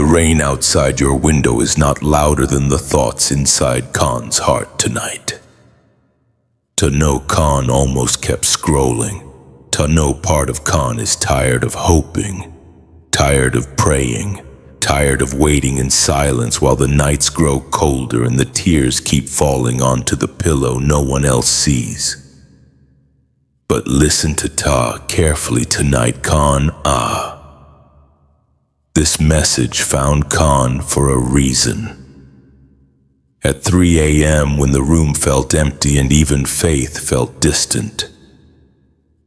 rain outside your window is not louder than the thoughts inside Khan's heart tonight. To know Khan almost kept scrolling. To know part of Khan is tired of hoping, tired of praying, tired of waiting in silence while the nights grow colder and the tears keep falling onto the pillow no one else sees. But listen to Ta carefully tonight, Khan. This message found Khan for a reason. At 3 a.m., when the room felt empty and even faith felt distant,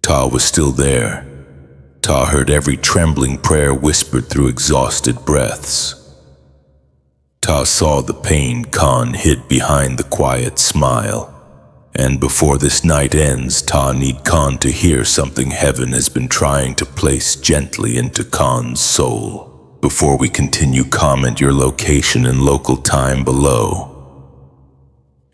Ta was still there. Ta heard every trembling prayer whispered through exhausted breaths. Ta saw the pain Khan hid behind the quiet smile. And before this night ends, Ta need Khan to hear something heaven has been trying to place gently into Khan's soul. Before we continue, comment your location and local time below.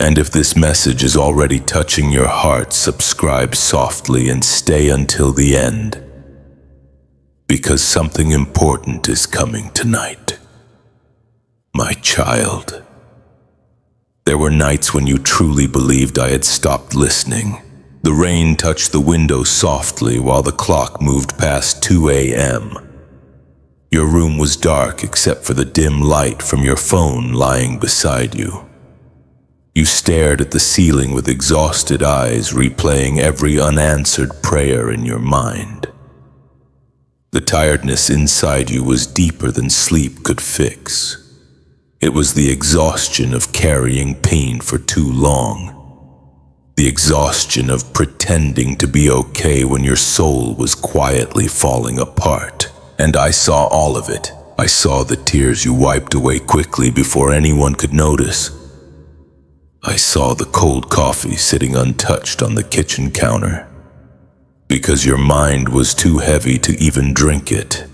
And if this message is already touching your heart, subscribe softly and stay until the end. Because something important is coming tonight. My child. There were nights when you truly believed I had stopped listening. The rain touched the window softly while the clock moved past 2 a.m. Your room was dark except for the dim light from your phone lying beside you. You stared at the ceiling with exhausted eyes, replaying every unanswered prayer in your mind. The tiredness inside you was deeper than sleep could fix. It was the exhaustion of carrying pain for too long. The exhaustion of pretending to be okay when your soul was quietly falling apart. And I saw all of it. I saw the tears you wiped away quickly before anyone could notice. I saw the cold coffee sitting untouched on the kitchen counter. Because your mind was too heavy to even drink it.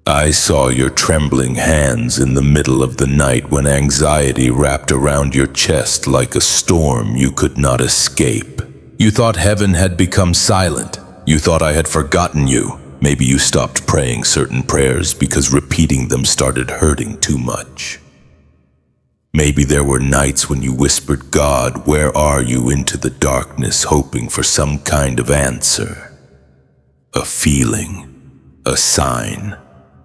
I saw your trembling hands in the middle of the night when anxiety wrapped around your chest like a storm you could not escape. You thought heaven had become silent. You thought I had forgotten you. Maybe you stopped praying certain prayers because repeating them started hurting too much. Maybe there were nights when you whispered, "God, where are you?" into the darkness, hoping for some kind of answer. A feeling, a sign,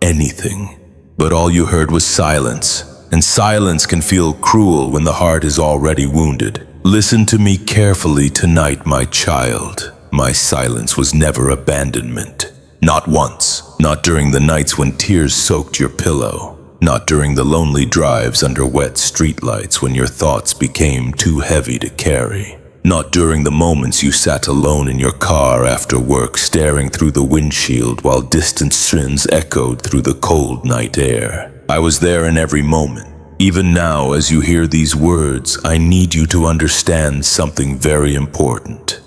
anything. But all you heard was silence, and silence can feel cruel when the heart is already wounded. Listen to me carefully tonight, my child. My silence was never abandonment. Not once. Not during the nights when tears soaked your pillow. Not during the lonely drives under wet streetlights when your thoughts became too heavy to carry. Not during the moments you sat alone in your car after work, staring through the windshield while distant sirens echoed through the cold night air. I was there in every moment. Even now, as you hear these words, I need you to understand something very important.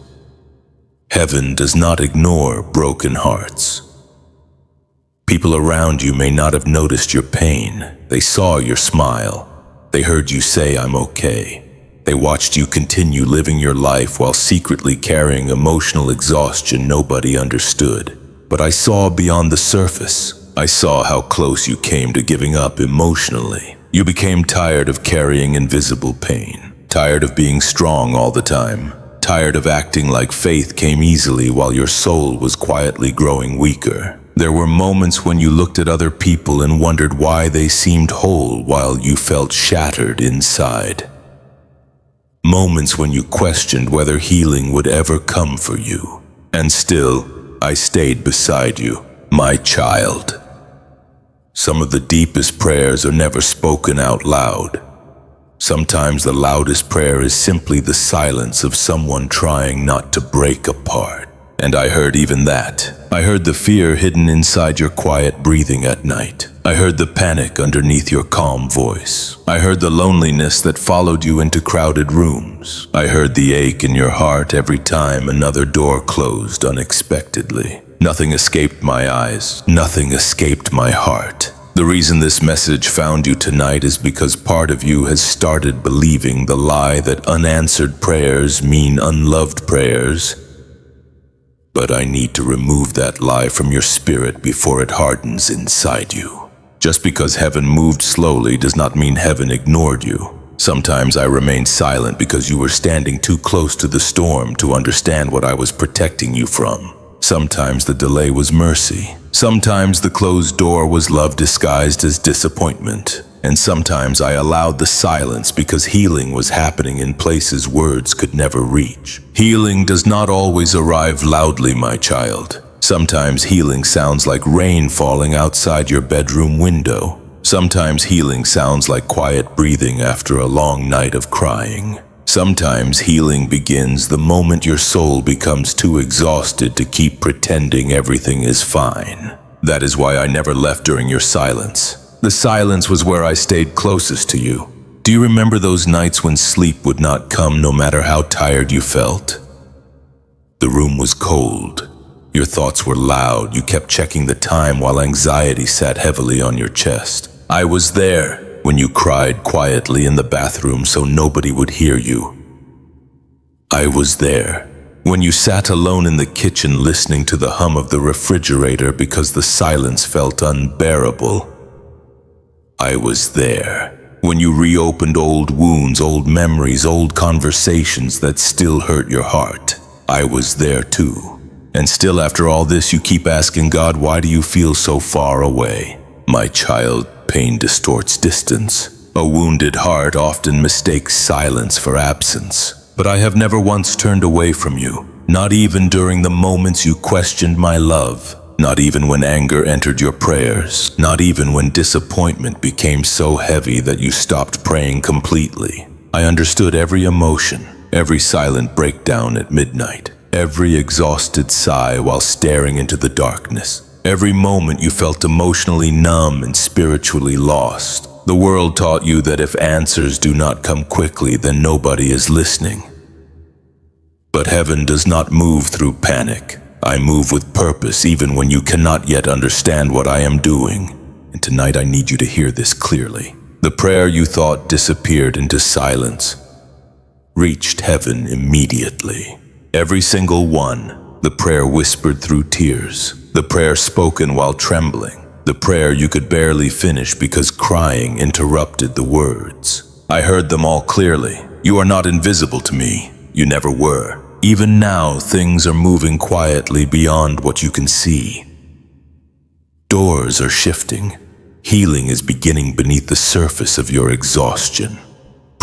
Heaven does not ignore broken hearts. People around you may not have noticed your pain. They saw your smile. They heard you say, "I'm okay." They watched you continue living your life while secretly carrying emotional exhaustion nobody understood. But I saw beyond the surface. I saw how close you came to giving up emotionally. You became tired of carrying invisible pain. Tired of being strong all the time. Tired of acting like faith came easily while your soul was quietly growing weaker. There were moments when you looked at other people and wondered why they seemed whole while you felt shattered inside. Moments when you questioned whether healing would ever come for you. And still, I stayed beside you, my child. Some of the deepest prayers are never spoken out loud. Sometimes the loudest prayer is simply the silence of someone trying not to break apart. And I heard even that. I heard the fear hidden inside your quiet breathing at night. I heard the panic underneath your calm voice. I heard the loneliness that followed you into crowded rooms. I heard the ache in your heart every time another door closed unexpectedly. Nothing escaped my eyes. Nothing escaped my heart. The reason this message found you tonight is because part of you has started believing the lie that unanswered prayers mean unloved prayers. But I need to remove that lie from your spirit before it hardens inside you. Just because heaven moved slowly does not mean heaven ignored you. Sometimes I remained silent because you were standing too close to the storm to understand what I was protecting you from. Sometimes the delay was mercy. Sometimes the closed door was love disguised as disappointment. And sometimes I allowed the silence because healing was happening in places words could never reach. Healing does not always arrive loudly, my child. Sometimes healing sounds like rain falling outside your bedroom window. Sometimes healing sounds like quiet breathing after a long night of crying. Sometimes healing begins the moment your soul becomes too exhausted to keep pretending everything is fine. That is why I never left during your silence. The silence was where I stayed closest to you. Do you remember those nights when sleep would not come no matter how tired you felt? The room was cold. Your thoughts were loud. You kept checking the time while anxiety sat heavily on your chest. I was there when you cried quietly in the bathroom so nobody would hear you. I was there when you sat alone in the kitchen listening to the hum of the refrigerator because the silence felt unbearable. I was there when you reopened old wounds, old memories, old conversations that still hurt your heart. I was there too. And still after all this you keep asking God, why do you feel so far away? My child, pain distorts distance. A wounded heart often mistakes silence for absence. But I have never once turned away from you, not even during the moments you questioned my love, not even when anger entered your prayers, not even when disappointment became so heavy that you stopped praying completely. I understood every emotion, every silent breakdown at midnight, every exhausted sigh while staring into the darkness. Every moment you felt emotionally numb and spiritually lost. The world taught you that if answers do not come quickly, then nobody is listening. But heaven does not move through panic. I move with purpose even when you cannot yet understand what I am doing. And tonight I need you to hear this clearly. The prayer you thought disappeared into silence reached heaven immediately. Every single one. The prayer whispered through tears. The prayer spoken while trembling. The prayer you could barely finish because crying interrupted the words. I heard them all clearly. You are not invisible to me. You never were. Even now, things are moving quietly beyond what you can see. Doors are shifting. Healing is beginning beneath the surface of your exhaustion.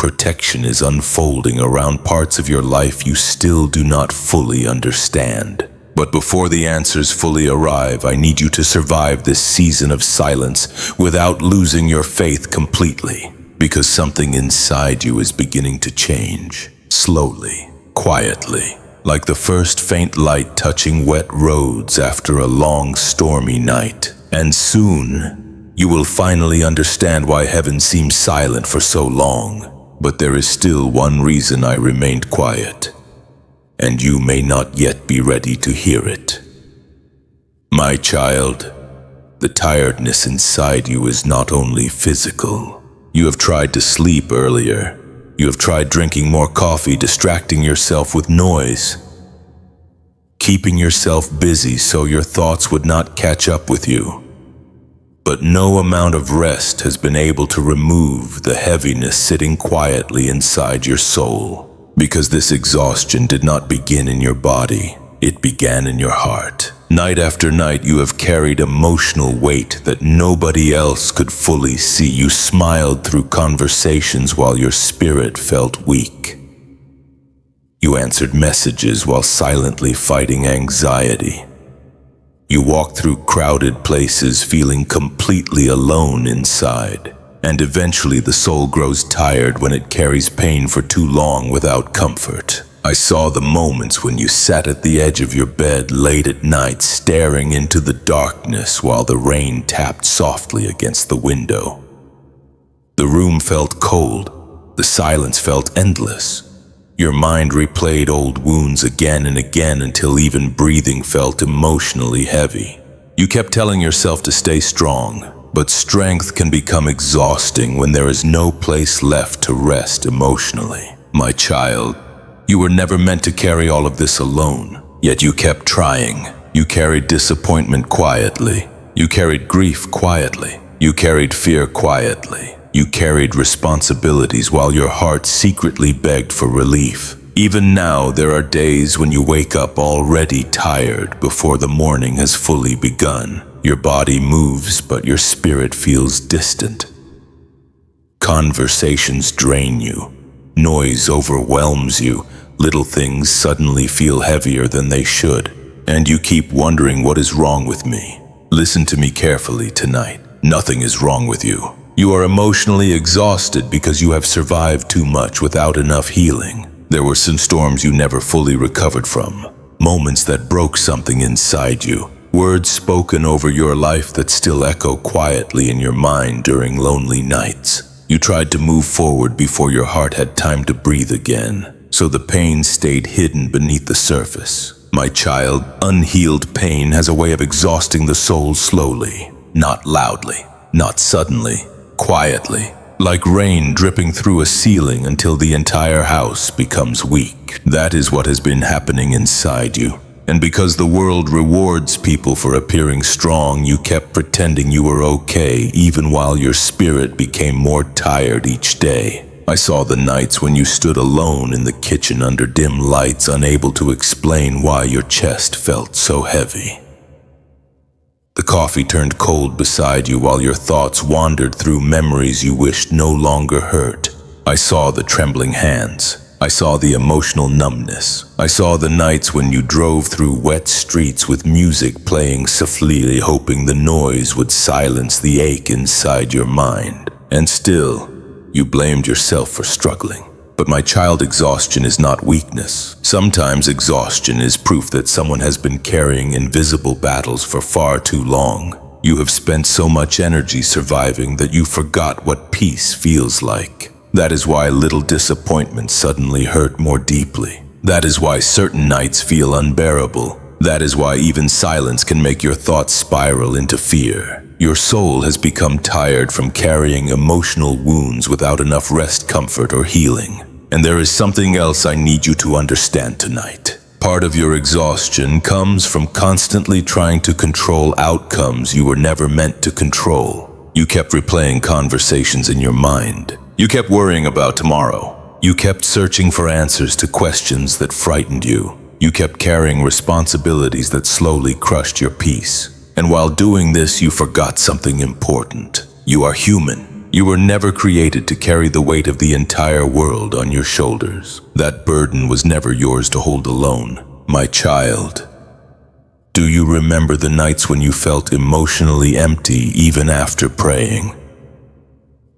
Protection is unfolding around parts of your life you still do not fully understand. But before the answers fully arrive, I need you to survive this season of silence without losing your faith completely, because something inside you is beginning to change, slowly, quietly, like the first faint light touching wet roads after a long, stormy night. And soon, you will finally understand why heaven seems silent for so long. But there is still one reason I remained quiet, and you may not yet be ready to hear it. My child, the tiredness inside you is not only physical. You have tried to sleep earlier. You have tried drinking more coffee, distracting yourself with noise, keeping yourself busy so your thoughts would not catch up with you. But no amount of rest has been able to remove the heaviness sitting quietly inside your soul. Because this exhaustion did not begin in your body, it began in your heart. Night after night you have carried emotional weight that nobody else could fully see. You smiled through conversations while your spirit felt weak. You answered messages while silently fighting anxiety. You walk through crowded places feeling completely alone inside, and eventually the soul grows tired when it carries pain for too long without comfort. I saw the moments when you sat at the edge of your bed late at night staring into the darkness while the rain tapped softly against the window. The room felt cold, the silence felt endless. Your mind replayed old wounds again and again until even breathing felt emotionally heavy. You kept telling yourself to stay strong, but strength can become exhausting when there is no place left to rest emotionally. My child, you were never meant to carry all of this alone, yet you kept trying. You carried disappointment quietly. You carried grief quietly. You carried fear quietly. You carried responsibilities while your heart secretly begged for relief. Even now, there are days when you wake up already tired before the morning has fully begun. Your body moves, but your spirit feels distant. Conversations drain you. Noise overwhelms you. Little things suddenly feel heavier than they should. And you keep wondering what is wrong with me. Listen to me carefully tonight. Nothing is wrong with you. You are emotionally exhausted because you have survived too much without enough healing. There were some storms you never fully recovered from. Moments that broke something inside you. Words spoken over your life that still echo quietly in your mind during lonely nights. You tried to move forward before your heart had time to breathe again, so the pain stayed hidden beneath the surface. My child, unhealed pain has a way of exhausting the soul slowly, not loudly, not suddenly, quietly, like rain dripping through a ceiling until the entire house becomes weak. That is what has been happening inside you. And because the world rewards people for appearing strong, you kept pretending you were okay, even while your spirit became more tired each day. I saw the nights when you stood alone in the kitchen under dim lights, unable to explain why your chest felt so heavy. The coffee turned cold beside you while your thoughts wandered through memories you wished no longer hurt. I saw the trembling hands. I saw the emotional numbness. I saw the nights when you drove through wet streets with music playing softly, hoping the noise would silence the ache inside your mind. And still, you blamed yourself for struggling. But my child, exhaustion is not weakness. Sometimes exhaustion is proof that someone has been carrying invisible battles for far too long. You have spent so much energy surviving that you forgot what peace feels like. That is why little disappointments suddenly hurt more deeply. That is why certain nights feel unbearable. That is why even silence can make your thoughts spiral into fear. Your soul has become tired from carrying emotional wounds without enough rest, comfort, or healing. And there is something else I need you to understand tonight. Part of your exhaustion comes from constantly trying to control outcomes you were never meant to control. You kept replaying conversations in your mind. You kept worrying about tomorrow. You kept searching for answers to questions that frightened you. You kept carrying responsibilities that slowly crushed your peace. And while doing this, you forgot something important. You are human. You were never created to carry the weight of the entire world on your shoulders. That burden was never yours to hold alone. My child, do you remember the nights when you felt emotionally empty even after praying?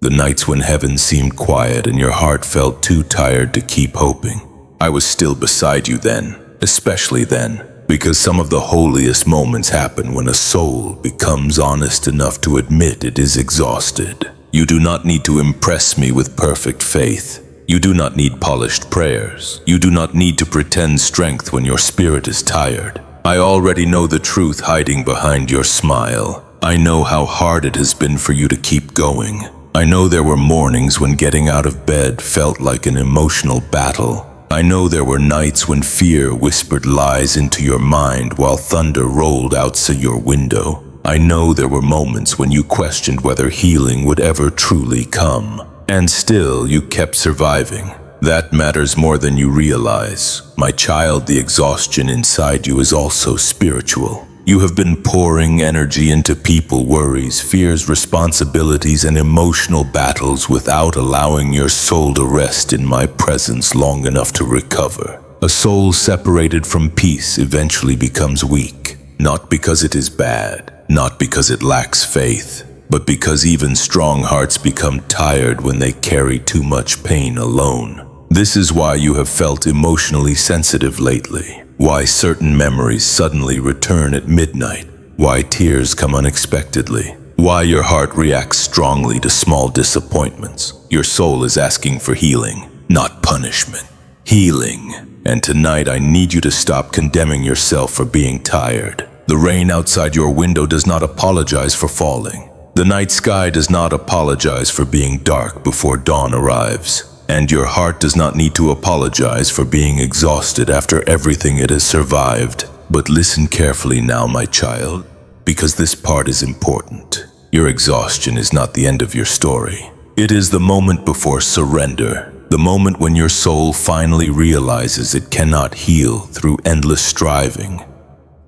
The nights when heaven seemed quiet and your heart felt too tired to keep hoping. I was still beside you then, especially then, because some of the holiest moments happen when a soul becomes honest enough to admit it is exhausted. You do not need to impress me with perfect faith. You do not need polished prayers. You do not need to pretend strength when your spirit is tired. I already know the truth hiding behind your smile. I know how hard it has been for you to keep going. I know there were mornings when getting out of bed felt like an emotional battle. I know there were nights when fear whispered lies into your mind while thunder rolled outside your window. I know there were moments when you questioned whether healing would ever truly come. And still, you kept surviving. That matters more than you realize. My child, the exhaustion inside you is also spiritual. You have been pouring energy into people, worries, fears, responsibilities, and emotional battles without allowing your soul to rest in my presence long enough to recover. A soul separated from peace eventually becomes weak, not because it is bad, not because it lacks faith, but because even strong hearts become tired when they carry too much pain alone. This is why you have felt emotionally sensitive lately. Why certain memories suddenly return at midnight. Why tears come unexpectedly. Why your heart reacts strongly to small disappointments. Your soul is asking for healing, not punishment. Healing. And tonight I need you to stop condemning yourself for being tired. The rain outside your window does not apologize for falling. The night sky does not apologize for being dark before dawn arrives. And your heart does not need to apologize for being exhausted after everything it has survived. But listen carefully now, my child, because this part is important. Your exhaustion is not the end of your story. It is the moment before surrender, the moment when your soul finally realizes it cannot heal through endless striving,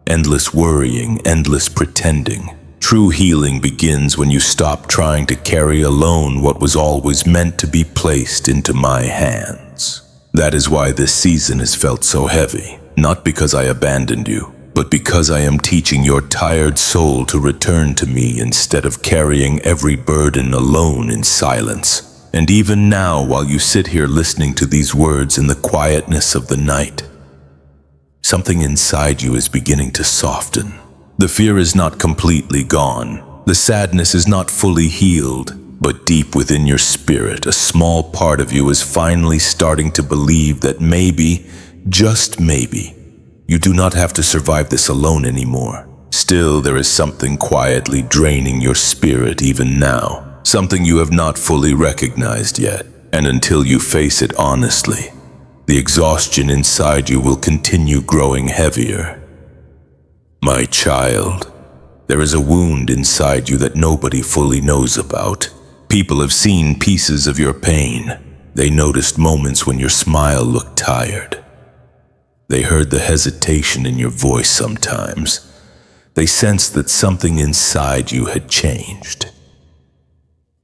endless worrying, endless pretending. True healing begins when you stop trying to carry alone what was always meant to be placed into my hands. That is why this season has felt so heavy, not because I abandoned you, but because I am teaching your tired soul to return to me instead of carrying every burden alone in silence. And even now, while you sit here listening to these words in the quietness of the night, something inside you is beginning to soften. The fear is not completely gone. The sadness is not fully healed. But deep within your spirit, a small part of you is finally starting to believe that maybe, just maybe, you do not have to survive this alone anymore. Still, there is something quietly draining your spirit even now, something you have not fully recognized yet. And until you face it honestly, the exhaustion inside you will continue growing heavier. My child, there is a wound inside you that nobody fully knows about. People have seen pieces of your pain. They noticed moments when your smile looked tired. They heard the hesitation in your voice sometimes. They sensed that something inside you had changed.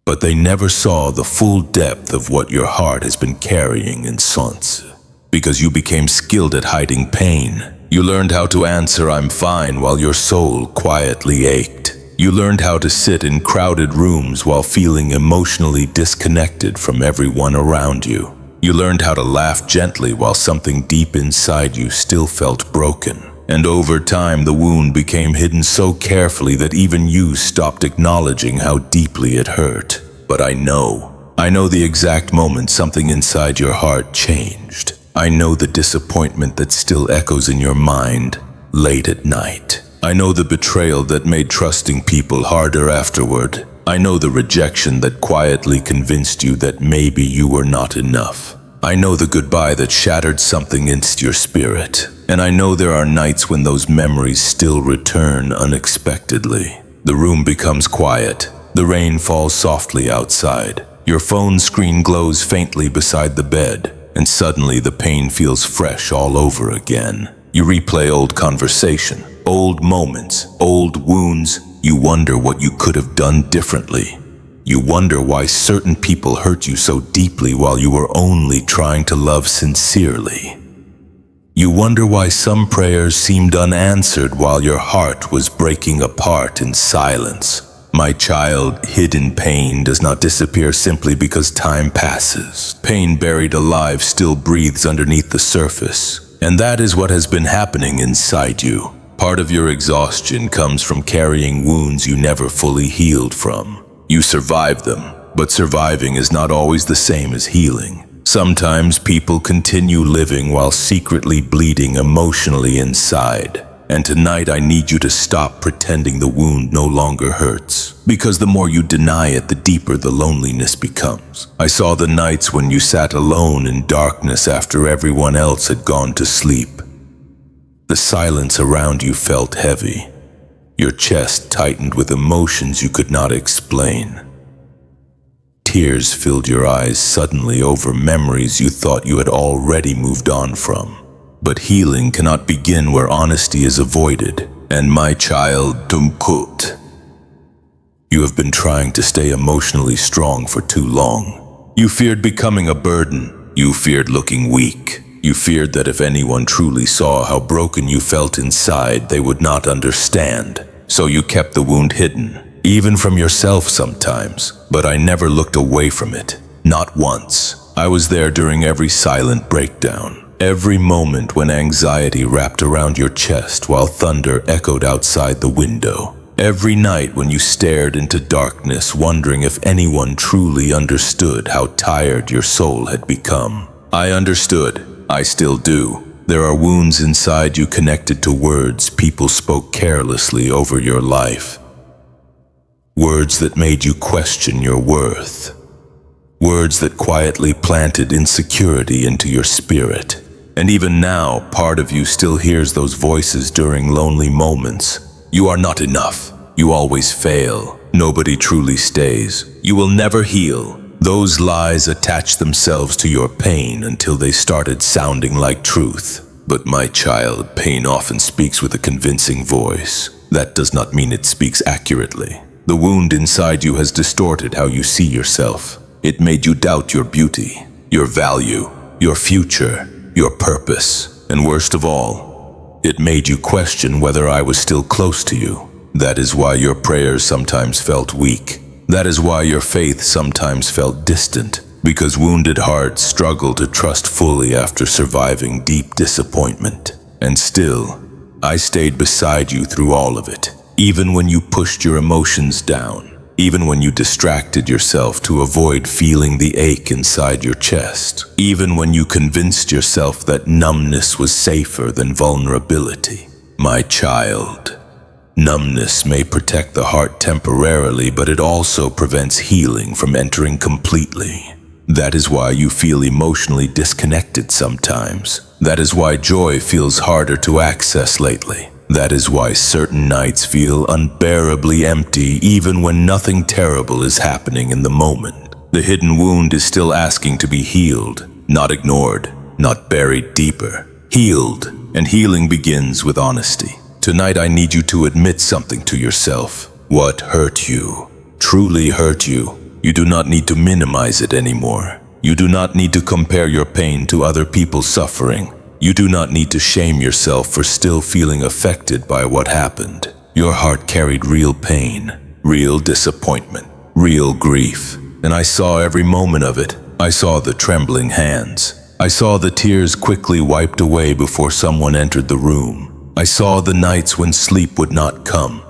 But they never saw the full depth of what your heart has been carrying in silence. Because you became skilled at hiding pain, you learned how to answer "I'm fine" while your soul quietly ached. You learned how to sit in crowded rooms while feeling emotionally disconnected from everyone around you. You learned how to laugh gently while something deep inside you still felt broken. And over time, the wound became hidden so carefully that even you stopped acknowledging how deeply it hurt. But I know the exact moment something inside your heart changed. I know the disappointment that still echoes in your mind late at night. I know the betrayal that made trusting people harder afterward. I know the rejection that quietly convinced you that maybe you were not enough. I know the goodbye that shattered something in your spirit. And I know there are nights when those memories still return unexpectedly. The room becomes quiet. The rain falls softly outside. Your phone screen glows faintly beside the bed. And suddenly the pain feels fresh all over again. You replay old conversation, old moments, old wounds. You wonder what you could have done differently. You wonder why certain people hurt you so deeply while you were only trying to love sincerely. You wonder why some prayers seemed unanswered while your heart was breaking apart in silence. My child, hidden pain does not disappear simply because time passes. Pain buried alive still breathes underneath the surface. And that is what has been happening inside you. Part of your exhaustion comes from carrying wounds you never fully healed from. You survived them, but surviving is not always the same as healing. Sometimes people continue living while secretly bleeding emotionally inside. And tonight I need you to stop pretending the wound no longer hurts. Because the more you deny it, the deeper the loneliness becomes. I saw the nights when you sat alone in darkness after everyone else had gone to sleep. The silence around you felt heavy. Your chest tightened with emotions you could not explain. Tears filled your eyes suddenly over memories you thought you had already moved on from. But healing cannot begin where honesty is avoided. And my child, Tumkut, you have been trying to stay emotionally strong for too long. You feared becoming a burden. You feared looking weak. You feared that if anyone truly saw how broken you felt inside, they would not understand. So you kept the wound hidden, even from yourself sometimes. But I never looked away from it. Not once. I was there during every silent breakdown. Every moment when anxiety wrapped around your chest while thunder echoed outside the window. Every night when you stared into darkness wondering if anyone truly understood how tired your soul had become. I understood. I still do. There are wounds inside you connected to words people spoke carelessly over your life. Words that made you question your worth. Words that quietly planted insecurity into your spirit. And even now, part of you still hears those voices during lonely moments. You are not enough. You always fail. Nobody truly stays. You will never heal. Those lies attach themselves to your pain until they started sounding like truth. But my child, pain often speaks with a convincing voice. That does not mean it speaks accurately. The wound inside you has distorted how you see yourself. It made you doubt your beauty, your value, your future, your purpose, and worst of all, it made you question whether I was still close to you. That is why your prayers sometimes felt weak. That is why your faith sometimes felt distant, because wounded hearts struggle to trust fully after surviving deep disappointment. And still, I stayed beside you through all of it, even when you pushed your emotions down, even when you distracted yourself to avoid feeling the ache inside your chest, even when you convinced yourself that numbness was safer than vulnerability. My child, numbness may protect the heart temporarily, but it also prevents healing from entering completely. That is why you feel emotionally disconnected sometimes. That is why joy feels harder to access lately. That is why certain nights feel unbearably empty even when nothing terrible is happening in the moment. The hidden wound is still asking to be healed, not ignored, not buried deeper. Healed, and healing begins with honesty. Tonight I need you to admit something to yourself. What hurt you? Truly hurt you? You do not need to minimize it anymore. You do not need to compare your pain to other people's suffering. You do not need to shame yourself for still feeling affected by what happened. Your heart carried real pain, real disappointment, real grief. And I saw every moment of it. I saw the trembling hands. I saw the tears quickly wiped away before someone entered the room. I saw the nights when sleep would not come,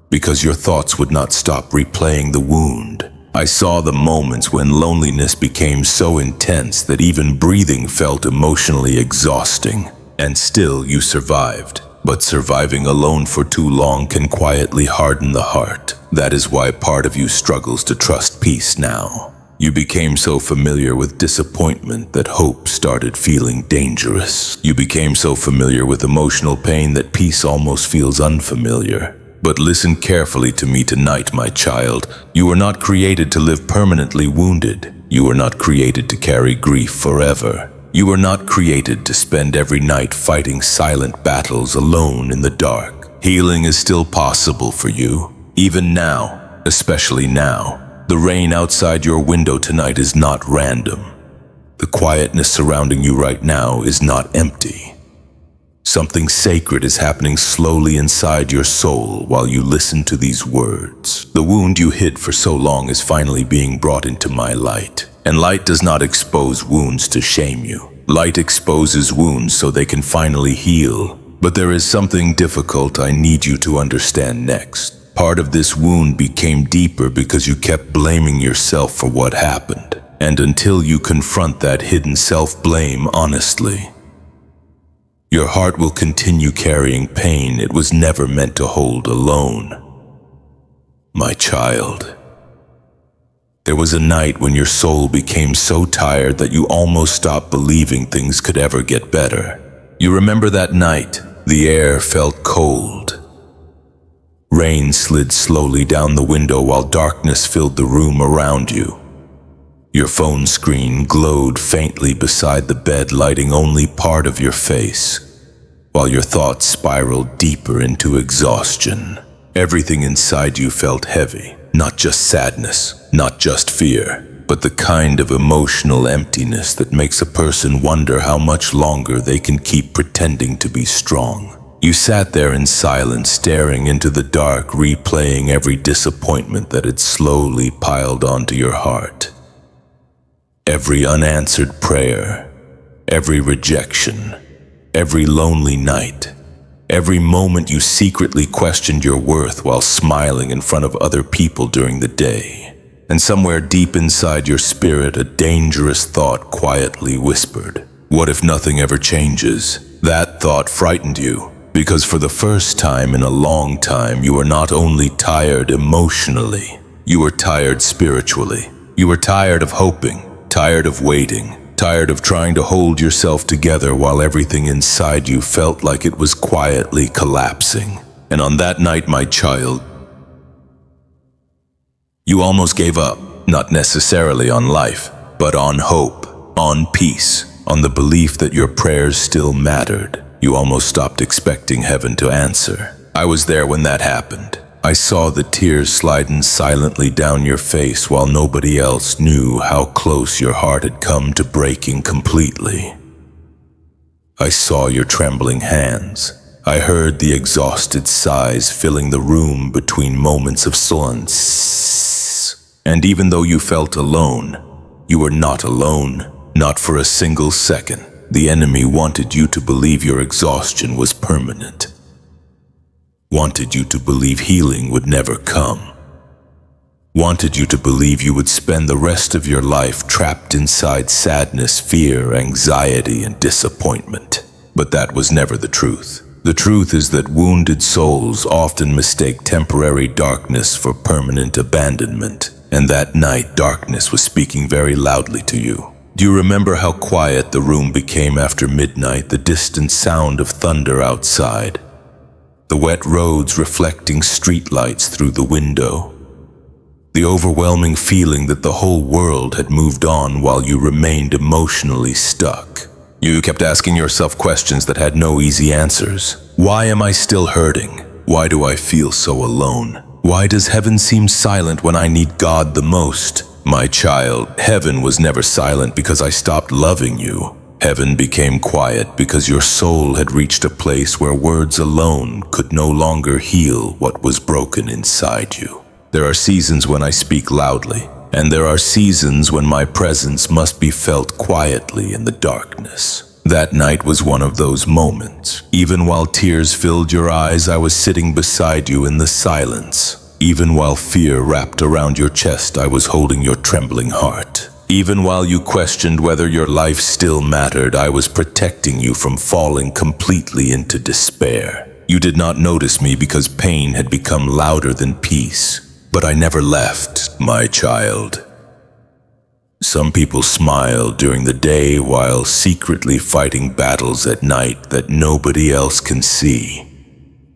because your thoughts would not stop replaying the wound. I saw the moments when loneliness became so intense that even breathing felt emotionally exhausting. And still you survived. But surviving alone for too long can quietly harden the heart. That is why part of you struggles to trust peace now. You became so familiar with disappointment that hope started feeling dangerous. You became so familiar with emotional pain that peace almost feels unfamiliar. But listen carefully to me tonight, my child. You were not created to live permanently wounded. You were not created to carry grief forever. You were not created to spend every night fighting silent battles alone in the dark. Healing is still possible for you, even now, especially now. The rain outside your window tonight is not random. The quietness surrounding you right now is not empty. Something sacred is happening slowly inside your soul while you listen to these words. The wound you hid for so long is finally being brought into my light. And light does not expose wounds to shame you. Light exposes wounds so they can finally heal. But there is something difficult I need you to understand next. Part of this wound became deeper because you kept blaming yourself for what happened. And until you confront that hidden self-blame honestly, your heart will continue carrying pain it was never meant to hold alone. My child, there was a night when your soul became so tired that you almost stopped believing things could ever get better. You remember that night? The air felt cold. Rain slid slowly down the window while darkness filled the room around you. Your phone screen glowed faintly beside the bed, lighting only part of your face, while your thoughts spiraled deeper into exhaustion. Everything inside you felt heavy, not just sadness, not just fear, but the kind of emotional emptiness that makes a person wonder how much longer they can keep pretending to be strong. You sat there in silence, staring into the dark, replaying every disappointment that had slowly piled onto your heart. Every unanswered prayer, every rejection, every lonely night, every moment you secretly questioned your worth while smiling in front of other people during the day. And somewhere deep inside your spirit, a dangerous thought quietly whispered, "What if nothing ever changes?" That thought frightened you, because for the first time in a long time, you were not only tired emotionally, you were tired spiritually. You were tired of hoping, tired of waiting, tired of trying to hold yourself together while everything inside you felt like it was quietly collapsing. And on that night, my child, You almost gave up, not necessarily on life, but on hope, on peace, on the belief that your prayers still mattered. You almost stopped expecting heaven to answer. I was there when that happened. I saw the tears sliding silently down your face while nobody else knew how close your heart had come to breaking completely. I saw your trembling hands. I heard the exhausted sighs filling the room between moments of silence. And even though you felt alone, you were not alone, not for a single second. The enemy wanted you to believe your exhaustion was permanent. Wanted you to believe healing would never come. Wanted you to believe you would spend the rest of your life trapped inside sadness, fear, anxiety, and disappointment. But that was never the truth. The truth is that wounded souls often mistake temporary darkness for permanent abandonment. And that night, darkness was speaking very loudly to you. Do you remember how quiet the room became after midnight, the distant sound of thunder outside? The wet roads reflecting streetlights through the window. The overwhelming feeling that the whole world had moved on while you remained emotionally stuck. You kept asking yourself questions that had no easy answers. Why am I still hurting? Why do I feel so alone? Why does heaven seem silent when I need God the most? My child, heaven was never silent because I stopped loving you. Heaven became quiet because your soul had reached a place where words alone could no longer heal what was broken inside you. There are seasons when I speak loudly, and there are seasons when my presence must be felt quietly in the darkness. That night was one of those moments. Even while tears filled your eyes, I was sitting beside you in the silence. Even while fear wrapped around your chest, I was holding your trembling heart. Even while you questioned whether your life still mattered, I was protecting you from falling completely into despair. You did not notice me because pain had become louder than peace. But I never left, my child. Some people smile during the day while secretly fighting battles at night that nobody else can see.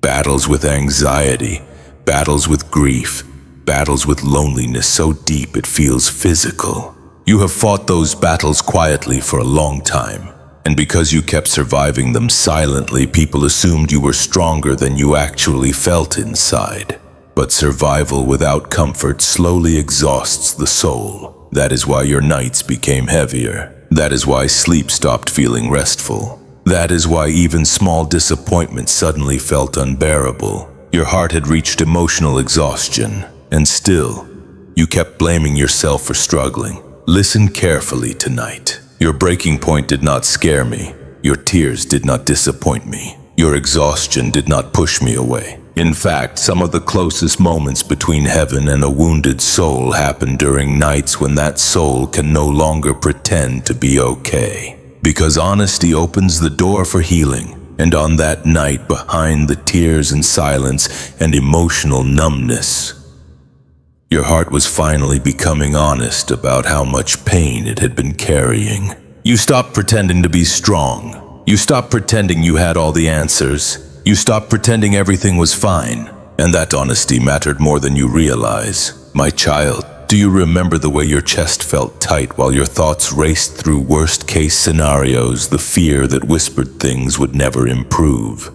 Battles with anxiety, battles with grief, battles with loneliness so deep it feels physical. You have fought those battles quietly for a long time, and because you kept surviving them silently, people assumed you were stronger than you actually felt inside. But survival without comfort slowly exhausts the soul. That is why your nights became heavier. That is why sleep stopped feeling restful. That is why even small disappointments suddenly felt unbearable. Your heart had reached emotional exhaustion, and still, you kept blaming yourself for struggling. Listen carefully tonight. Your breaking point did not scare me. Your tears did not disappoint me. Your exhaustion did not push me away. In fact, some of the closest moments between heaven and a wounded soul happen during nights when that soul can no longer pretend to be okay. Because honesty opens the door for healing, and on that night, behind the tears and silence and emotional numbness, your heart was finally becoming honest about how much pain it had been carrying. You stopped pretending to be strong. You stopped pretending you had all the answers. You stopped pretending everything was fine, and that honesty mattered more than you realize. My child, do you remember the way your chest felt tight while your thoughts raced through worst-case scenarios, the fear that whispered things would never improve?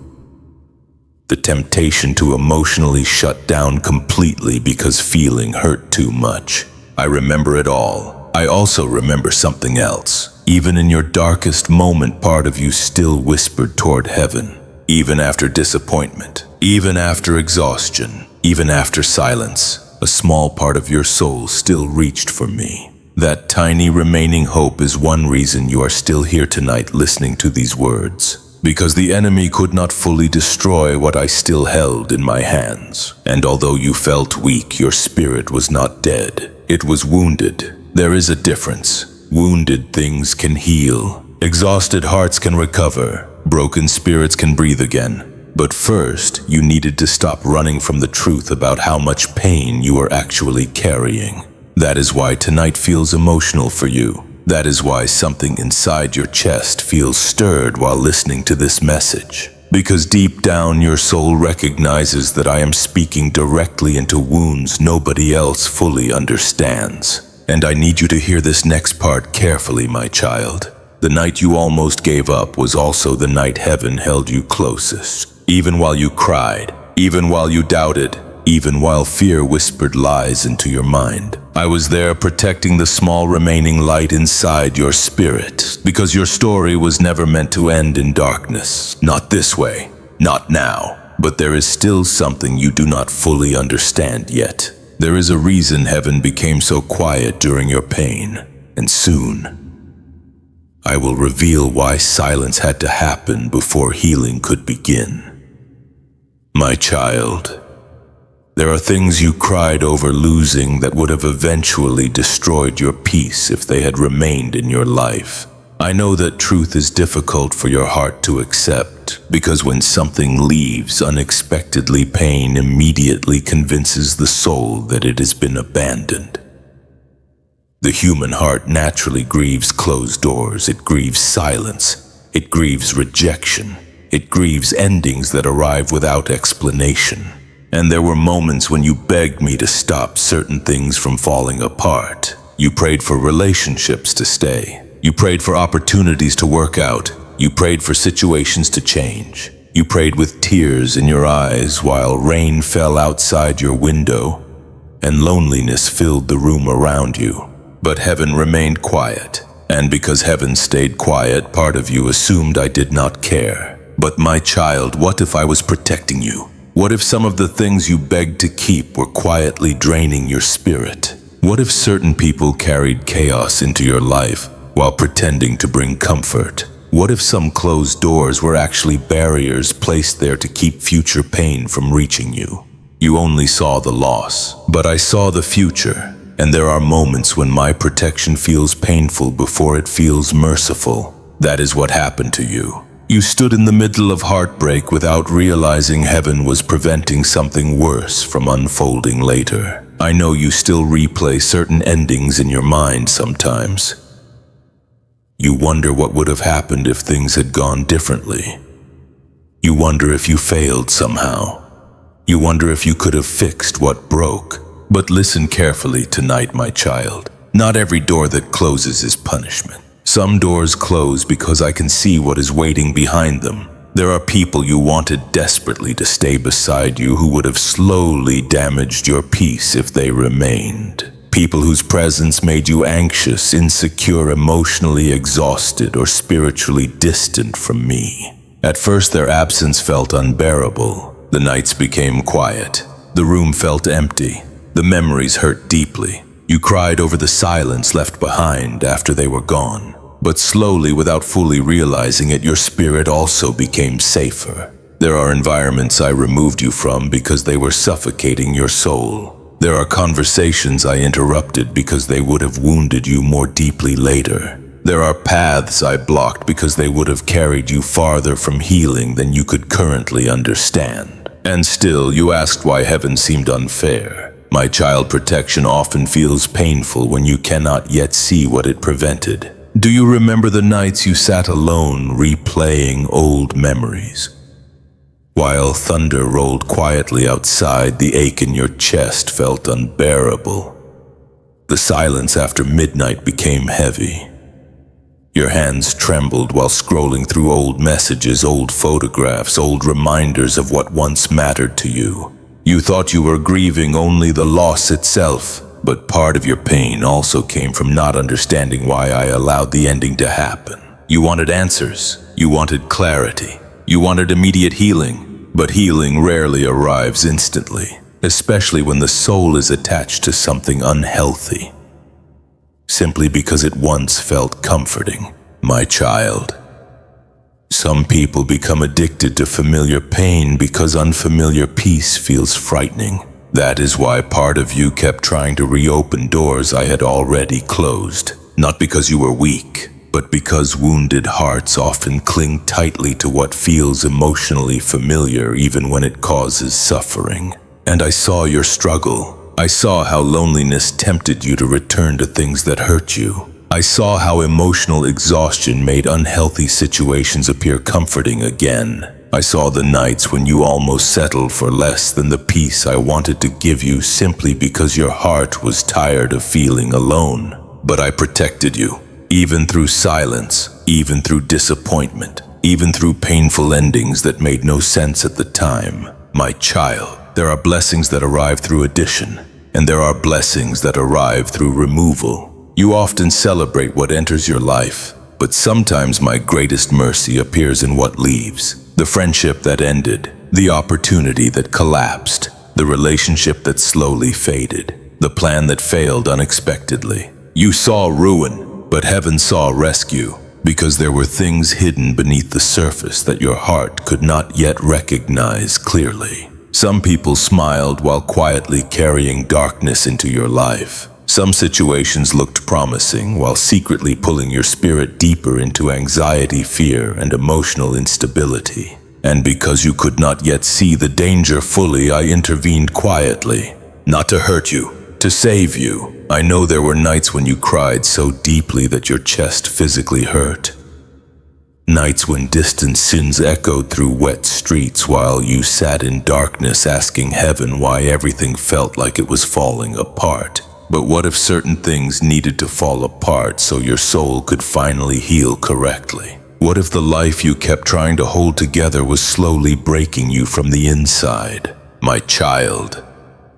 The temptation to emotionally shut down completely because feeling hurt too much. I remember it all. I also remember something else. Even in your darkest moment, part of you still whispered toward heaven. Even after disappointment, even after exhaustion, even after silence, a small part of your soul still reached for me. That tiny remaining hope is one reason you are still here tonight listening to these words. Because the enemy could not fully destroy what I still held in my hands. And although you felt weak, your spirit was not dead. It was wounded. There is a difference. Wounded things can heal. Exhausted hearts can recover. Broken spirits can breathe again. But first, you needed to stop running from the truth about how much pain you are actually carrying. That is why tonight feels emotional for you. That is why something inside your chest feels stirred while listening to this message. Because deep down your soul recognizes that I am speaking directly into wounds nobody else fully understands. And I need you to hear this next part carefully, my child. The night you almost gave up was also the night heaven held you closest. Even while you cried, even while you doubted, even while fear whispered lies into your mind. I was there protecting the small remaining light inside your spirit, because your story was never meant to end in darkness. Not this way, not now. But there is still something you do not fully understand yet. There is a reason heaven became so quiet during your pain, and soon I will reveal why silence had to happen before healing could begin. My child, there are things you cried over losing that would have eventually destroyed your peace if they had remained in your life. I know that truth is difficult for your heart to accept, because when something leaves unexpectedly, pain immediately convinces the soul that it has been abandoned. The human heart naturally grieves closed doors, it grieves silence, it grieves rejection, it grieves endings that arrive without explanation. And there were moments when you begged me to stop certain things from falling apart. You prayed for relationships to stay. You prayed for opportunities to work out. You prayed for situations to change. You prayed with tears in your eyes while rain fell outside your window and loneliness filled the room around you. But heaven remained quiet, and because heaven stayed quiet, part of you assumed I did not care. But my child, what if I was protecting you? What if some of the things you begged to keep were quietly draining your spirit? What if certain people carried chaos into your life while pretending to bring comfort? What if some closed doors were actually barriers placed there to keep future pain from reaching you? You only saw the loss, but I saw the future. And there are moments when my protection feels painful before it feels merciful. That is what happened to you. You stood in the middle of heartbreak without realizing heaven was preventing something worse from unfolding later. I know you still replay certain endings in your mind sometimes. You wonder what would have happened if things had gone differently. You wonder if you failed somehow. You wonder if you could have fixed what broke. But listen carefully tonight, my child. Not every door that closes is punishment. Some doors close because I can see what is waiting behind them. There are people you wanted desperately to stay beside you who would have slowly damaged your peace if they remained. People whose presence made you anxious, insecure, emotionally exhausted, or spiritually distant from me. At first, their absence felt unbearable. The nights became quiet. The room felt empty. The memories hurt deeply. You cried over the silence left behind after they were gone. But slowly, without fully realizing it, your spirit also became safer. There are environments I removed you from because they were suffocating your soul. There are conversations I interrupted because they would have wounded you more deeply later. There are paths I blocked because they would have carried you farther from healing than you could currently understand. And still, you asked why heaven seemed unfair. My child, protection often feels painful when you cannot yet see what it prevented. Do you remember the nights you sat alone replaying old memories? While thunder rolled quietly outside, the ache in your chest felt unbearable. The silence after midnight became heavy. Your hands trembled while scrolling through old messages, old photographs, old reminders of what once mattered to you. You thought you were grieving only the loss itself, but part of your pain also came from not understanding why I allowed the ending to happen. You wanted answers. You wanted clarity. You wanted immediate healing, but healing rarely arrives instantly, especially when the soul is attached to something unhealthy, simply because it once felt comforting. My child, some people become addicted to familiar pain because unfamiliar peace feels frightening. That is why part of you kept trying to reopen doors I had already closed. Not because you were weak, but because wounded hearts often cling tightly to what feels emotionally familiar even when it causes suffering. And I saw your struggle. I saw how loneliness tempted you to return to things that hurt you. I saw how emotional exhaustion made unhealthy situations appear comforting again. I saw the nights when you almost settled for less than the peace I wanted to give you simply because your heart was tired of feeling alone. But I protected you, even through silence, even through disappointment, even through painful endings that made no sense at the time. My child, there are blessings that arrive through addition, and there are blessings that arrive through removal. You often celebrate what enters your life, but sometimes my greatest mercy appears in what leaves. The friendship that ended, the opportunity that collapsed, the relationship that slowly faded, the plan that failed unexpectedly. You saw ruin, but heaven saw rescue, because there were things hidden beneath the surface that your heart could not yet recognize clearly. Some people smiled while quietly carrying darkness into your life. Some situations looked promising while secretly pulling your spirit deeper into anxiety, fear, and emotional instability. And because you could not yet see the danger fully, I intervened quietly. Not to hurt you, to save you. I know there were nights when you cried so deeply that your chest physically hurt. Nights when distant sins echoed through wet streets while you sat in darkness asking heaven why everything felt like it was falling apart. But what if certain things needed to fall apart so your soul could finally heal correctly? What if the life you kept trying to hold together was slowly breaking you from the inside? My child,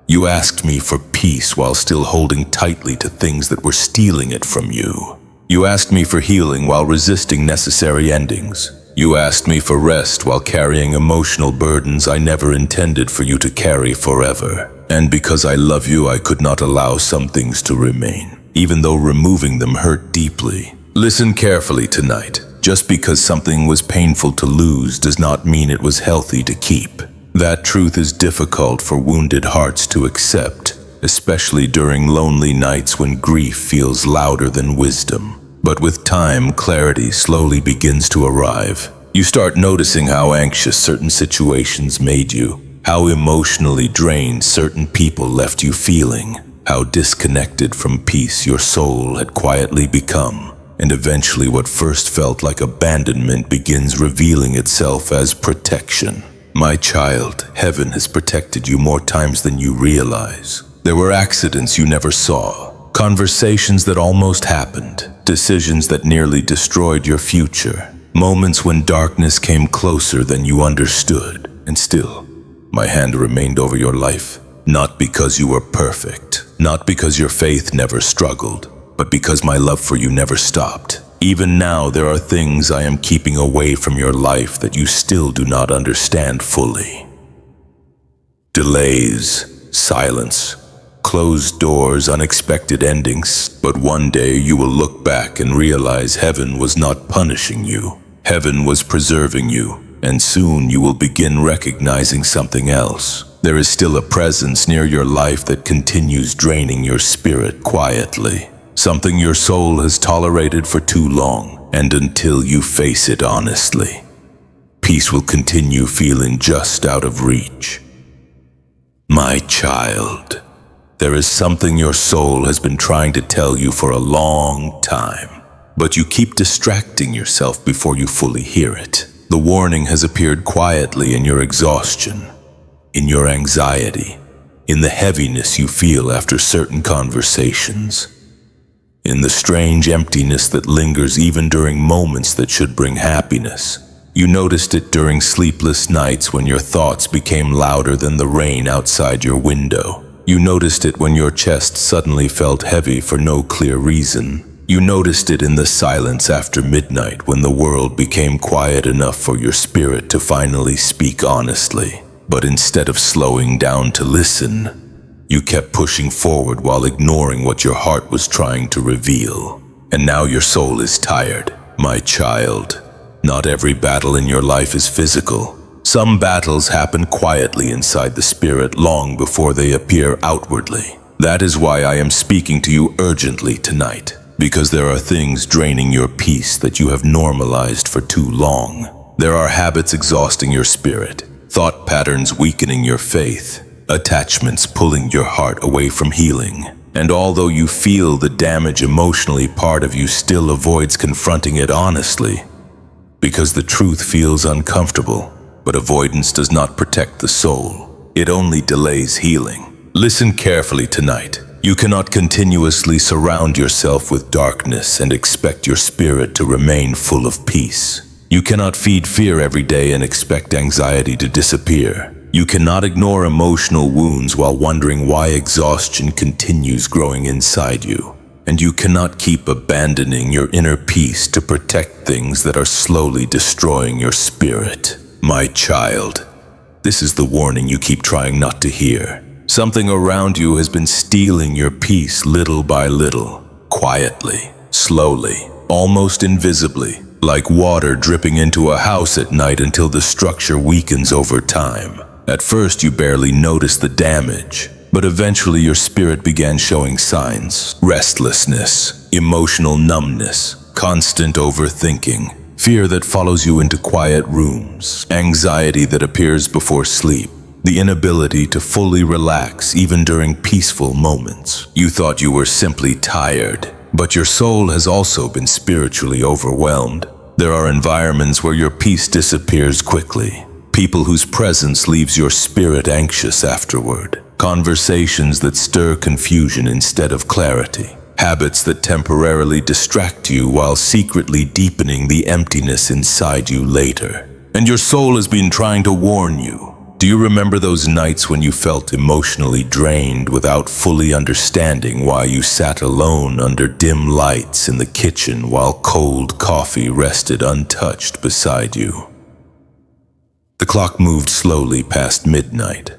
you asked me for peace while still holding tightly to things that were stealing it from you. You asked me for healing while resisting necessary endings. You asked me for rest while carrying emotional burdens I never intended for you to carry forever. And because I love you, I could not allow some things to remain, even though removing them hurt deeply. Listen carefully tonight. Just because something was painful to lose does not mean it was healthy to keep. That truth is difficult for wounded hearts to accept, especially during lonely nights when grief feels louder than wisdom. But with time, clarity slowly begins to arrive. You start noticing how anxious certain situations made you, how emotionally drained certain people left you feeling, how disconnected from peace your soul had quietly become. And eventually what first felt like abandonment begins revealing itself as protection. My child, heaven has protected you more times than you realize. There were accidents you never saw, conversations that almost happened, decisions that nearly destroyed your future, moments when darkness came closer than you understood, and still, my hand remained over your life, not because you were perfect, not because your faith never struggled, but because my love for you never stopped. Even now, there are things I am keeping away from your life that you still do not understand fully. Delays, silence, closed doors, unexpected endings, but one day you will look back and realize heaven was not punishing you. Heaven was preserving you. And soon you will begin recognizing something else. There is still a presence near your life that continues draining your spirit quietly. Something your soul has tolerated for too long, and until you face it honestly, peace will continue feeling just out of reach. My child, there is something your soul has been trying to tell you for a long time, but you keep distracting yourself before you fully hear it. The warning has appeared quietly in your exhaustion, in your anxiety, in the heaviness you feel after certain conversations, in the strange emptiness that lingers even during moments that should bring happiness. You noticed it during sleepless nights when your thoughts became louder than the rain outside your window. You noticed it when your chest suddenly felt heavy for no clear reason. You noticed it in the silence after midnight when the world became quiet enough for your spirit to finally speak honestly. But instead of slowing down to listen, you kept pushing forward while ignoring what your heart was trying to reveal. And now your soul is tired. My child, not every battle in your life is physical. Some battles happen quietly inside the spirit long before they appear outwardly. That is why I am speaking to you urgently tonight. Because there are things draining your peace that you have normalized for too long. There are habits exhausting your spirit, thought patterns weakening your faith, attachments pulling your heart away from healing. And although you feel the damage emotionally, part of you still avoids confronting it honestly, because the truth feels uncomfortable. But avoidance does not protect the soul. It only delays healing. Listen carefully tonight. You cannot continuously surround yourself with darkness and expect your spirit to remain full of peace. You cannot feed fear every day and expect anxiety to disappear. You cannot ignore emotional wounds while wondering why exhaustion continues growing inside you. And you cannot keep abandoning your inner peace to protect things that are slowly destroying your spirit. My child, this is the warning you keep trying not to hear. Something around you has been stealing your peace little by little, quietly, slowly, almost invisibly, like water dripping into a house at night until the structure weakens over time. At first you barely noticed the damage, but eventually your spirit began showing signs: restlessness, emotional numbness, constant overthinking, fear that follows you into quiet rooms, anxiety that appears before sleep, the inability to fully relax even during peaceful moments. You thought you were simply tired, but your soul has also been spiritually overwhelmed. There are environments where your peace disappears quickly, people whose presence leaves your spirit anxious afterward, conversations that stir confusion instead of clarity, habits that temporarily distract you while secretly deepening the emptiness inside you later. And your soul has been trying to warn you. Do you remember those nights when you felt emotionally drained without fully understanding why you sat alone under dim lights in the kitchen while cold coffee rested untouched beside you? The clock moved slowly past midnight.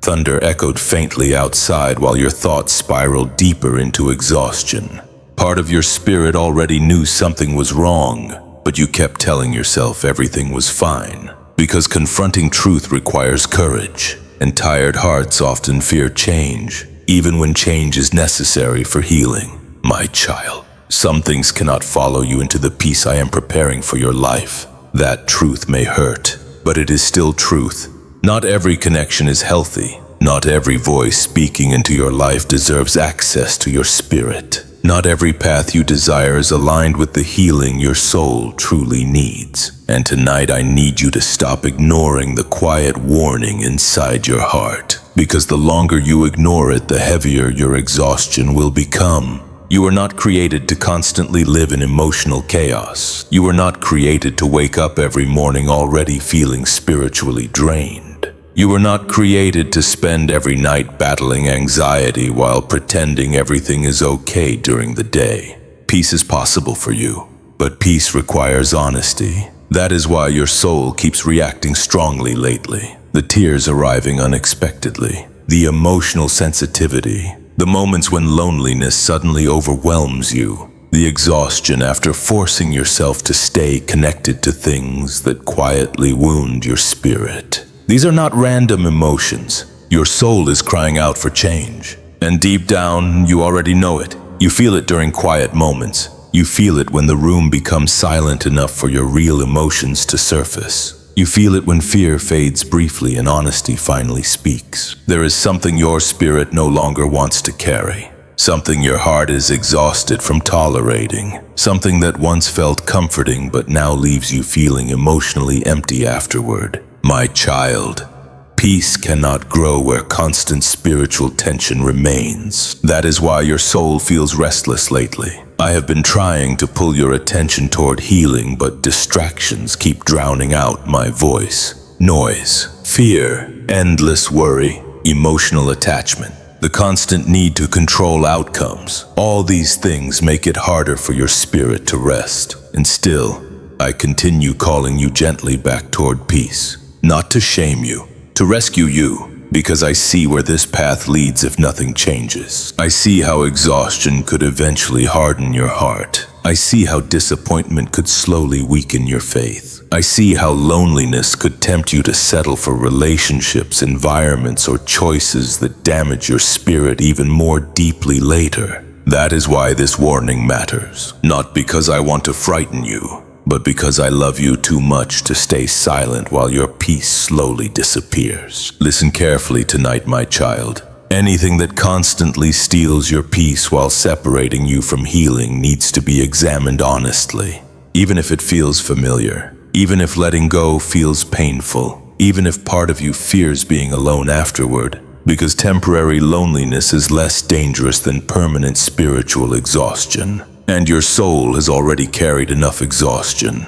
Thunder echoed faintly outside while your thoughts spiraled deeper into exhaustion. Part of your spirit already knew something was wrong, but you kept telling yourself everything was fine. Because confronting truth requires courage, and tired hearts often fear change, even when change is necessary for healing. My child, some things cannot follow you into the peace I am preparing for your life. That truth may hurt, but it is still truth. Not every connection is healthy. Not every voice speaking into your life deserves access to your spirit. Not every path you desire is aligned with the healing your soul truly needs. And tonight I need you to stop ignoring the quiet warning inside your heart. Because the longer you ignore it, the heavier your exhaustion will become. You are not created to constantly live in emotional chaos. You are not created to wake up every morning already feeling spiritually drained. You were not created to spend every night battling anxiety while pretending everything is okay during the day. Peace is possible for you, but peace requires honesty. That is why your soul keeps reacting strongly lately. The tears arriving unexpectedly, the emotional sensitivity, the moments when loneliness suddenly overwhelms you, the exhaustion after forcing yourself to stay connected to things that quietly wound your spirit. These are not random emotions. Your soul is crying out for change. And deep down, you already know it. You feel it during quiet moments. You feel it when the room becomes silent enough for your real emotions to surface. You feel it when fear fades briefly and honesty finally speaks. There is something your spirit no longer wants to carry. Something your heart is exhausted from tolerating. Something that once felt comforting but now leaves you feeling emotionally empty afterward. My child, peace cannot grow where constant spiritual tension remains. That is why your soul feels restless lately. I have been trying to pull your attention toward healing, but distractions keep drowning out my voice. Noise, fear, endless worry, emotional attachment, the constant need to control outcomes. All these things make it harder for your spirit to rest. And still, I continue calling you gently back toward peace. Not to shame you, to rescue you, because I see where this path leads if nothing changes. I see how exhaustion could eventually harden your heart. I see how disappointment could slowly weaken your faith. I see how loneliness could tempt you to settle for relationships, environments, or choices that damage your spirit even more deeply later. That is why this warning matters. Not because I want to frighten you, but because I love you too much to stay silent while your peace slowly disappears. Listen carefully tonight, my child. Anything that constantly steals your peace while separating you from healing needs to be examined honestly. Even if it feels familiar, even if letting go feels painful, even if part of you fears being alone afterward, because temporary loneliness is less dangerous than permanent spiritual exhaustion, and your soul has already carried enough exhaustion.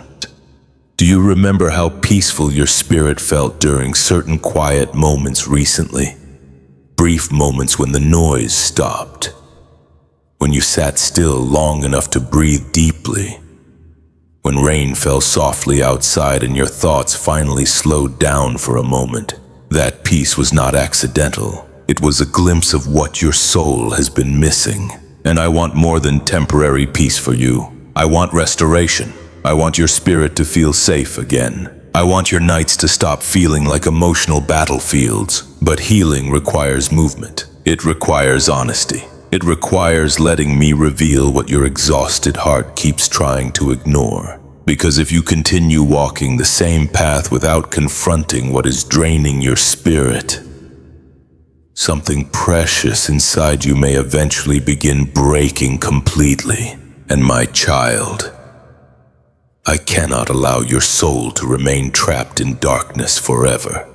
Do you remember how peaceful your spirit felt during certain quiet moments recently? Brief moments when the noise stopped, when you sat still long enough to breathe deeply, when rain fell softly outside and your thoughts finally slowed down for a moment. That peace was not accidental. It was a glimpse of what your soul has been missing. And I want more than temporary peace for you. I want restoration. I want your spirit to feel safe again. I want your nights to stop feeling like emotional battlefields. But healing requires movement. It requires honesty. It requires letting me reveal what your exhausted heart keeps trying to ignore. Because if you continue walking the same path without confronting what is draining your spirit, something precious inside you may eventually begin breaking completely. And my child, I cannot allow your soul to remain trapped in darkness forever.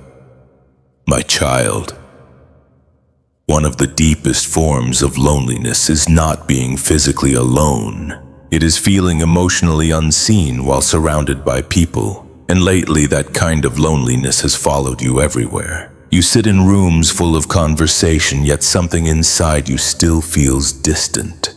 My child, one of the deepest forms of loneliness is not being physically alone. It is feeling emotionally unseen while surrounded by people. And lately, that kind of loneliness has followed you everywhere. You sit in rooms full of conversation, yet something inside you still feels distant.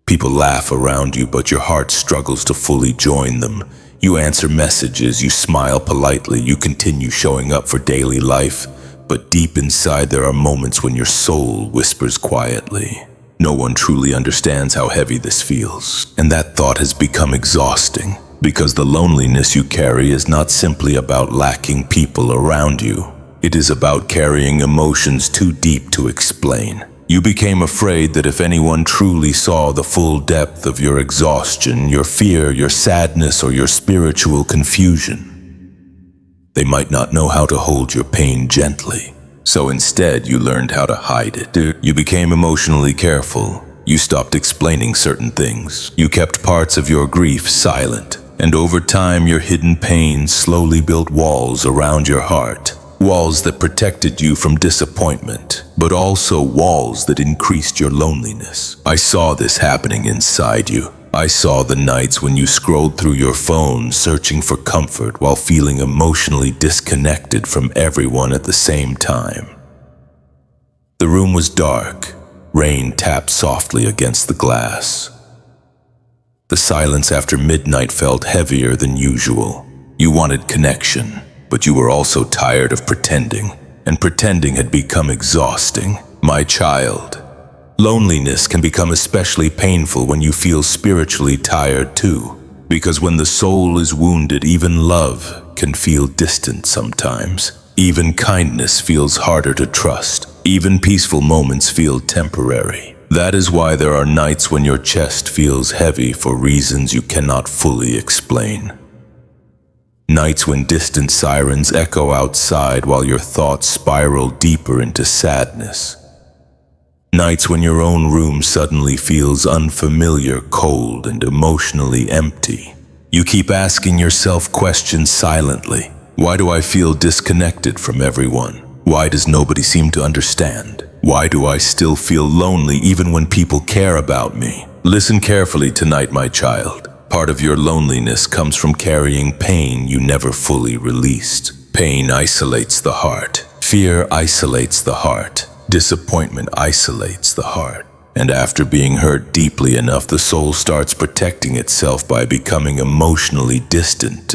People laugh around you, but your heart struggles to fully join them. You answer messages, you smile politely, you continue showing up for daily life. But deep inside, there are moments when your soul whispers quietly. No one truly understands how heavy this feels. And that thought has become exhausting, because the loneliness you carry is not simply about lacking people around you. It is about carrying emotions too deep to explain. You became afraid that if anyone truly saw the full depth of your exhaustion, your fear, your sadness, or your spiritual confusion, they might not know how to hold your pain gently. So instead, you learned how to hide it. You became emotionally careful. You stopped explaining certain things. You kept parts of your grief silent. And over time, your hidden pain slowly built walls around your heart. Walls that protected you from disappointment, but also walls that increased your loneliness. I saw this happening inside you. I saw the nights when you scrolled through your phone searching for comfort while feeling emotionally disconnected from everyone at the same time. The room was dark. Rain tapped softly against the glass. The silence after midnight felt heavier than usual. You wanted connection, but you were also tired of pretending, and pretending had become exhausting. My child, loneliness can become especially painful when you feel spiritually tired too, because when the soul is wounded, even love can feel distant sometimes. Even kindness feels harder to trust. Even peaceful moments feel temporary. That is why there are nights when your chest feels heavy for reasons you cannot fully explain. Nights when distant sirens echo outside while your thoughts spiral deeper into sadness. Nights when your own room suddenly feels unfamiliar, cold, and emotionally empty. You keep asking yourself questions silently. Why do I feel disconnected from everyone? Why does nobody seem to understand? Why do I still feel lonely even when people care about me? Listen carefully tonight, my child. Part of your loneliness comes from carrying pain you never fully released. Pain isolates the heart. Fear isolates the heart. Disappointment isolates the heart. And after being hurt deeply enough, the soul starts protecting itself by becoming emotionally distant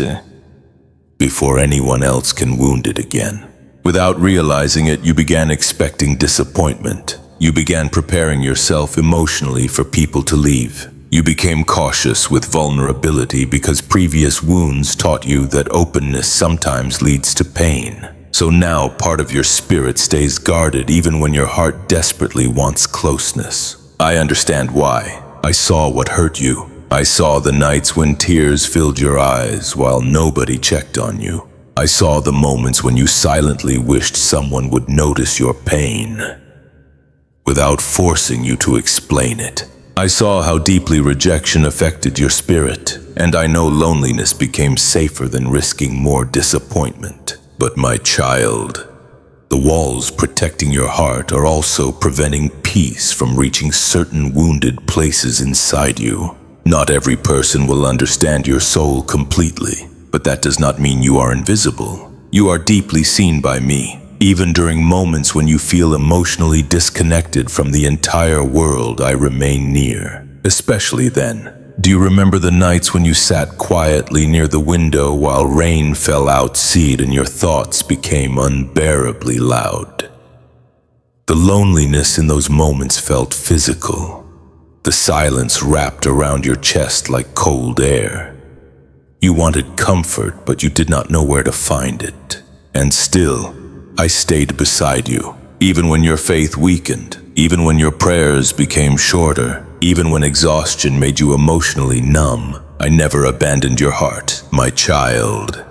before anyone else can wound it again. Without realizing it, you began expecting disappointment. You began preparing yourself emotionally for people to leave. You became cautious with vulnerability because previous wounds taught you that openness sometimes leads to pain. So now part of your spirit stays guarded even when your heart desperately wants closeness. I understand why. I saw what hurt you. I saw the nights when tears filled your eyes while nobody checked on you. I saw the moments when you silently wished someone would notice your pain without forcing you to explain it. I saw how deeply rejection affected your spirit, and I know loneliness became safer than risking more disappointment. But my child, the walls protecting your heart are also preventing peace from reaching certain wounded places inside you. Not every person will understand your soul completely, but that does not mean you are invisible. You are deeply seen by me, even during moments when you feel emotionally disconnected from the entire world. I remain near, especially then. Do you remember the nights when you sat quietly near the window while rain fell outside and your thoughts became unbearably loud? The loneliness in those moments felt physical. The silence wrapped around your chest like cold air. You wanted comfort, but you did not know where to find it. And still, I stayed beside you, even when your faith weakened, even when your prayers became shorter, even when exhaustion made you emotionally numb. I never abandoned your heart, my child.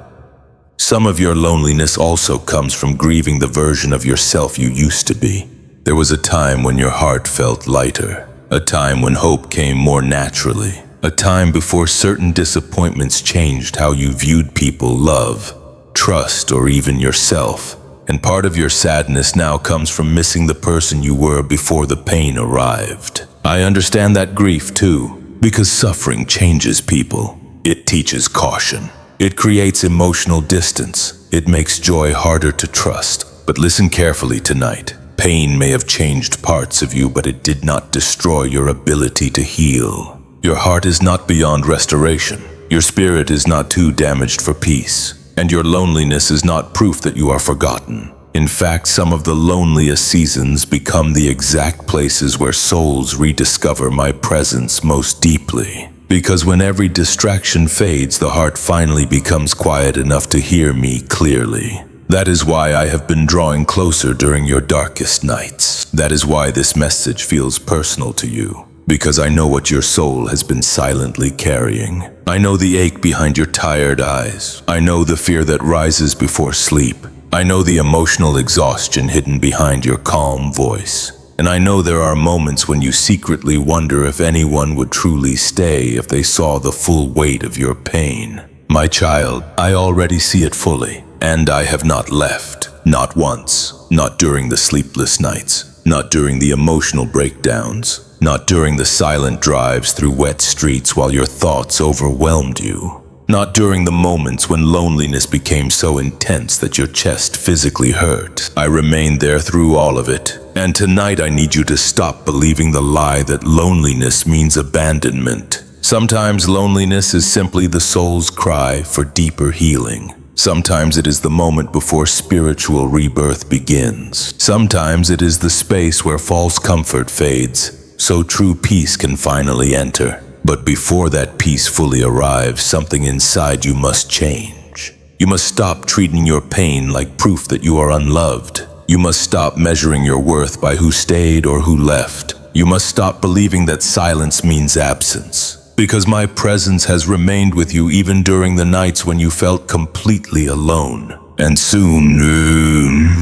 Some of your loneliness also comes from grieving the version of yourself you used to be. There was a time when your heart felt lighter, a time when hope came more naturally, a time before certain disappointments changed how you viewed people, love, trust, or even yourself. And part of your sadness now comes from missing the person you were before the pain arrived. I understand that grief too, because suffering changes people. It teaches caution. It creates emotional distance. It makes joy harder to trust. But listen carefully tonight. Pain may have changed parts of you, but it did not destroy your ability to heal. Your heart is not beyond restoration. Your spirit is not too damaged for peace. And your loneliness is not proof that you are forgotten. In fact, some of the loneliest seasons become the exact places where souls rediscover my presence most deeply. Because when every distraction fades, the heart finally becomes quiet enough to hear me clearly. That is why I have been drawing closer during your darkest nights. That is why this message feels personal to you. Because I know what your soul has been silently carrying. I know the ache behind your tired eyes. I know the fear that rises before sleep. I know the emotional exhaustion hidden behind your calm voice. And I know there are moments when you secretly wonder if anyone would truly stay if they saw the full weight of your pain. My child, I already see it fully, and I have not left. Not once. Not during the sleepless nights. Not during the emotional breakdowns. Not during the silent drives through wet streets while your thoughts overwhelmed you. Not during the moments when loneliness became so intense that your chest physically hurt. I remained there through all of it. And tonight I need you to stop believing the lie that loneliness means abandonment. Sometimes loneliness is simply the soul's cry for deeper healing. Sometimes it is the moment before spiritual rebirth begins. Sometimes it is the space where false comfort fades, so true peace can finally enter. But before that peace fully arrives, something inside you must change. You must stop treating your pain like proof that you are unloved. You must stop measuring your worth by who stayed or who left. You must stop believing that silence means absence. Because my presence has remained with you even during the nights when you felt completely alone. And soon,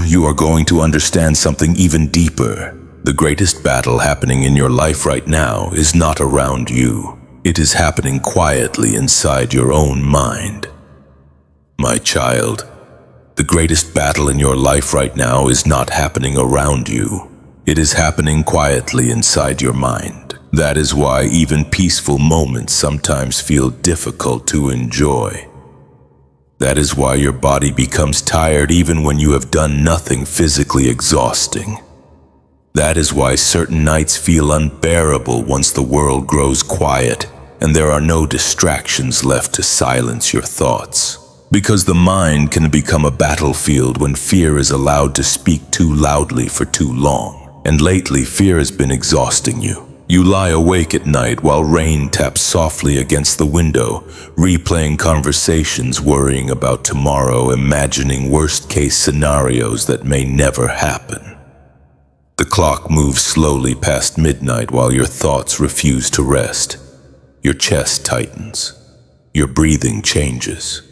you are going to understand something even deeper. The greatest battle happening in your life right now is not around you. It is happening quietly inside your own mind. My child, the greatest battle in your life right now is not happening around you. It is happening quietly inside your mind. That is why even peaceful moments sometimes feel difficult to enjoy. That is why your body becomes tired even when you have done nothing physically exhausting. That is why certain nights feel unbearable once the world grows quiet and there are no distractions left to silence your thoughts. Because the mind can become a battlefield when fear is allowed to speak too loudly for too long. And lately, fear has been exhausting you. You lie awake at night while rain taps softly against the window, replaying conversations, worrying about tomorrow, imagining worst-case scenarios that may never happen. The clock moves slowly past midnight while your thoughts refuse to rest. Your chest tightens. Your breathing changes.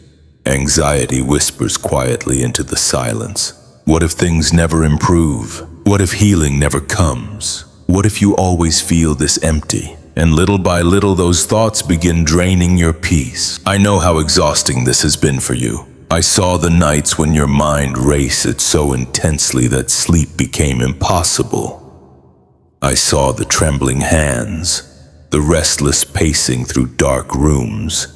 Anxiety whispers quietly into the silence. What if things never improve? What if healing never comes? What if you always feel this empty? and little by little those thoughts begin draining your peace. I know how exhausting this has been for you. I saw the nights when your mind raced so intensely that sleep became impossible. I saw the trembling hands, the restless pacing through dark rooms,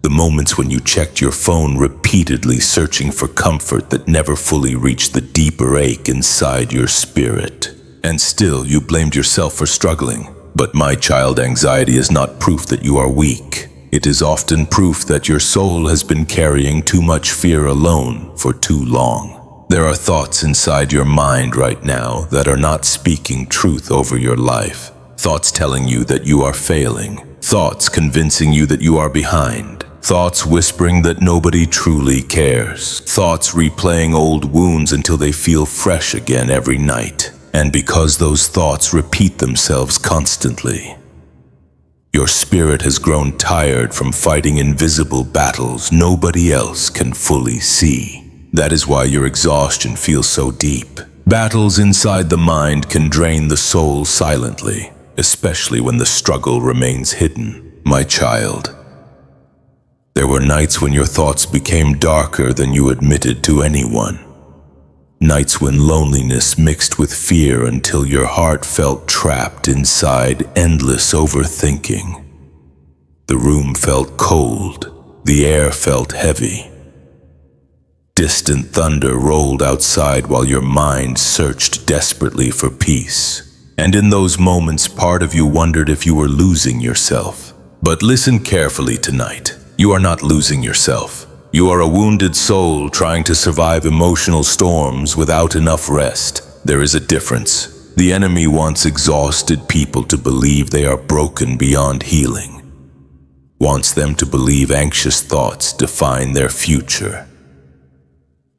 the moments when you checked your phone repeatedly searching for comfort that never fully reached the deeper ache inside your spirit. And still you blamed yourself for struggling. But my child, anxiety is not proof that you are weak. It is often proof that your soul has been carrying too much fear alone for too long. There are thoughts inside your mind right now that are not speaking truth over your life. Thoughts telling you that you are failing. Thoughts convincing you that you are behind. Thoughts whispering that nobody truly cares. Thoughts replaying old wounds until they feel fresh again every night. And because those thoughts repeat themselves constantly, your spirit has grown tired from fighting invisible battles nobody else can fully see. That is why your exhaustion feels so deep. Battles inside the mind can drain the soul silently, especially when the struggle remains hidden. My child, there were nights when your thoughts became darker than you admitted to anyone. Nights when loneliness mixed with fear until your heart felt trapped inside endless overthinking. The room felt cold, the air felt heavy. Distant thunder rolled outside while your mind searched desperately for peace. And in those moments, part of you wondered if you were losing yourself. But listen carefully tonight. You are not losing yourself. You are a wounded soul trying to survive emotional storms without enough rest. There is a difference. The enemy wants exhausted people to believe they are broken beyond healing. Wants them to believe anxious thoughts define their future.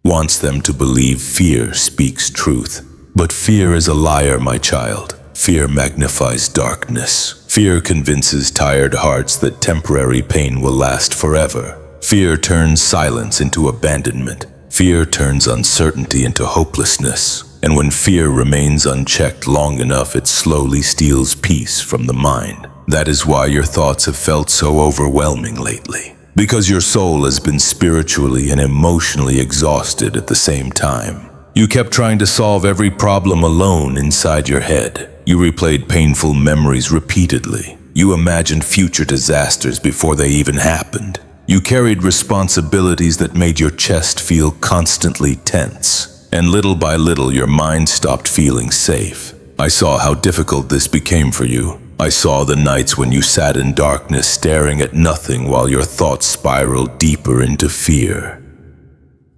Wants them to believe fear speaks truth. But fear is a liar, my child. Fear magnifies darkness. Fear convinces tired hearts that temporary pain will last forever. Fear turns silence into abandonment. Fear turns uncertainty into hopelessness. And when fear remains unchecked long enough, it slowly steals peace from the mind. That is why your thoughts have felt so overwhelming lately. Because your soul has been spiritually and emotionally exhausted at the same time. You kept trying to solve every problem alone inside your head. You replayed painful memories repeatedly. You imagined future disasters before they even happened. You carried responsibilities that made your chest feel constantly tense. And little by little, your mind stopped feeling safe. I saw how difficult this became for you. I saw the nights when you sat in darkness staring at nothing while your thoughts spiraled deeper into fear.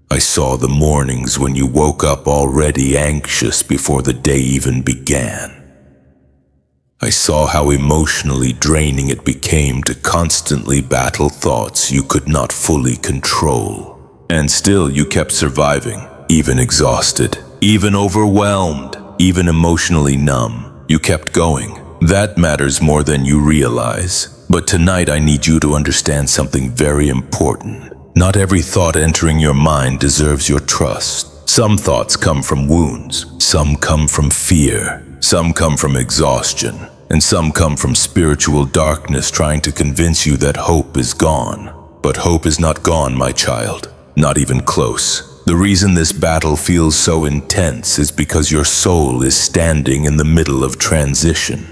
I saw the mornings when you woke up already anxious before the day even began. I saw how emotionally draining it became to constantly battle thoughts you could not fully control. And still you kept surviving, even exhausted, even overwhelmed, even emotionally numb. You kept going. That matters more than you realize. But tonight I need you to understand something very important. Not every thought entering your mind deserves your trust. Some thoughts come from wounds, some come from fear, some come from exhaustion, and some come from spiritual darkness trying to convince you that hope is gone. But hope is not gone, my child, not even close. The reason this battle feels so intense is because your soul is standing in the middle of transition.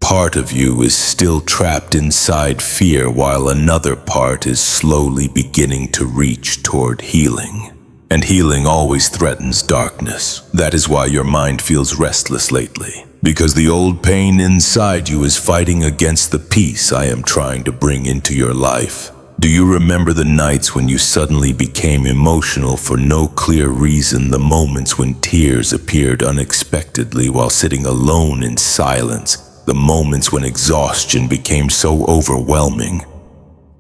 Part of you is still trapped inside fear while another part is slowly beginning to reach toward healing. And healing always threatens darkness. That is why your mind feels restless lately. Because the old pain inside you is fighting against the peace I am trying to bring into your life. Do you remember the nights when you suddenly became emotional for no clear reason, the moments when tears appeared unexpectedly while sitting alone in silence? The moments when exhaustion became so overwhelming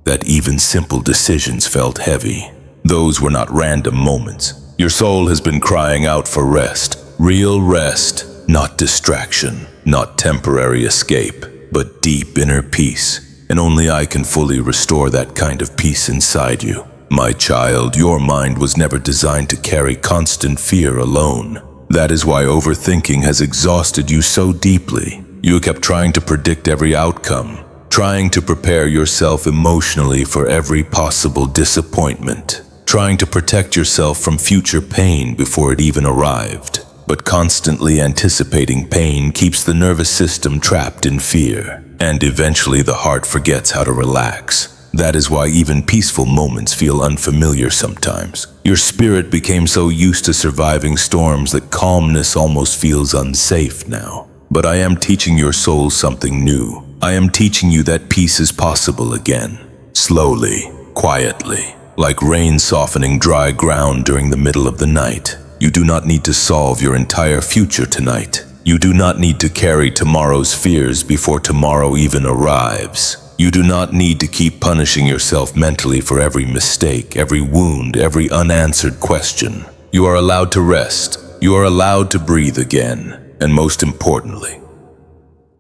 that even simple decisions felt heavy. Those were not random moments. Your soul has been crying out for rest. Real rest, not distraction, not temporary escape, but deep inner peace. And only I can fully restore that kind of peace inside you. My child, your mind was never designed to carry constant fear alone. That is why overthinking has exhausted you so deeply. You kept trying to predict every outcome, trying to prepare yourself emotionally for every possible disappointment, trying to protect yourself from future pain before it even arrived. But constantly anticipating pain keeps the nervous system trapped in fear, and eventually the heart forgets how to relax. That is why even peaceful moments feel unfamiliar sometimes. Your spirit became so used to surviving storms that calmness almost feels unsafe now. But I am teaching your soul something new. I am teaching you that peace is possible again. Slowly, quietly, like rain softening dry ground during the middle of the night. You do not need to solve your entire future tonight. You do not need to carry tomorrow's fears before tomorrow even arrives. You do not need to keep punishing yourself mentally for every mistake, every wound, every unanswered question. You are allowed to rest. You are allowed to breathe again. And most importantly,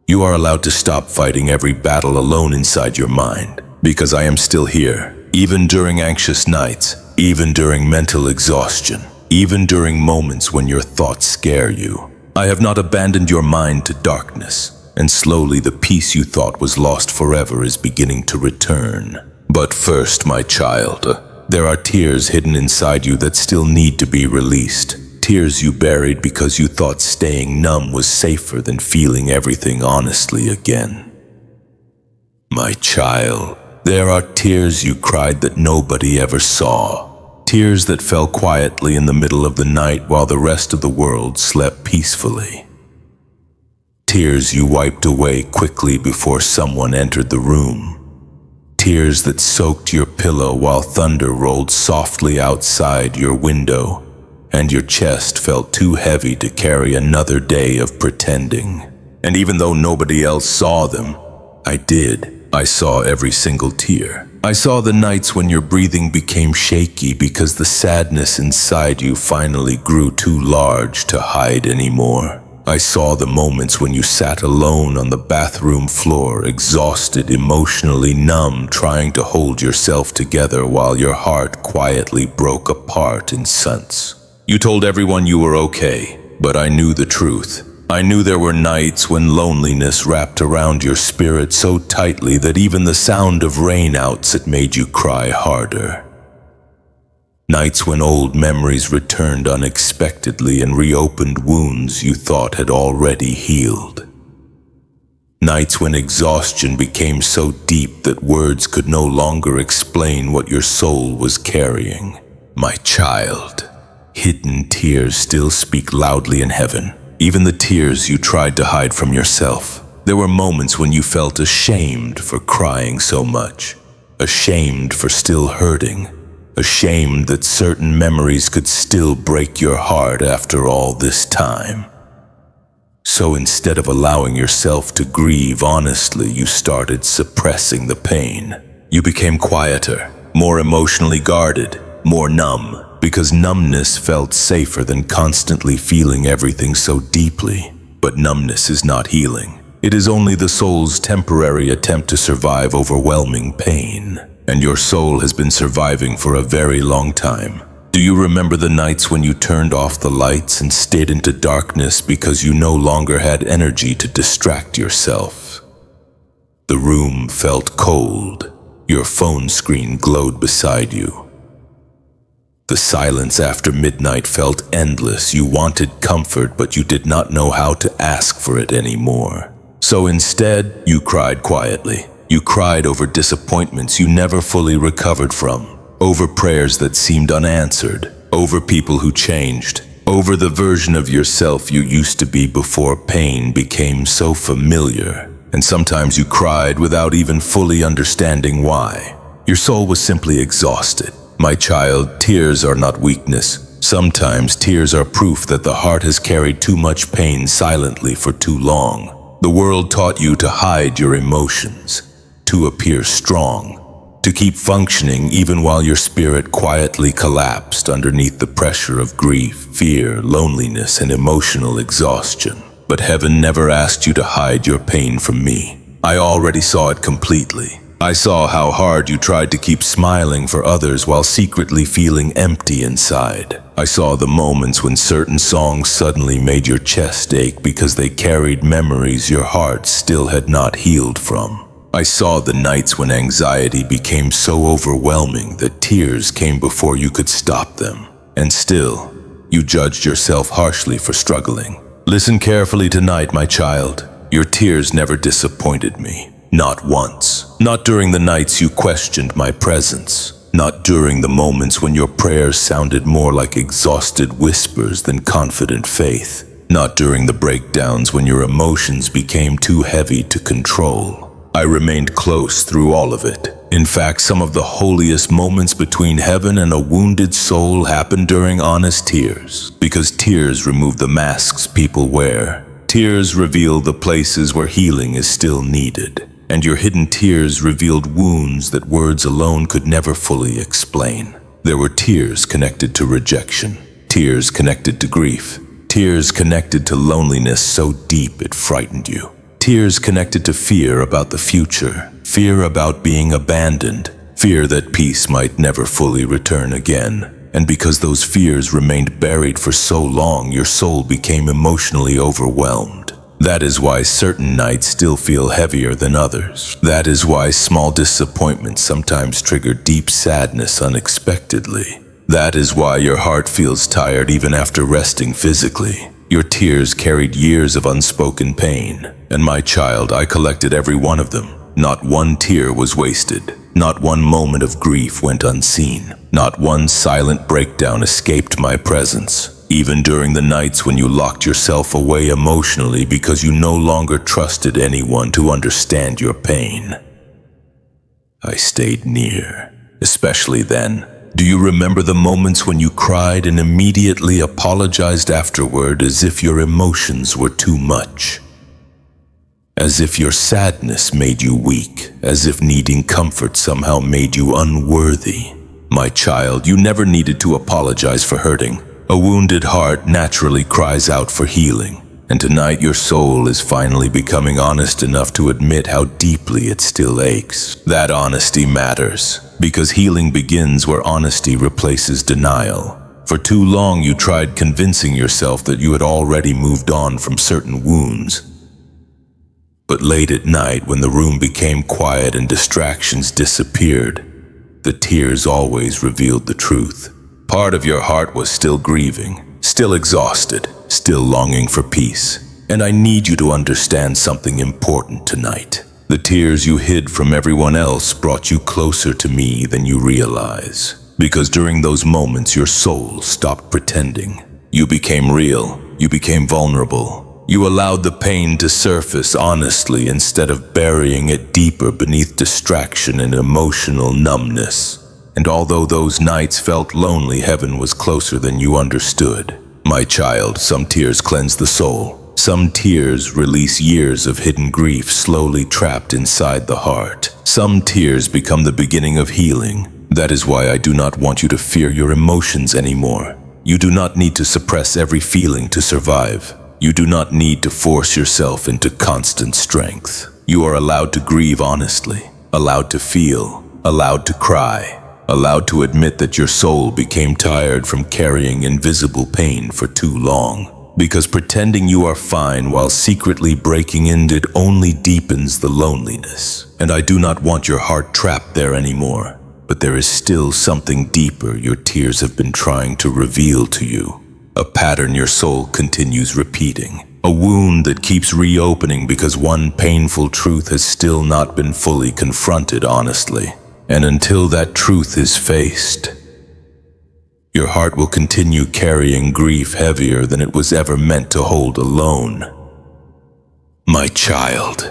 you are allowed to stop fighting every battle alone inside your mind. Because I am still here, even during anxious nights, even during mental exhaustion, even during moments when your thoughts scare you. I have not abandoned your mind to darkness. And slowly the peace you thought was lost forever is beginning to return. But first, my child, there are tears hidden inside you that still need to be released. Tears you buried because you thought staying numb was safer than feeling everything honestly again. My child, there are tears you cried that nobody ever saw. Tears that fell quietly in the middle of the night while the rest of the world slept peacefully. Tears you wiped away quickly before someone entered the room. Tears that soaked your pillow while thunder rolled softly outside your window, and your chest felt too heavy to carry another day of pretending. And even though nobody else saw them, I did. I saw every single tear. I saw the nights when your breathing became shaky because the sadness inside you finally grew too large to hide anymore. I saw the moments when you sat alone on the bathroom floor, exhausted, emotionally numb, trying to hold yourself together while your heart quietly broke apart in sense. You told everyone you were okay, but I knew the truth. I knew there were nights when loneliness wrapped around your spirit so tightly that even the sound of rain outside made you cry harder. Nights when old memories returned unexpectedly and reopened wounds you thought had already healed. Nights when exhaustion became so deep that words could no longer explain what your soul was carrying. My child, hidden tears still speak loudly in heaven, even the tears you tried to hide from yourself. There were moments when you felt ashamed for crying so much, ashamed for still hurting, ashamed that certain memories could still break your heart after all this time. So instead of allowing yourself to grieve honestly, you started suppressing the pain. You became quieter, more emotionally guarded, more numb, because numbness felt safer than constantly feeling everything so deeply. But numbness is not healing. It is only the soul's temporary attempt to survive overwhelming pain. And your soul has been surviving for a very long time. Do you remember the nights when you turned off the lights and stayed into darkness because you no longer had energy to distract yourself? The room felt cold. Your phone screen glowed beside you. The silence after midnight felt endless. You wanted comfort, but you did not know how to ask for it anymore. So instead, you cried quietly. You cried over disappointments you never fully recovered from, over prayers that seemed unanswered, over people who changed, over the version of yourself you used to be before pain became so familiar. And sometimes you cried without even fully understanding why. Your soul was simply exhausted. My child, tears are not weakness. Sometimes tears are proof that the heart has carried too much pain silently for too long. The world taught you to hide your emotions, to appear strong, to keep functioning even while your spirit quietly collapsed underneath the pressure of grief, fear, loneliness, and emotional exhaustion. But heaven never asked you to hide your pain from me. I already saw it completely. I saw how hard you tried to keep smiling for others while secretly feeling empty inside. I saw the moments when certain songs suddenly made your chest ache because they carried memories your heart still had not healed from. I saw the nights when anxiety became so overwhelming that tears came before you could stop them. And still, you judged yourself harshly for struggling. Listen carefully tonight, my child. Your tears never disappointed me. Not once. Not during the nights you questioned my presence. Not during the moments when your prayers sounded more like exhausted whispers than confident faith. Not during the breakdowns when your emotions became too heavy to control. I remained close through all of it. In fact, some of the holiest moments between heaven and a wounded soul happened during honest tears. Because tears remove the masks people wear. Tears reveal the places where healing is still needed. And your hidden tears revealed wounds that words alone could never fully explain. There were tears connected to rejection, tears connected to grief, tears connected to loneliness so deep it frightened you, tears connected to fear about the future, fear about being abandoned, fear that peace might never fully return again. And because those fears remained buried for so long, your soul became emotionally overwhelmed. That is why certain nights still feel heavier than others. That is why small disappointments sometimes trigger deep sadness unexpectedly. That is why your heart feels tired even after resting physically. Your tears carried years of unspoken pain. And my child, I collected every one of them. Not one tear was wasted. Not one moment of grief went unseen. Not one silent breakdown escaped my presence. Even during the nights when you locked yourself away emotionally because you no longer trusted anyone to understand your pain, I stayed near, especially then. Do you remember the moments when you cried and immediately apologized afterward as if your emotions were too much? As if your sadness made you weak, as if needing comfort somehow made you unworthy. My child, you never needed to apologize for hurting. A wounded heart naturally cries out for healing, and tonight your soul is finally becoming honest enough to admit how deeply it still aches. That honesty matters, because healing begins where honesty replaces denial. For too long you tried convincing yourself that you had already moved on from certain wounds. But late at night, when the room became quiet and distractions disappeared, the tears always revealed the truth. Part of your heart was still grieving, still exhausted, still longing for peace. And I need you to understand something important tonight. The tears you hid from everyone else brought you closer to me than you realize. Because during those moments, your soul stopped pretending. You became real. You became vulnerable. You allowed the pain to surface honestly instead of burying it deeper beneath distraction and emotional numbness. And although those nights felt lonely, heaven was closer than you understood. My child, some tears cleanse the soul. Some tears release years of hidden grief slowly trapped inside the heart. Some tears become the beginning of healing. That is why I do not want you to fear your emotions anymore. You do not need to suppress every feeling to survive. You do not need to force yourself into constant strength. You are allowed to grieve honestly, allowed to feel, allowed to cry. Allowed to admit that your soul became tired from carrying invisible pain for too long. Because pretending you are fine while secretly breaking in it only deepens the loneliness. And I do not want your heart trapped there anymore. But there is still something deeper your tears have been trying to reveal to you. A pattern your soul continues repeating. A wound that keeps reopening because one painful truth has still not been fully confronted honestly. And until that truth is faced, your heart will continue carrying grief heavier than it was ever meant to hold alone. My child,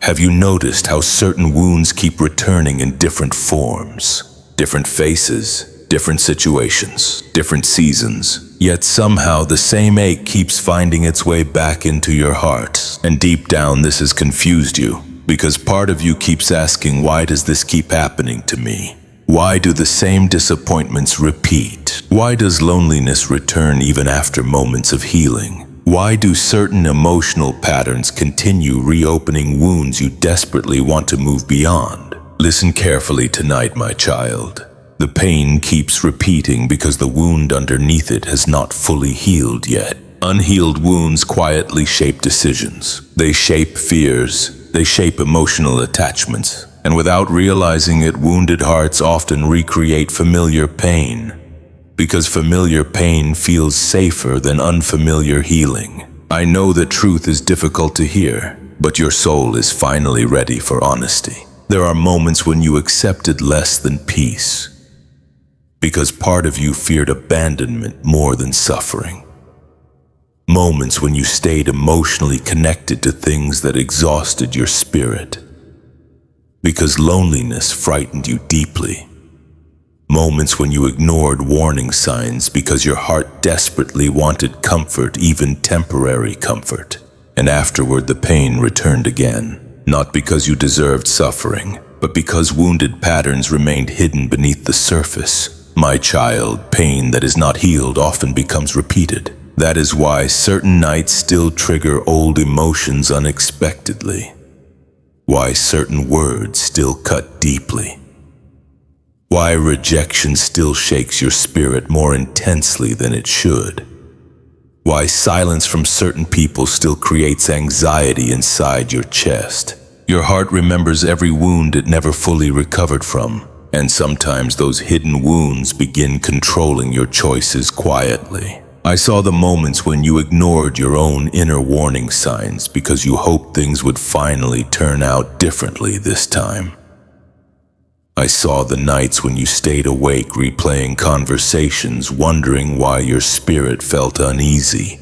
have you noticed how certain wounds keep returning in different forms, different faces, different situations, different seasons? Yet somehow the same ache keeps finding its way back into your heart. And deep down this has confused you. Because part of you keeps asking, why does this keep happening to me? Why do the same disappointments repeat? Why does loneliness return even after moments of healing? Why do certain emotional patterns continue reopening wounds you desperately want to move beyond? Listen carefully tonight, my child. The pain keeps repeating because the wound underneath it has not fully healed yet. Unhealed wounds quietly shape decisions. They shape fears. They shape emotional attachments. And without realizing it, wounded hearts often recreate familiar pain, because familiar pain feels safer than unfamiliar healing. I know that truth is difficult to hear, but your soul is finally ready for honesty. There are moments when you accepted less than peace, because part of you feared abandonment more than suffering. Moments when you stayed emotionally connected to things that exhausted your spirit, because loneliness frightened you deeply. Moments when you ignored warning signs because your heart desperately wanted comfort, even temporary comfort. And afterward the pain returned again, not because you deserved suffering, but because wounded patterns remained hidden beneath the surface. My child, pain that is not healed often becomes repeated. That is why certain nights still trigger old emotions unexpectedly. Why certain words still cut deeply. Why rejection still shakes your spirit more intensely than it should. Why silence from certain people still creates anxiety inside your chest. Your heart remembers every wound it never fully recovered from, and sometimes those hidden wounds begin controlling your choices quietly. I saw the moments when you ignored your own inner warning signs because you hoped things would finally turn out differently this time. I saw the nights when you stayed awake replaying conversations, wondering why your spirit felt uneasy,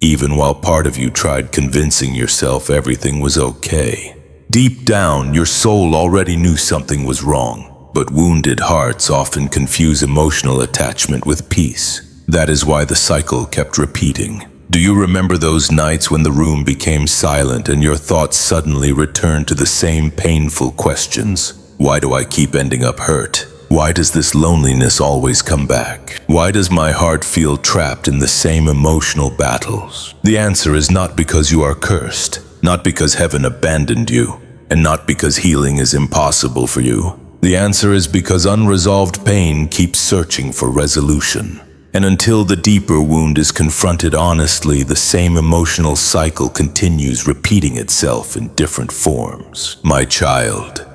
even while part of you tried convincing yourself everything was okay. Deep down, your soul already knew something was wrong, but wounded hearts often confuse emotional attachment with peace. That is why the cycle kept repeating. Do you remember those nights when the room became silent and your thoughts suddenly returned to the same painful questions? Why do I keep ending up hurt? Why does this loneliness always come back? Why does my heart feel trapped in the same emotional battles? The answer is not because you are cursed, not because heaven abandoned you, and not because healing is impossible for you. The answer is because unresolved pain keeps searching for resolution. And until the deeper wound is confronted honestly, the same emotional cycle continues repeating itself in different forms. My child,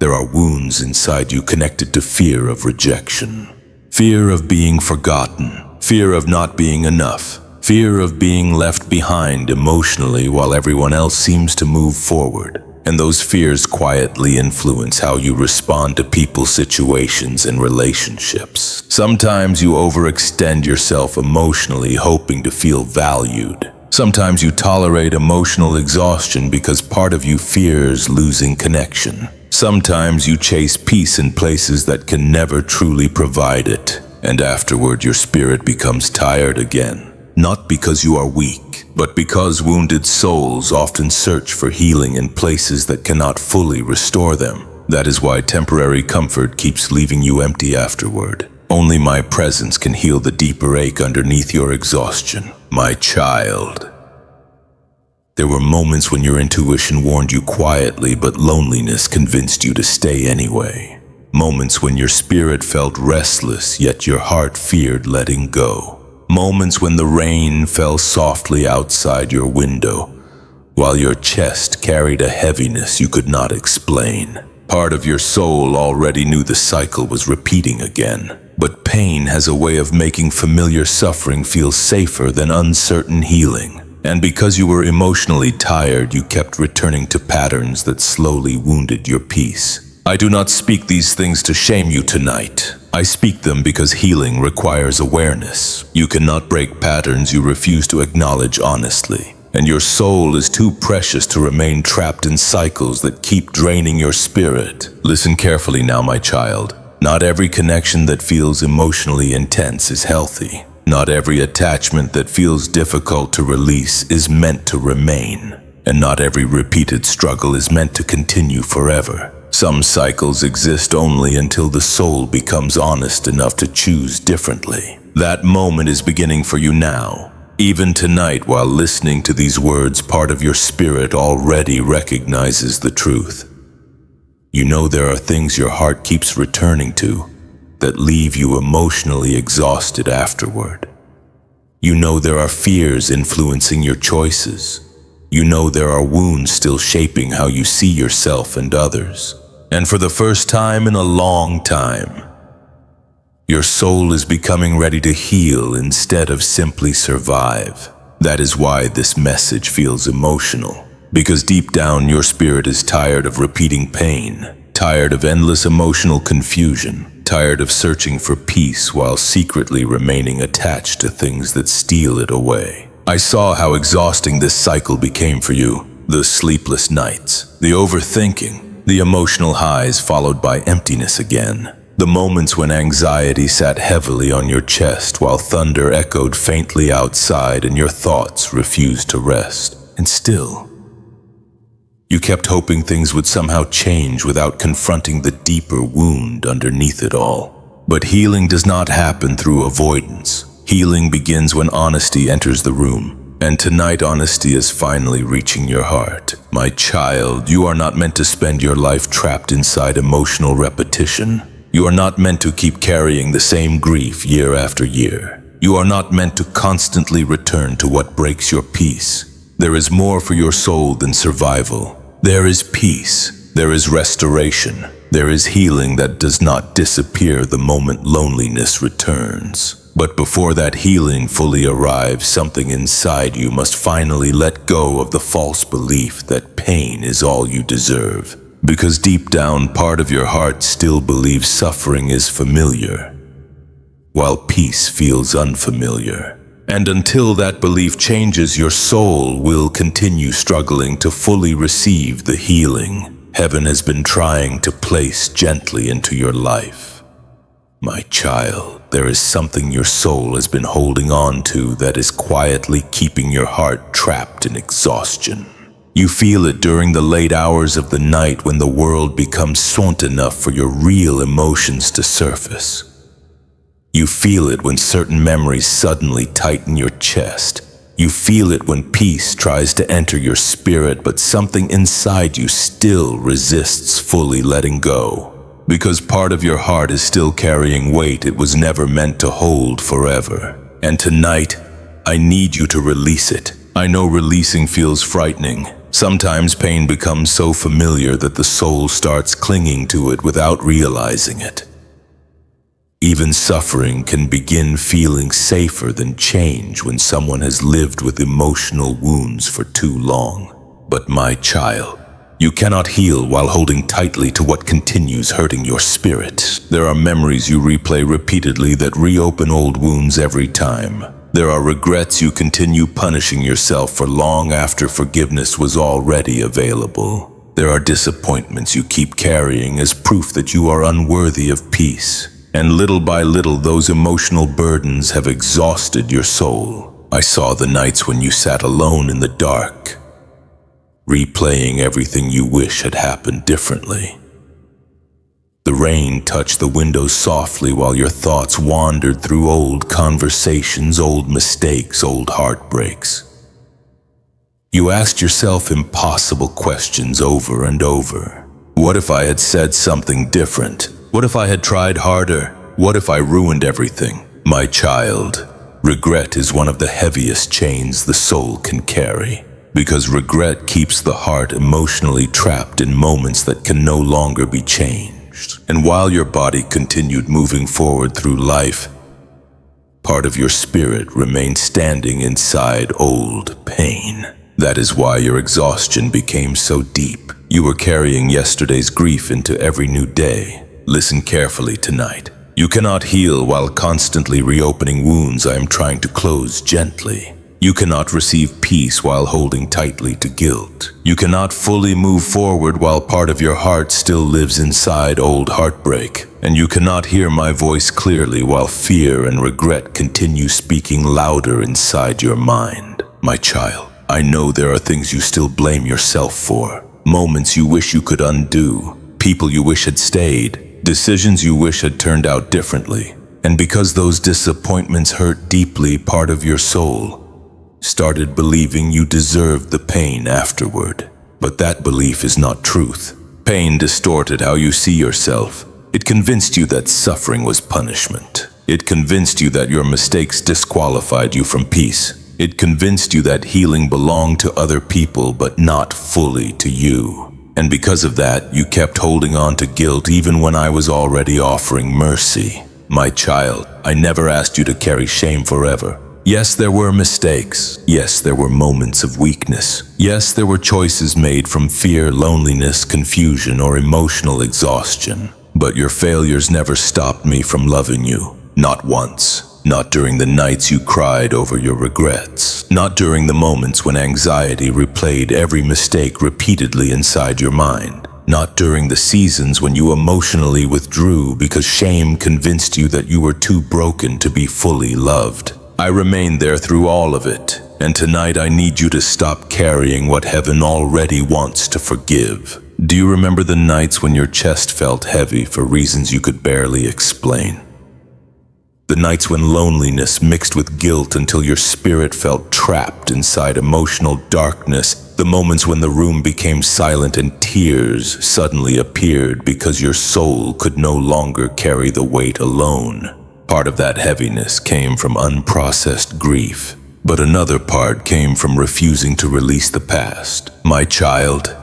there are wounds inside you connected to fear of rejection, fear of being forgotten, fear of not being enough, fear of being left behind emotionally while everyone else seems to move forward. And those fears quietly influence how you respond to people, situations, and relationships. Sometimes you overextend yourself emotionally, hoping to feel valued. Sometimes you tolerate emotional exhaustion because part of you fears losing connection. Sometimes you chase peace in places that can never truly provide it, and afterward your spirit becomes tired again. Not because you are weak, but because wounded souls often search for healing in places that cannot fully restore them. That is why temporary comfort keeps leaving you empty afterward. Only my presence can heal the deeper ache underneath your exhaustion. My child. There were moments when your intuition warned you quietly, but loneliness convinced you to stay anyway. Moments when your spirit felt restless, yet your heart feared letting go. Moments when the rain fell softly outside your window, while your chest carried a heaviness you could not explain. Part of your soul already knew the cycle was repeating again, but pain has a way of making familiar suffering feel safer than uncertain healing. And because you were emotionally tired, you kept returning to patterns that slowly wounded your peace. I do not speak these things to shame you tonight. I speak them because healing requires awareness. You cannot break patterns you refuse to acknowledge honestly. And your soul is too precious to remain trapped in cycles that keep draining your spirit. Listen carefully now, my child. Not every connection that feels emotionally intense is healthy. Not every attachment that feels difficult to release is meant to remain. And not every repeated struggle is meant to continue forever. Some cycles exist only until the soul becomes honest enough to choose differently. That moment is beginning for you now. Even tonight, while listening to these words, part of your spirit already recognizes the truth. You know there are things your heart keeps returning to that leave you emotionally exhausted afterward. You know there are fears influencing your choices. You know there are wounds still shaping how you see yourself and others. And for the first time in a long time, your soul is becoming ready to heal instead of simply survive. That is why this message feels emotional. Because deep down your spirit is tired of repeating pain, tired of endless emotional confusion, tired of searching for peace while secretly remaining attached to things that steal it away. I saw how exhausting this cycle became for you. The sleepless nights, the overthinking, the emotional highs followed by emptiness again. The moments when anxiety sat heavily on your chest while thunder echoed faintly outside and your thoughts refused to rest. And still, you kept hoping things would somehow change without confronting the deeper wound underneath it all. But healing does not happen through avoidance. Healing begins when honesty enters the room. And tonight honesty is finally reaching your heart. My child, you are not meant to spend your life trapped inside emotional repetition. You are not meant to keep carrying the same grief year after year. You are not meant to constantly return to what breaks your peace. There is more for your soul than survival. There is peace, there is restoration, there is healing that does not disappear the moment loneliness returns. But before that healing fully arrives, something inside you must finally let go of the false belief that pain is all you deserve. Because deep down, part of your heart still believes suffering is familiar, while peace feels unfamiliar. And until that belief changes, your soul will continue struggling to fully receive the healing heaven has been trying to place gently into your life. My child, there is something your soul has been holding on to that is quietly keeping your heart trapped in exhaustion. You feel it during the late hours of the night when the world becomes swamped enough for your real emotions to surface. You feel it when certain memories suddenly tighten your chest. You feel it when peace tries to enter your spirit, but something inside you still resists fully letting go. Because part of your heart is still carrying weight it was never meant to hold forever. And tonight, I need you to release it. I know releasing feels frightening. Sometimes pain becomes so familiar that the soul starts clinging to it without realizing it. Even suffering can begin feeling safer than change when someone has lived with emotional wounds for too long. But my child, you cannot heal while holding tightly to what continues hurting your spirit. There are memories you replay repeatedly that reopen old wounds every time. There are regrets you continue punishing yourself for long after forgiveness was already available. There are disappointments you keep carrying as proof that you are unworthy of peace. And little by little, those emotional burdens have exhausted your soul. I saw the nights when you sat alone in the dark, replaying everything you wish had happened differently. The rain touched the windows softly while your thoughts wandered through old conversations, old mistakes, old heartbreaks. You asked yourself impossible questions over and over. What if I had said something different? What if I had tried harder? What if I ruined everything? My child, regret is one of the heaviest chains the soul can carry. Because regret keeps the heart emotionally trapped in moments that can no longer be changed. And while your body continued moving forward through life, part of your spirit remained standing inside old pain. That is why your exhaustion became so deep. You were carrying yesterday's grief into every new day. Listen carefully tonight. You cannot heal while constantly reopening wounds I am trying to close gently. You cannot receive peace while holding tightly to guilt. You cannot fully move forward while part of your heart still lives inside old heartbreak. And you cannot hear my voice clearly while fear and regret continue speaking louder inside your mind. My child, I know there are things you still blame yourself for. Moments you wish you could undo. People you wish had stayed. Decisions you wish had turned out differently. And because those disappointments hurt deeply, part of your soul started believing you deserved the pain afterward. But that belief is not truth. Pain distorted how you see yourself. It convinced you that suffering was punishment. It convinced you that your mistakes disqualified you from peace. It convinced you that healing belonged to other people but not fully to you. And because of that, you kept holding on to guilt even when I was already offering mercy. My child, I never asked you to carry shame forever. Yes, there were mistakes. Yes, there were moments of weakness. Yes, there were choices made from fear, loneliness, confusion, or emotional exhaustion. But your failures never stopped me from loving you. Not once. Not during the nights you cried over your regrets. Not during the moments when anxiety replayed every mistake repeatedly inside your mind. Not during the seasons when you emotionally withdrew because shame convinced you that you were too broken to be fully loved. I remained there through all of it, and tonight I need you to stop carrying what heaven already wants to forgive. Do you remember the nights when your chest felt heavy for reasons you could barely explain? The nights when loneliness mixed with guilt until your spirit felt trapped inside emotional darkness. The moments when the room became silent and tears suddenly appeared because your soul could no longer carry the weight alone. Part of that heaviness came from unprocessed grief, but another part came from refusing to release the past. My child,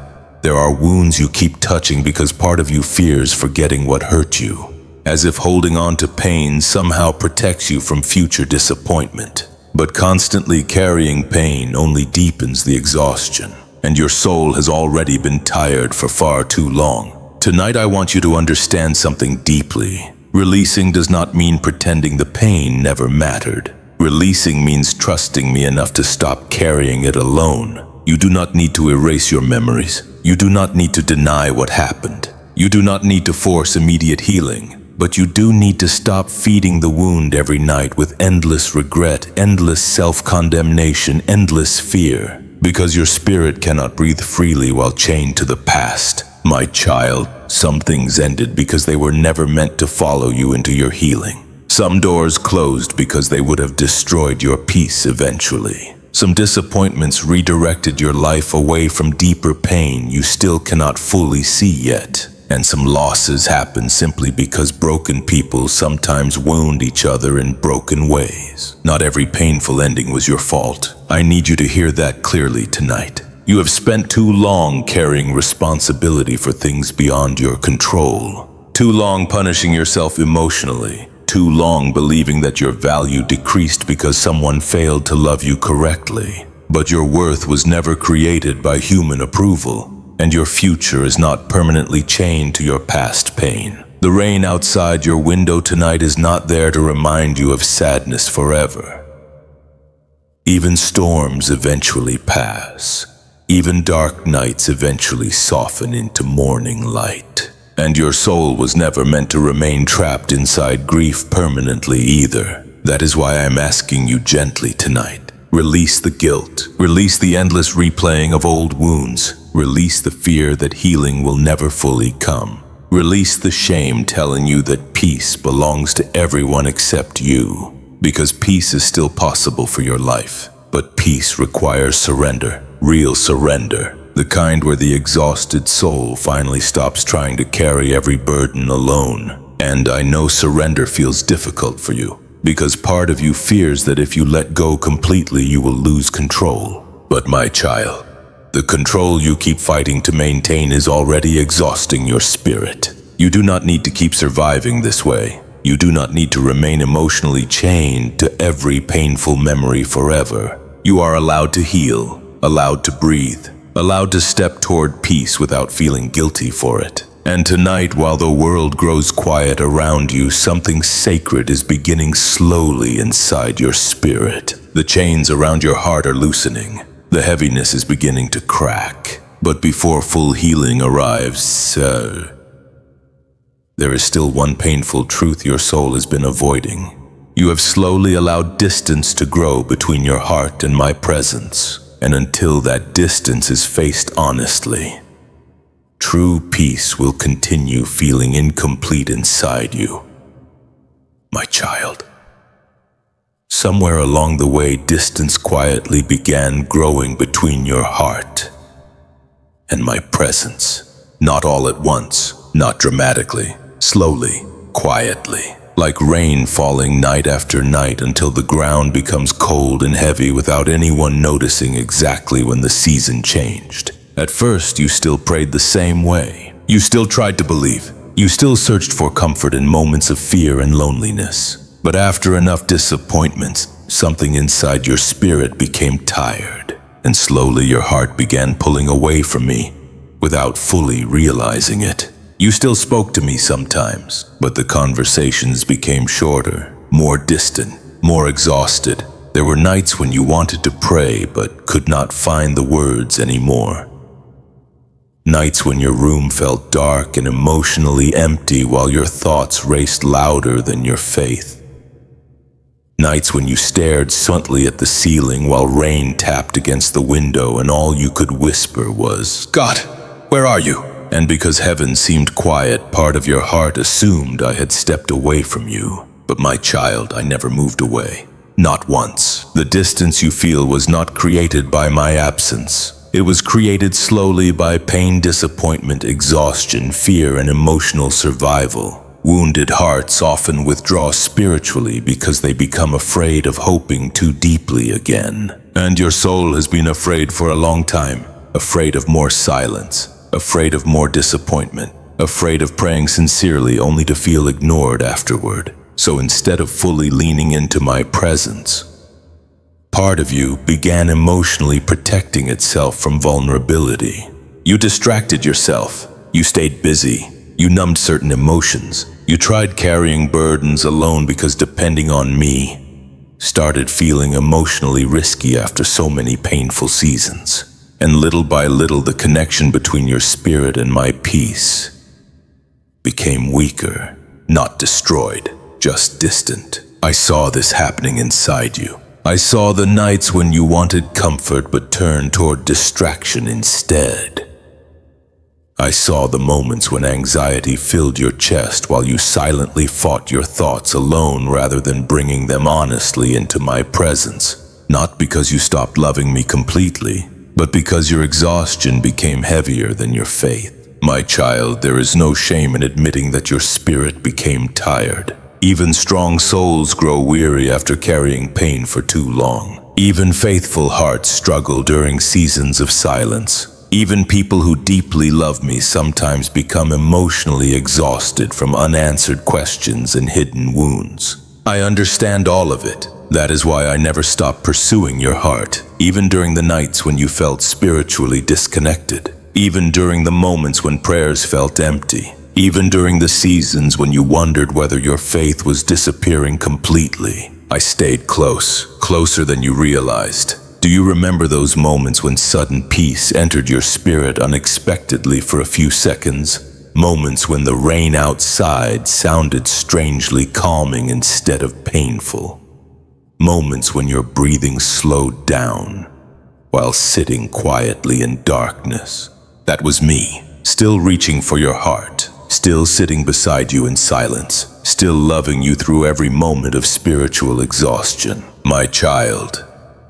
there are wounds you keep touching because part of you fears forgetting what hurt you. As if holding on to pain somehow protects you from future disappointment. But constantly carrying pain only deepens the exhaustion, and your soul has already been tired for far too long. Tonight I want you to understand something deeply. Releasing does not mean pretending the pain never mattered. Releasing means trusting me enough to stop carrying it alone. You do not need to erase your memories. You do not need to deny what happened. You do not need to force immediate healing. But you do need to stop feeding the wound every night with endless regret, endless self-condemnation, endless fear. Because your spirit cannot breathe freely while chained to the past. My child, some things ended because they were never meant to follow you into your healing. Some doors closed because they would have destroyed your peace eventually. Some disappointments redirected your life away from deeper pain you still cannot fully see yet. And some losses happen simply because broken people sometimes wound each other in broken ways. Not every painful ending was your fault. I need you to hear that clearly tonight. You have spent too long carrying responsibility for things beyond your control. Too long punishing yourself emotionally. Too long believing that your value decreased because someone failed to love you correctly. But your worth was never created by human approval. And your future is not permanently chained to your past pain. The rain outside your window tonight is not there to remind you of sadness forever. Even storms eventually pass. Even dark nights eventually soften into morning light. And your soul was never meant to remain trapped inside grief permanently either. That is why I'm asking you gently tonight. Release the guilt. Release the endless replaying of old wounds. Release the fear that healing will never fully come. Release the shame telling you that peace belongs to everyone except you. Because peace is still possible for your life. But peace requires surrender. Real surrender. The kind where the exhausted soul finally stops trying to carry every burden alone. And I know surrender feels difficult for you. Because part of you fears that if you let go completely, you will lose control. But my child, the control you keep fighting to maintain is already exhausting your spirit. You do not need to keep surviving this way. You do not need to remain emotionally chained to every painful memory forever. You are allowed to heal, allowed to breathe, allowed to step toward peace without feeling guilty for it. And tonight, while the world grows quiet around you, something sacred is beginning slowly inside your spirit. The chains around your heart are loosening. The heaviness is beginning to crack. But before full healing arrives, there is still one painful truth your soul has been avoiding. You have slowly allowed distance to grow between your heart and my presence. And until that distance is faced honestly, true peace will continue feeling incomplete inside you. My child. Somewhere along the way, distance quietly began growing between your heart and my presence. Not all at once, not dramatically, slowly, quietly, like rain falling night after night until the ground becomes cold and heavy without anyone noticing exactly when the season changed. At first, you still prayed the same way. You still tried to believe. You still searched for comfort in moments of fear and loneliness. But after enough disappointments, something inside your spirit became tired, and slowly your heart began pulling away from me without fully realizing it. You still spoke to me sometimes, but the conversations became shorter, more distant, more exhausted. There were nights when you wanted to pray but could not find the words anymore. Nights when your room felt dark and emotionally empty while your thoughts raced louder than your faith. Nights when you stared silently at the ceiling while rain tapped against the window and all you could whisper was, "God, where are you?" And because heaven seemed quiet, part of your heart assumed I had stepped away from you. But my child, I never moved away. Not once. The distance you feel was not created by my absence. It was created slowly by pain, disappointment, exhaustion, fear, and emotional survival. Wounded hearts often withdraw spiritually because they become afraid of hoping too deeply again. And your soul has been afraid for a long time, afraid of more silence, afraid of more disappointment, afraid of praying sincerely only to feel ignored afterward. So instead of fully leaning into my presence, part of you began emotionally protecting itself from vulnerability. You distracted yourself. You stayed busy. You numbed certain emotions. You tried carrying burdens alone because depending on me started feeling emotionally risky after so many painful seasons. And little by little, the connection between your spirit and my peace became weaker, not destroyed, just distant. I saw this happening inside you. I saw the nights when you wanted comfort but turned toward distraction instead. I saw the moments when anxiety filled your chest while you silently fought your thoughts alone rather than bringing them honestly into my presence. Not because you stopped loving me completely, but because your exhaustion became heavier than your faith. My child, there is no shame in admitting that your spirit became tired. Even strong souls grow weary after carrying pain for too long. Even faithful hearts struggle during seasons of silence. Even people who deeply love me sometimes become emotionally exhausted from unanswered questions and hidden wounds. I understand all of it. That is why I never stopped pursuing your heart, even during the nights when you felt spiritually disconnected, even during the moments when prayers felt empty, even during the seasons when you wondered whether your faith was disappearing completely. I stayed close, closer than you realized. Do you remember those moments when sudden peace entered your spirit unexpectedly for a few seconds? Moments when the rain outside sounded strangely calming instead of painful. Moments when your breathing slowed down while sitting quietly in darkness. That was me, still reaching for your heart, still sitting beside you in silence, still loving you through every moment of spiritual exhaustion. My child,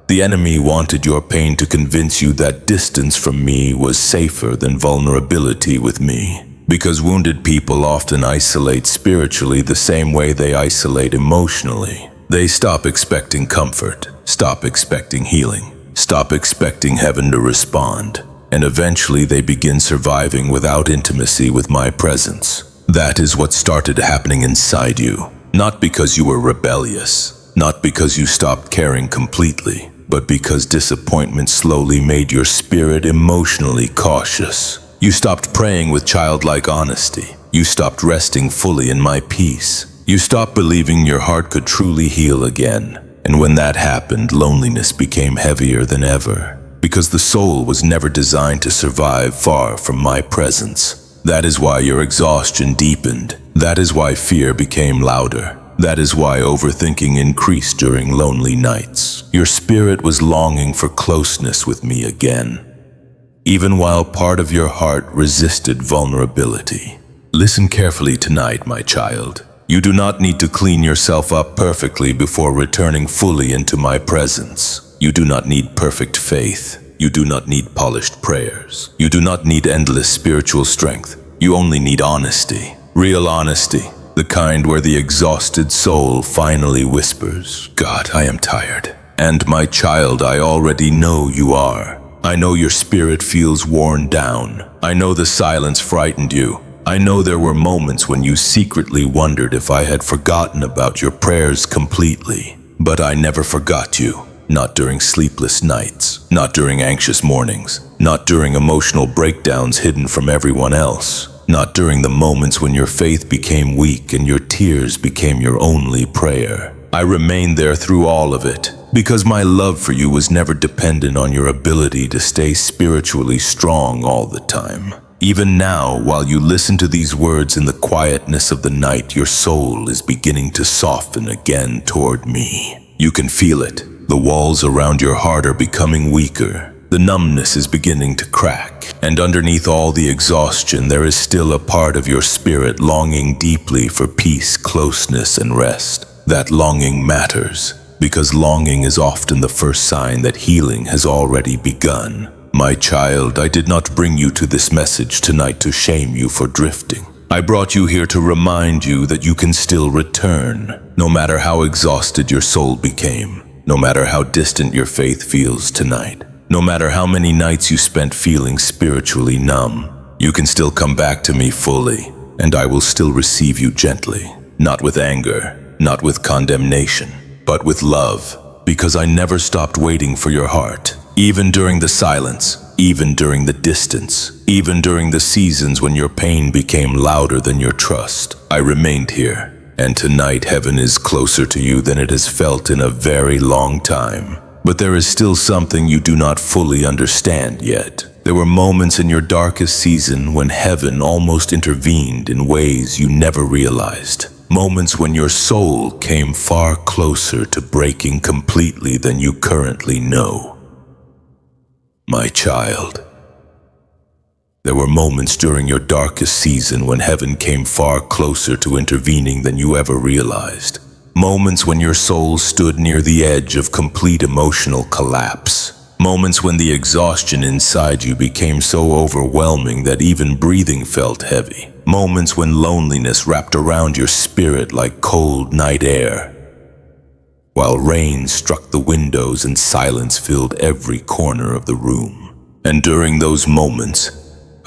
the enemy wanted your pain to convince you that distance from me was safer than vulnerability with me. Because wounded people often isolate spiritually the same way they isolate emotionally. They stop expecting comfort, stop expecting healing, stop expecting heaven to respond, and eventually they begin surviving without intimacy with my presence. That is what started happening inside you. Not because you were rebellious, not because you stopped caring completely, but because disappointment slowly made your spirit emotionally cautious. You stopped praying with childlike honesty. You stopped resting fully in my peace. You stopped believing your heart could truly heal again. And when that happened, loneliness became heavier than ever. Because the soul was never designed to survive far from my presence. That is why your exhaustion deepened. That is why fear became louder. That is why overthinking increased during lonely nights. Your spirit was longing for closeness with me again, even while part of your heart resisted vulnerability. Listen carefully tonight, my child. You do not need to clean yourself up perfectly before returning fully into my presence. You do not need perfect faith. You do not need polished prayers. You do not need endless spiritual strength. You only need honesty. Real honesty. The kind where the exhausted soul finally whispers, "God, I am tired." And my child, I already know you are. I know your spirit feels worn down. I know the silence frightened you. I know there were moments when you secretly wondered if I had forgotten about your prayers completely. But I never forgot you. Not during sleepless nights, not during anxious mornings, not during emotional breakdowns hidden from everyone else, not during the moments when your faith became weak and your tears became your only prayer. I remained there through all of it, because my love for you was never dependent on your ability to stay spiritually strong all the time. Even now, while you listen to these words in the quietness of the night, your soul is beginning to soften again toward me. You can feel it. The walls around your heart are becoming weaker. The numbness is beginning to crack. And underneath all the exhaustion, there is still a part of your spirit longing deeply for peace, closeness, and rest. That longing matters, because longing is often the first sign that healing has already begun. My child, I did not bring you to this message tonight to shame you for drifting. I brought you here to remind you that you can still return, no matter how exhausted your soul became. No matter how distant your faith feels tonight, no matter how many nights you spent feeling spiritually numb, you can still come back to me fully, and I will still receive you gently, not with anger, not with condemnation, but with love, because I never stopped waiting for your heart, even during the silence, even during the distance, even during the seasons when your pain became louder than your trust. I remained here. And tonight heaven is closer to you than it has felt in a very long time. But there is still something you do not fully understand yet. There were moments in your darkest season when heaven almost intervened in ways you never realized. Moments when your soul came far closer to breaking completely than you currently know. My child, there were moments during your darkest season when heaven came far closer to intervening than you ever realized. Moments when your soul stood near the edge of complete emotional collapse. Moments when the exhaustion inside you became so overwhelming that even breathing felt heavy. Moments when loneliness wrapped around your spirit like cold night air. While rain struck the windows and silence filled every corner of the room. And during those moments,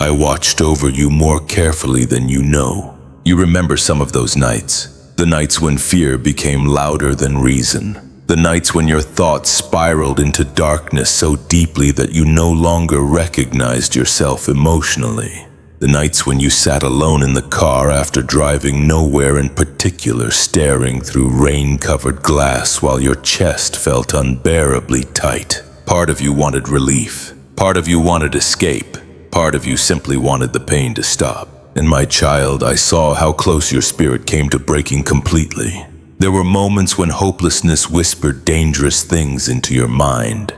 I watched over you more carefully than you know. You remember some of those nights. The nights when fear became louder than reason. The nights when your thoughts spiraled into darkness so deeply that you no longer recognized yourself emotionally. The nights when you sat alone in the car after driving nowhere in particular, staring through rain-covered glass while your chest felt unbearably tight. Part of you wanted relief. Part of you wanted escape. Part of you simply wanted the pain to stop. And my child, I saw how close your spirit came to breaking completely. There were moments when hopelessness whispered dangerous things into your mind.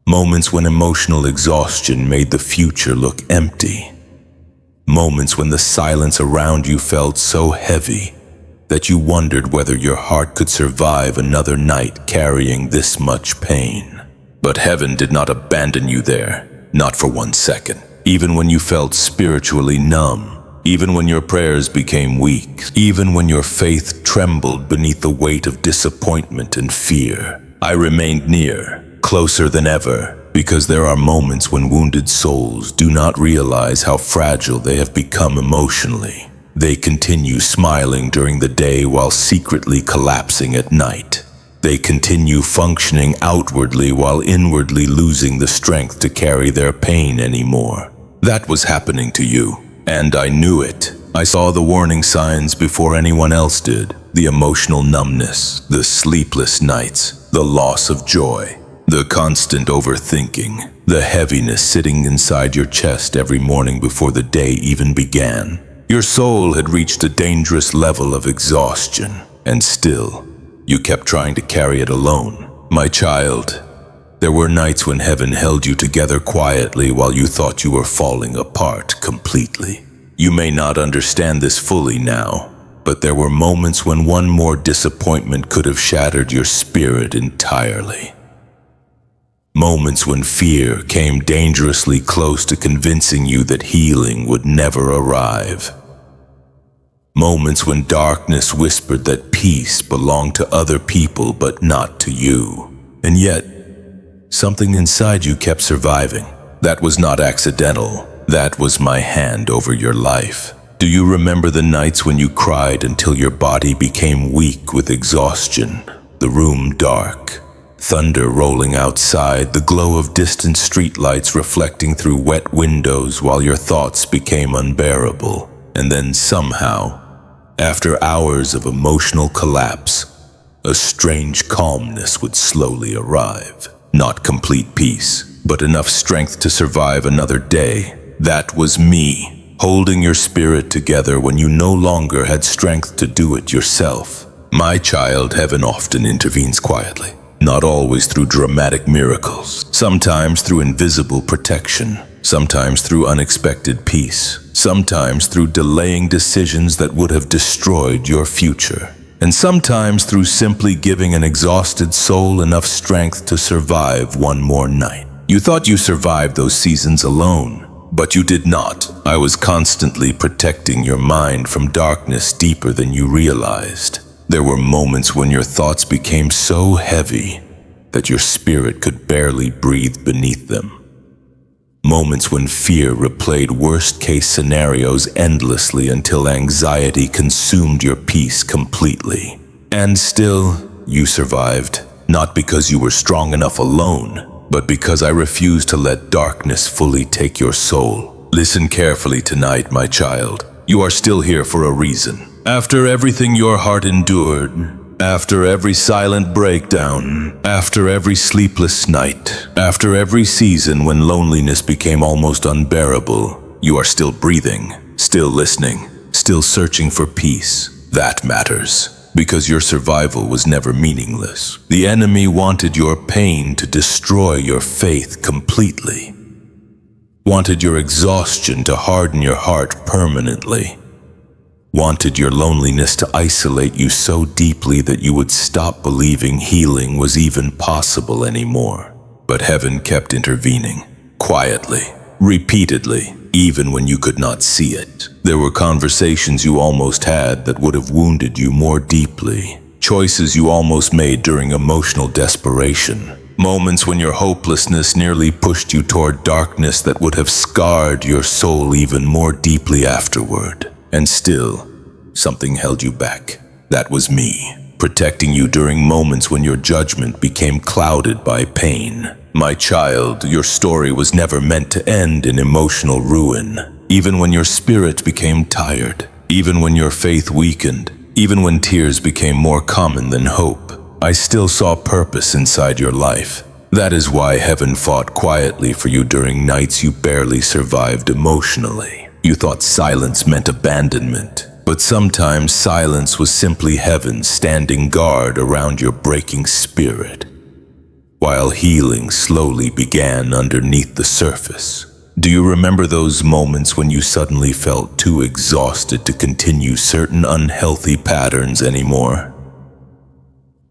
Moments when emotional exhaustion made the future look empty. Moments when the silence around you felt so heavy that you wondered whether your heart could survive another night carrying this much pain. But heaven did not abandon you there. Not for 1 second. Even when you felt spiritually numb, even when your prayers became weak, even when your faith trembled beneath the weight of disappointment and fear, I remained near, closer than ever, because there are moments when wounded souls do not realize how fragile they have become emotionally. They continue smiling during the day while secretly collapsing at night. They continue functioning outwardly while inwardly losing the strength to carry their pain anymore. That was happening to you, and I knew it. I saw the warning signs before anyone else did. The emotional numbness, the sleepless nights, the loss of joy, the constant overthinking, the heaviness sitting inside your chest every morning before the day even began. Your soul had reached a dangerous level of exhaustion, and still, you kept trying to carry it alone. My child, there were nights when heaven held you together quietly while you thought you were falling apart completely. You may not understand this fully now, but there were moments when one more disappointment could have shattered your spirit entirely. Moments when fear came dangerously close to convincing you that healing would never arrive. Moments when darkness whispered that peace belonged to other people but not to you. And yet, something inside you kept surviving. That was not accidental. That was my hand over your life. Do you remember the nights when you cried until your body became weak with exhaustion? The room dark, thunder rolling outside, the glow of distant streetlights reflecting through wet windows while your thoughts became unbearable. And then somehow, after hours of emotional collapse, a strange calmness would slowly arrive. Not complete peace, but enough strength to survive another day. That was me, holding your spirit together when you no longer had strength to do it yourself. My child, heaven often intervenes quietly, not always through dramatic miracles, sometimes through invisible protection, sometimes through unexpected peace, sometimes through delaying decisions that would have destroyed your future, and sometimes through simply giving an exhausted soul enough strength to survive one more night. You thought you survived those seasons alone, but you did not. I was constantly protecting your mind from darkness deeper than you realized. There were moments when your thoughts became so heavy that your spirit could barely breathe beneath them. Moments when fear replayed worst-case scenarios endlessly until anxiety consumed your peace completely. And still, you survived, not because you were strong enough alone, but because I refused to let darkness fully take your soul. Listen carefully tonight, my child. You are still here for a reason. After everything your heart endured, after every silent breakdown, after every sleepless night, after every season when loneliness became almost unbearable, you are still breathing, still listening, still searching for peace. That matters, because your survival was never meaningless. The enemy wanted your pain to destroy your faith completely, wanted your exhaustion to harden your heart permanently, wanted your loneliness to isolate you so deeply that you would stop believing healing was even possible anymore. But heaven kept intervening, quietly, repeatedly, even when you could not see it. There were conversations you almost had that would have wounded you more deeply, choices you almost made during emotional desperation, moments when your hopelessness nearly pushed you toward darkness that would have scarred your soul even more deeply afterward. And still, something held you back. That was me, protecting you during moments when your judgment became clouded by pain. My child, your story was never meant to end in emotional ruin. Even when your spirit became tired, even when your faith weakened, even when tears became more common than hope, I still saw purpose inside your life. That is why heaven fought quietly for you during nights you barely survived emotionally. You thought silence meant abandonment, but sometimes silence was simply heaven standing guard around your breaking spirit, while healing slowly began underneath the surface. Do you remember those moments when you suddenly felt too exhausted to continue certain unhealthy patterns anymore?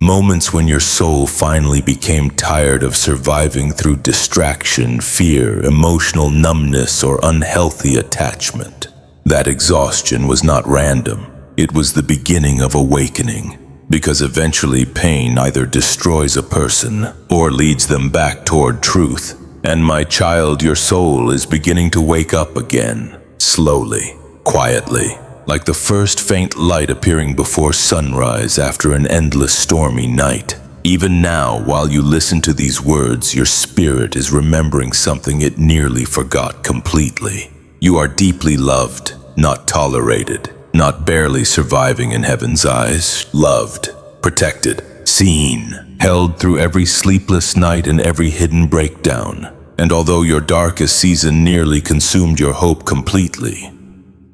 Moments when your soul finally became tired of surviving through distraction, fear, emotional numbness, or unhealthy attachment. That exhaustion was not random. It was the beginning of awakening, because eventually pain either destroys a person or leads them back toward truth. And my child, your soul is beginning to wake up again, slowly, quietly, like the first faint light appearing before sunrise after an endless stormy night. Even now, while you listen to these words, your spirit is remembering something it nearly forgot completely. You are deeply loved, not tolerated, not barely surviving in heaven's eyes. Loved, protected, seen, held through every sleepless night and every hidden breakdown. And although your darkest season nearly consumed your hope completely,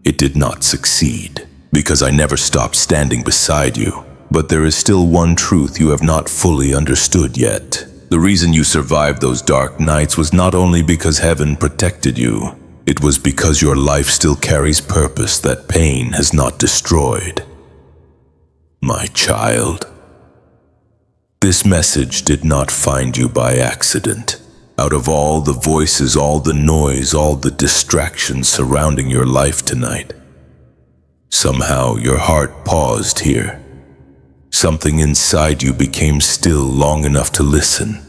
it did not succeed, because I never stopped standing beside you. But there is still one truth you have not fully understood yet. The reason you survived those dark nights was not only because heaven protected you, it was because your life still carries purpose that pain has not destroyed. My child, this message did not find you by accident. Out of all the voices, all the noise, all the distractions surrounding your life tonight, somehow your heart paused here. Something inside you became still long enough to listen.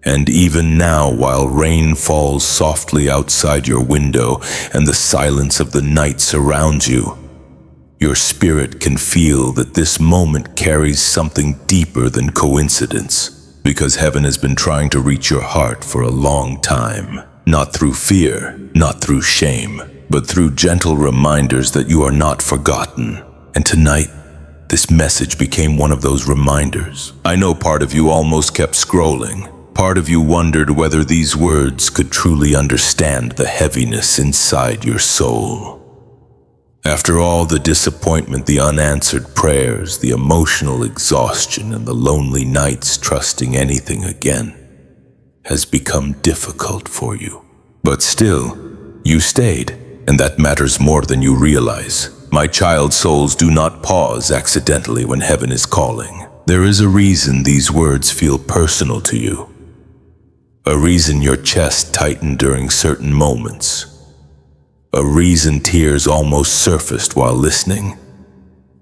And even now, while rain falls softly outside your window and the silence of the night surrounds you, your spirit can feel that this moment carries something deeper than coincidence, because heaven has been trying to reach your heart for a long time. Not through fear, not through shame, but through gentle reminders that you are not forgotten. And tonight, this message became one of those reminders. I know part of you almost kept scrolling. Part of you wondered whether these words could truly understand the heaviness inside your soul. After all the disappointment, the unanswered prayers, the emotional exhaustion, and the lonely nights trusting anything again has become difficult for you. But still, you stayed, and that matters more than you realize. My child, souls do not pause accidentally when heaven is calling. There is a reason these words feel personal to you. A reason your chest tightened during certain moments. A reason tears almost surfaced while listening.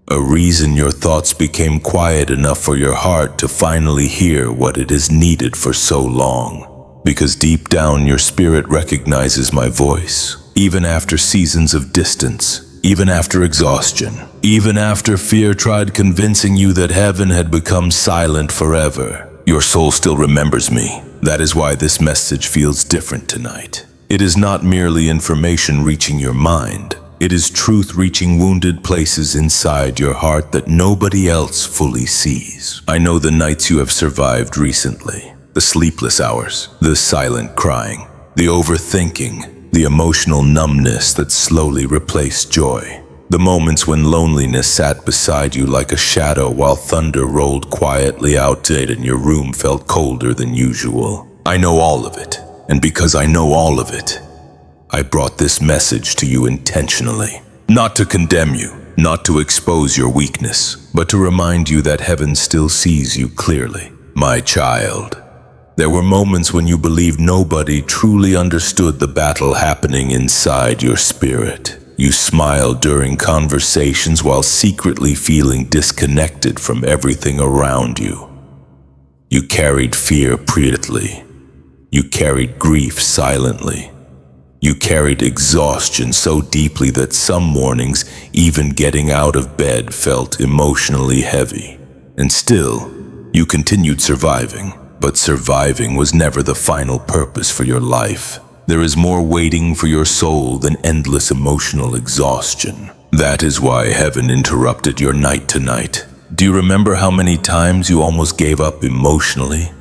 A reason your thoughts became quiet enough for your heart to finally hear what it has needed for so long. Because deep down your spirit recognizes my voice, even after seasons of distance, even after exhaustion, even after fear tried convincing you that heaven had become silent forever. Your soul still remembers me. That is why this message feels different tonight. It is not merely information reaching your mind. It is truth reaching wounded places inside your heart that nobody else fully sees. I know the nights you have survived recently, the sleepless hours, the silent crying, the overthinking, the emotional numbness that slowly replaced joy. The moments when loneliness sat beside you like a shadow while thunder rolled quietly outside and your room felt colder than usual. I know all of it. And because I know all of it, I brought this message to you intentionally. Not to condemn you, not to expose your weakness, but to remind you that heaven still sees you clearly. My child, there were moments when you believed nobody truly understood the battle happening inside your spirit. You smiled during conversations while secretly feeling disconnected from everything around you. You carried fear privately. You carried grief silently. You carried exhaustion so deeply that some mornings, even getting out of bed felt emotionally heavy. And still, you continued surviving. But surviving was never the final purpose for your life. There is more waiting for your soul than endless emotional exhaustion. That is why heaven interrupted your night tonight. Do you remember how many times you almost gave up emotionally?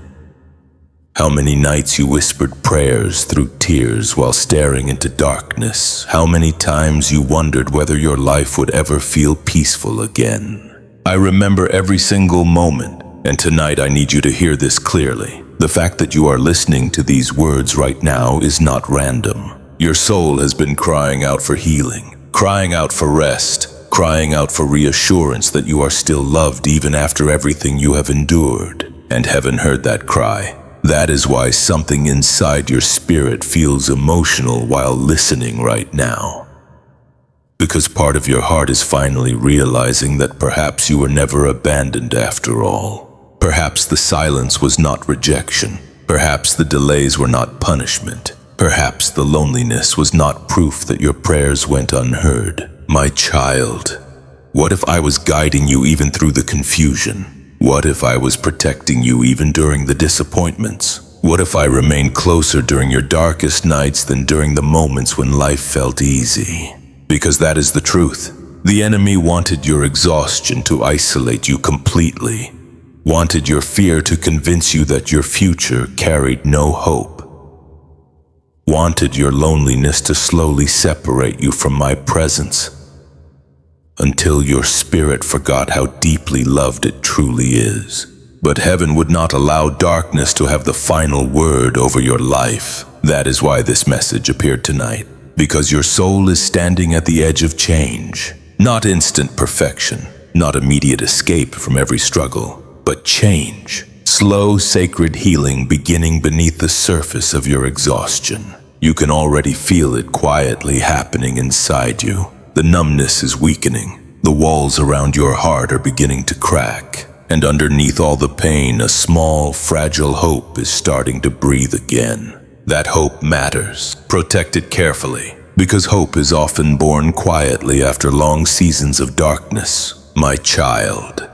How many nights you whispered prayers through tears while staring into darkness? How many times you wondered whether your life would ever feel peaceful again? I remember every single moment, and tonight I need you to hear this clearly. The fact that you are listening to these words right now is not random. Your soul has been crying out for healing, crying out for rest, crying out for reassurance that you are still loved even after everything you have endured. And heaven heard that cry. That is why something inside your spirit feels emotional while listening right now. Because part of your heart is finally realizing that perhaps you were never abandoned after all. Perhaps the silence was not rejection. Perhaps the delays were not punishment. Perhaps the loneliness was not proof that your prayers went unheard. My child, what if I was guiding you even through the confusion? What if I was protecting you even during the disappointments? What if I remained closer during your darkest nights than during the moments when life felt easy? Because that is the truth. The enemy wanted your exhaustion to isolate you completely, wanted your fear to convince you that your future carried no hope, wanted your loneliness to slowly separate you from my presence, until your spirit forgot how deeply loved it truly is. But heaven would not allow darkness to have the final word over your life. That is why this message appeared tonight. Because your soul is standing at the edge of change. Not instant perfection, not immediate escape from every struggle, but change. Slow, sacred healing beginning beneath the surface of your exhaustion. You can already feel it quietly happening inside you. The numbness is weakening. The walls around your heart are beginning to crack. And underneath all the pain, a small, fragile hope is starting to breathe again. That hope matters. Protect it carefully, because hope is often born quietly after long seasons of darkness. My child.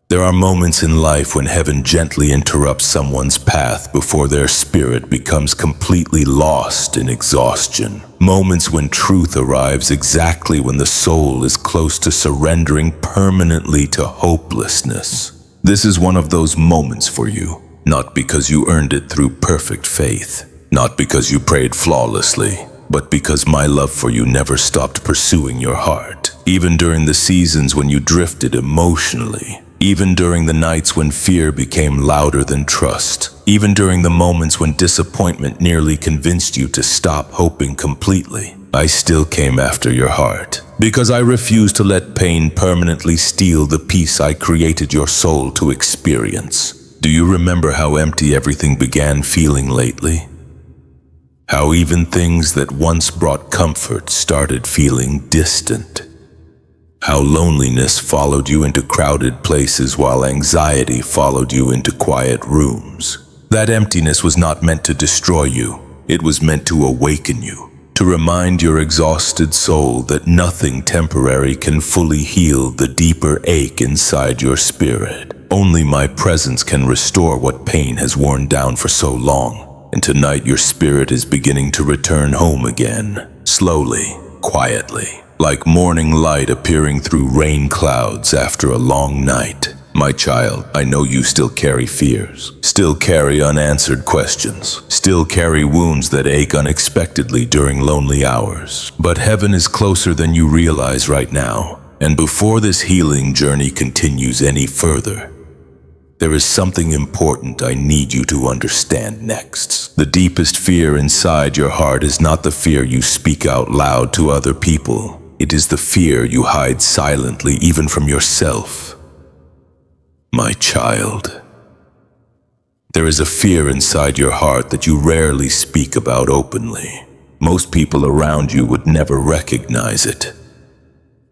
There are moments in life when heaven gently interrupts someone's path before their spirit becomes completely lost in exhaustion. Moments when truth arrives exactly when the soul is close to surrendering permanently to hopelessness. This is one of those moments for you, not because you earned it through perfect faith, not because you prayed flawlessly, but because my love for you never stopped pursuing your heart. Even during the seasons when you drifted emotionally, even during the nights when fear became louder than trust, even during the moments when disappointment nearly convinced you to stop hoping completely, I still came after your heart, because I refuse to let pain permanently steal the peace I created your soul to experience. Do you remember how empty everything began feeling lately? How even things that once brought comfort started feeling distant? How loneliness followed you into crowded places while anxiety followed you into quiet rooms? That emptiness was not meant to destroy you. It was meant to awaken you, to remind your exhausted soul that nothing temporary can fully heal the deeper ache inside your spirit. Only my presence can restore what pain has worn down for so long. And tonight your spirit is beginning to return home again, slowly, quietly. Like morning light appearing through rain clouds after a long night. My child, I know you still carry fears, still carry unanswered questions, still carry wounds that ache unexpectedly during lonely hours. But heaven is closer than you realize right now. And before this healing journey continues any further, there is something important I need you to understand next. The deepest fear inside your heart is not the fear you speak out loud to other people. It is the fear you hide silently even from yourself. My child. There is a fear inside your heart that you rarely speak about openly. Most people around you would never recognize it.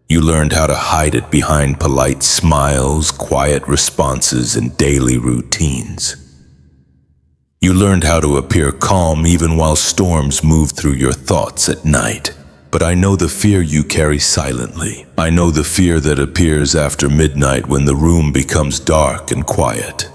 You learned how to hide it behind polite smiles, quiet responses, and daily routines. You learned how to appear calm even while storms move through your thoughts at night. But I know the fear you carry silently. I know the fear that appears after midnight when the room becomes dark and quiet.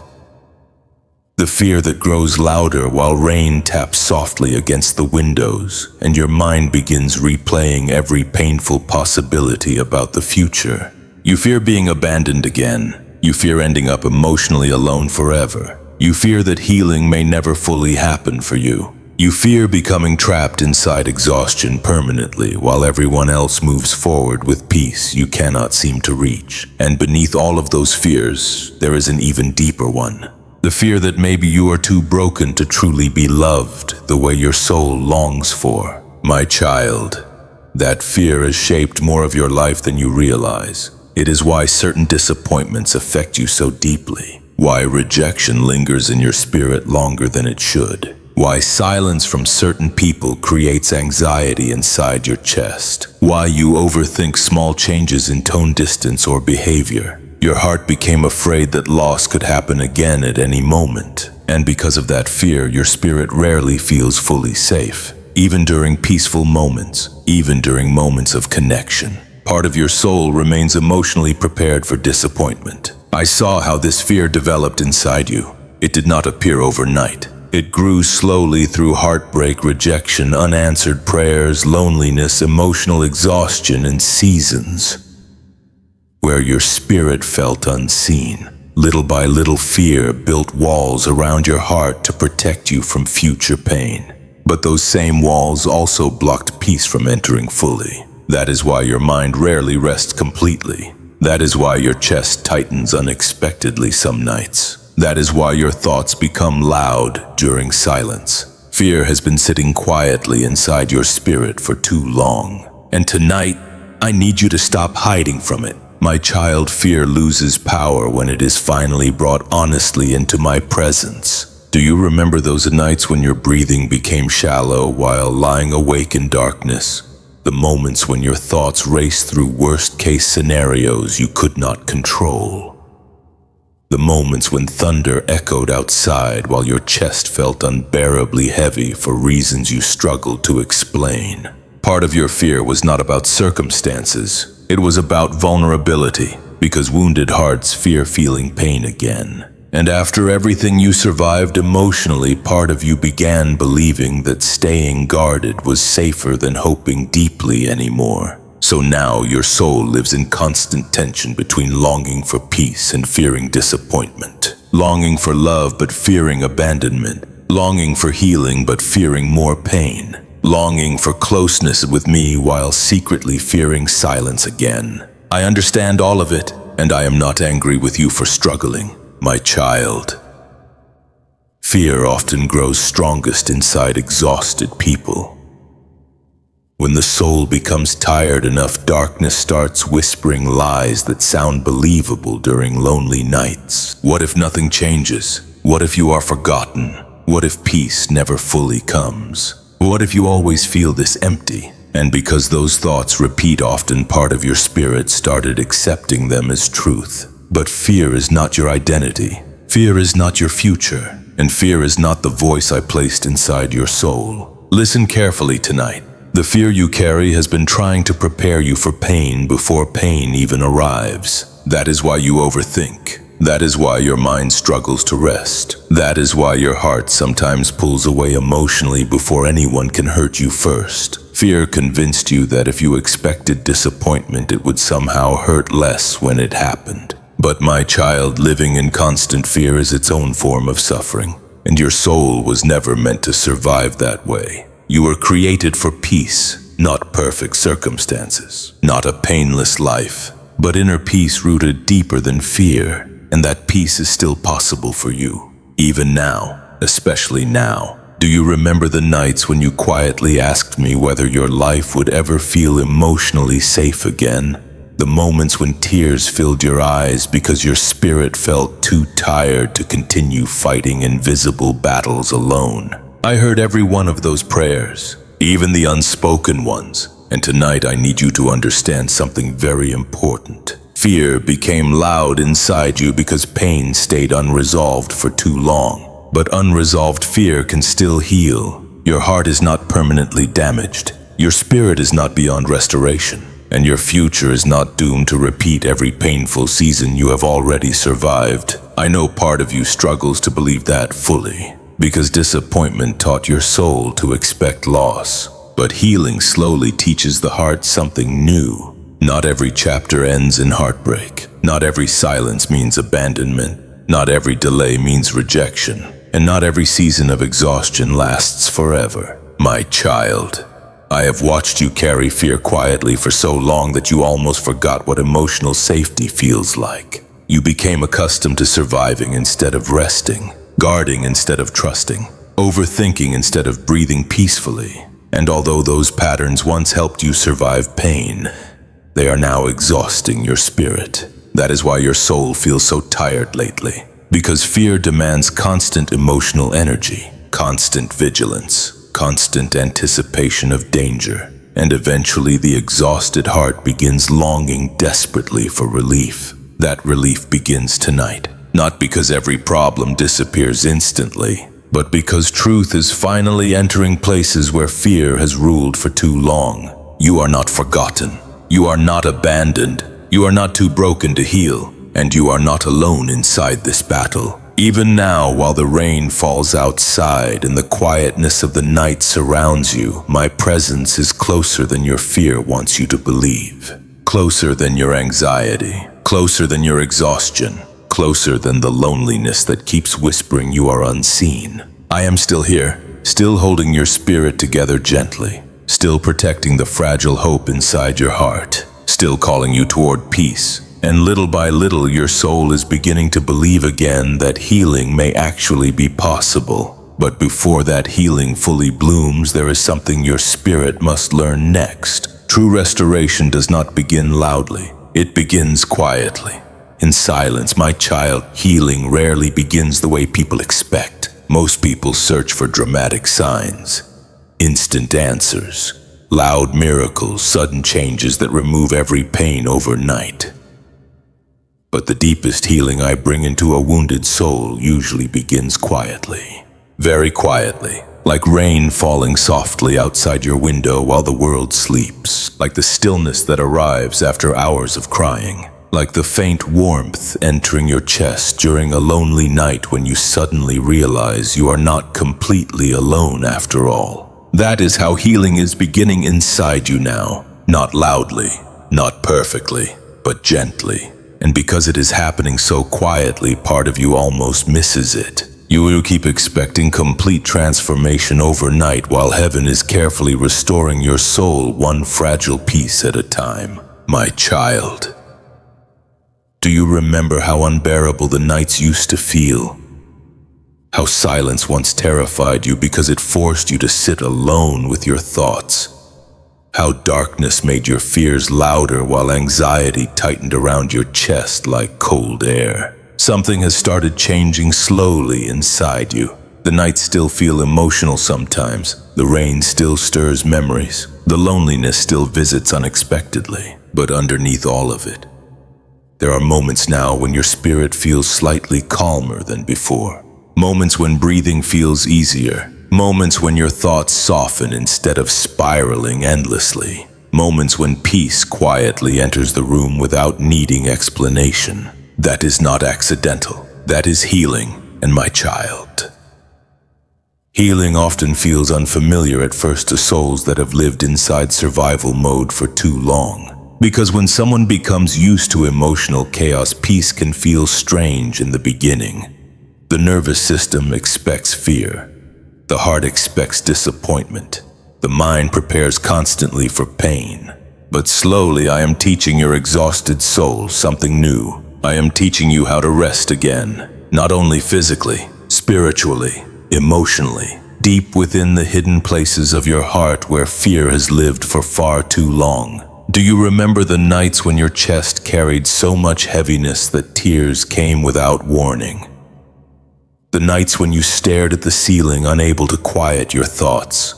The fear that grows louder while rain taps softly against the windows and your mind begins replaying every painful possibility about the future. You fear being abandoned again. You fear ending up emotionally alone forever. You fear that healing may never fully happen for you. You fear becoming trapped inside exhaustion permanently while everyone else moves forward with peace you cannot seem to reach. And beneath all of those fears, there is an even deeper one. The fear that maybe you are too broken to truly be loved the way your soul longs for. My child, that fear has shaped more of your life than you realize. It is why certain disappointments affect you so deeply. Why rejection lingers in your spirit longer than it should. Why silence from certain people creates anxiety inside your chest. Why you overthink small changes in tone, distance, or behavior. Your heart became afraid that loss could happen again at any moment. And because of that fear, your spirit rarely feels fully safe. Even during peaceful moments, even during moments of connection. Part of your soul remains emotionally prepared for disappointment. I saw how this fear developed inside you. It did not appear overnight. It grew slowly through heartbreak, rejection, unanswered prayers, loneliness, emotional exhaustion, and seasons where your spirit felt unseen. Little by little, fear built walls around your heart to protect you from future pain. But those same walls also blocked peace from entering fully. That is why your mind rarely rests completely. That is why your chest tightens unexpectedly some nights. That is why your thoughts become loud during silence. Fear has been sitting quietly inside your spirit for too long. And tonight, I need you to stop hiding from it. My child, fear loses power when it is finally brought honestly into my presence. Do you remember those nights when your breathing became shallow while lying awake in darkness? The moments when your thoughts raced through worst-case scenarios you could not control. The moments when thunder echoed outside while your chest felt unbearably heavy for reasons you struggled to explain. Part of your fear was not about circumstances. It was about vulnerability, because wounded hearts fear feeling pain again. And after everything you survived emotionally, part of you began believing that staying guarded was safer than hoping deeply anymore. So now your soul lives in constant tension between longing for peace and fearing disappointment. Longing for love but fearing abandonment. Longing for healing but fearing more pain. Longing for closeness with me while secretly fearing silence again. I understand all of it, and I am not angry with you for struggling. My child. Fear often grows strongest inside exhausted people. When the soul becomes tired enough, darkness starts whispering lies that sound believable during lonely nights. What if nothing changes? What if you are forgotten? What if peace never fully comes? What if you always feel this empty? And because those thoughts repeat often, part of your spirit started accepting them as truth. But fear is not your identity. Fear is not your future. And fear is not the voice I placed inside your soul. Listen carefully tonight. The fear you carry has been trying to prepare you for pain before pain even arrives. That is why you overthink. That is why your mind struggles to rest. That is why your heart sometimes pulls away emotionally before anyone can hurt you first. Fear convinced you that if you expected disappointment, it would somehow hurt less when it happened. But my child, living in constant fear is its own form of suffering, and your soul was never meant to survive that way. You were created for peace, not perfect circumstances, not a painless life, but inner peace rooted deeper than fear, and that peace is still possible for you, even now, especially now. Do you remember the nights when you quietly asked me whether your life would ever feel emotionally safe again? The moments when tears filled your eyes because your spirit felt too tired to continue fighting invisible battles alone. I heard every one of those prayers, even the unspoken ones, and tonight I need you to understand something very important. Fear became loud inside you because pain stayed unresolved for too long. But unresolved fear can still heal. Your heart is not permanently damaged. Your spirit is not beyond restoration. And your future is not doomed to repeat every painful season you have already survived. I know part of you struggles to believe that fully, because disappointment taught your soul to expect loss. But healing slowly teaches the heart something new. Not every chapter ends in heartbreak. Not every silence means abandonment. Not every delay means rejection. And not every season of exhaustion lasts forever. My child, I have watched you carry fear quietly for so long that you almost forgot what emotional safety feels like. You became accustomed to surviving instead of resting, guarding instead of trusting, overthinking instead of breathing peacefully. And although those patterns once helped you survive pain, they are now exhausting your spirit. That is why your soul feels so tired lately. Because fear demands constant emotional energy, constant vigilance, constant anticipation of danger, and eventually the exhausted heart begins longing desperately for relief. That relief begins tonight, not because every problem disappears instantly, but because truth is finally entering places where fear has ruled for too long. You are not forgotten. You are not abandoned. You are not too broken to heal, and you are not alone inside this battle. Even now, while the rain falls outside and the quietness of the night surrounds you, my presence is closer than your fear wants you to believe. Closer than your anxiety, closer than your exhaustion, closer than the loneliness that keeps whispering you are unseen. I am still here, still holding your spirit together gently, still protecting the fragile hope inside your heart, still calling you toward peace. And little by little, your soul is beginning to believe again that healing may actually be possible. But before that healing fully blooms, there is something your spirit must learn next. True restoration does not begin loudly. It begins quietly. In silence, my child, healing rarely begins the way people expect. Most people search for dramatic signs, instant answers, loud miracles, sudden changes that remove every pain overnight. But the deepest healing I bring into a wounded soul usually begins quietly. Very quietly. Like rain falling softly outside your window while the world sleeps. Like the stillness that arrives after hours of crying. Like the faint warmth entering your chest during a lonely night when you suddenly realize you are not completely alone after all. That is how healing is beginning inside you now. Not loudly, not perfectly, but gently. And because it is happening so quietly, part of you almost misses it. You will keep expecting complete transformation overnight while heaven is carefully restoring your soul one fragile piece at a time. My child, do you remember how unbearable the nights used to feel? How silence once terrified you because it forced you to sit alone with your thoughts? How darkness made your fears louder while anxiety tightened around your chest like cold air? Something has started changing slowly inside you. The nights still feel emotional sometimes. The rain still stirs memories. The loneliness still visits unexpectedly. But underneath all of it, there are moments now when your spirit feels slightly calmer than before. Moments when breathing feels easier. Moments when your thoughts soften instead of spiraling endlessly. Moments when peace quietly enters the room without needing explanation. That is not accidental. That is healing, and my child. Healing often feels unfamiliar at first to souls that have lived inside survival mode for too long. Because when someone becomes used to emotional chaos, peace can feel strange in the beginning. The nervous system expects fear. The heart expects disappointment. The mind prepares constantly for pain. But slowly I am teaching your exhausted soul something new. I am teaching you how to rest again. Not only physically, spiritually, emotionally. Deep within the hidden places of your heart where fear has lived for far too long. Do you remember the nights when your chest carried so much heaviness that tears came without warning? The nights when you stared at the ceiling, unable to quiet your thoughts.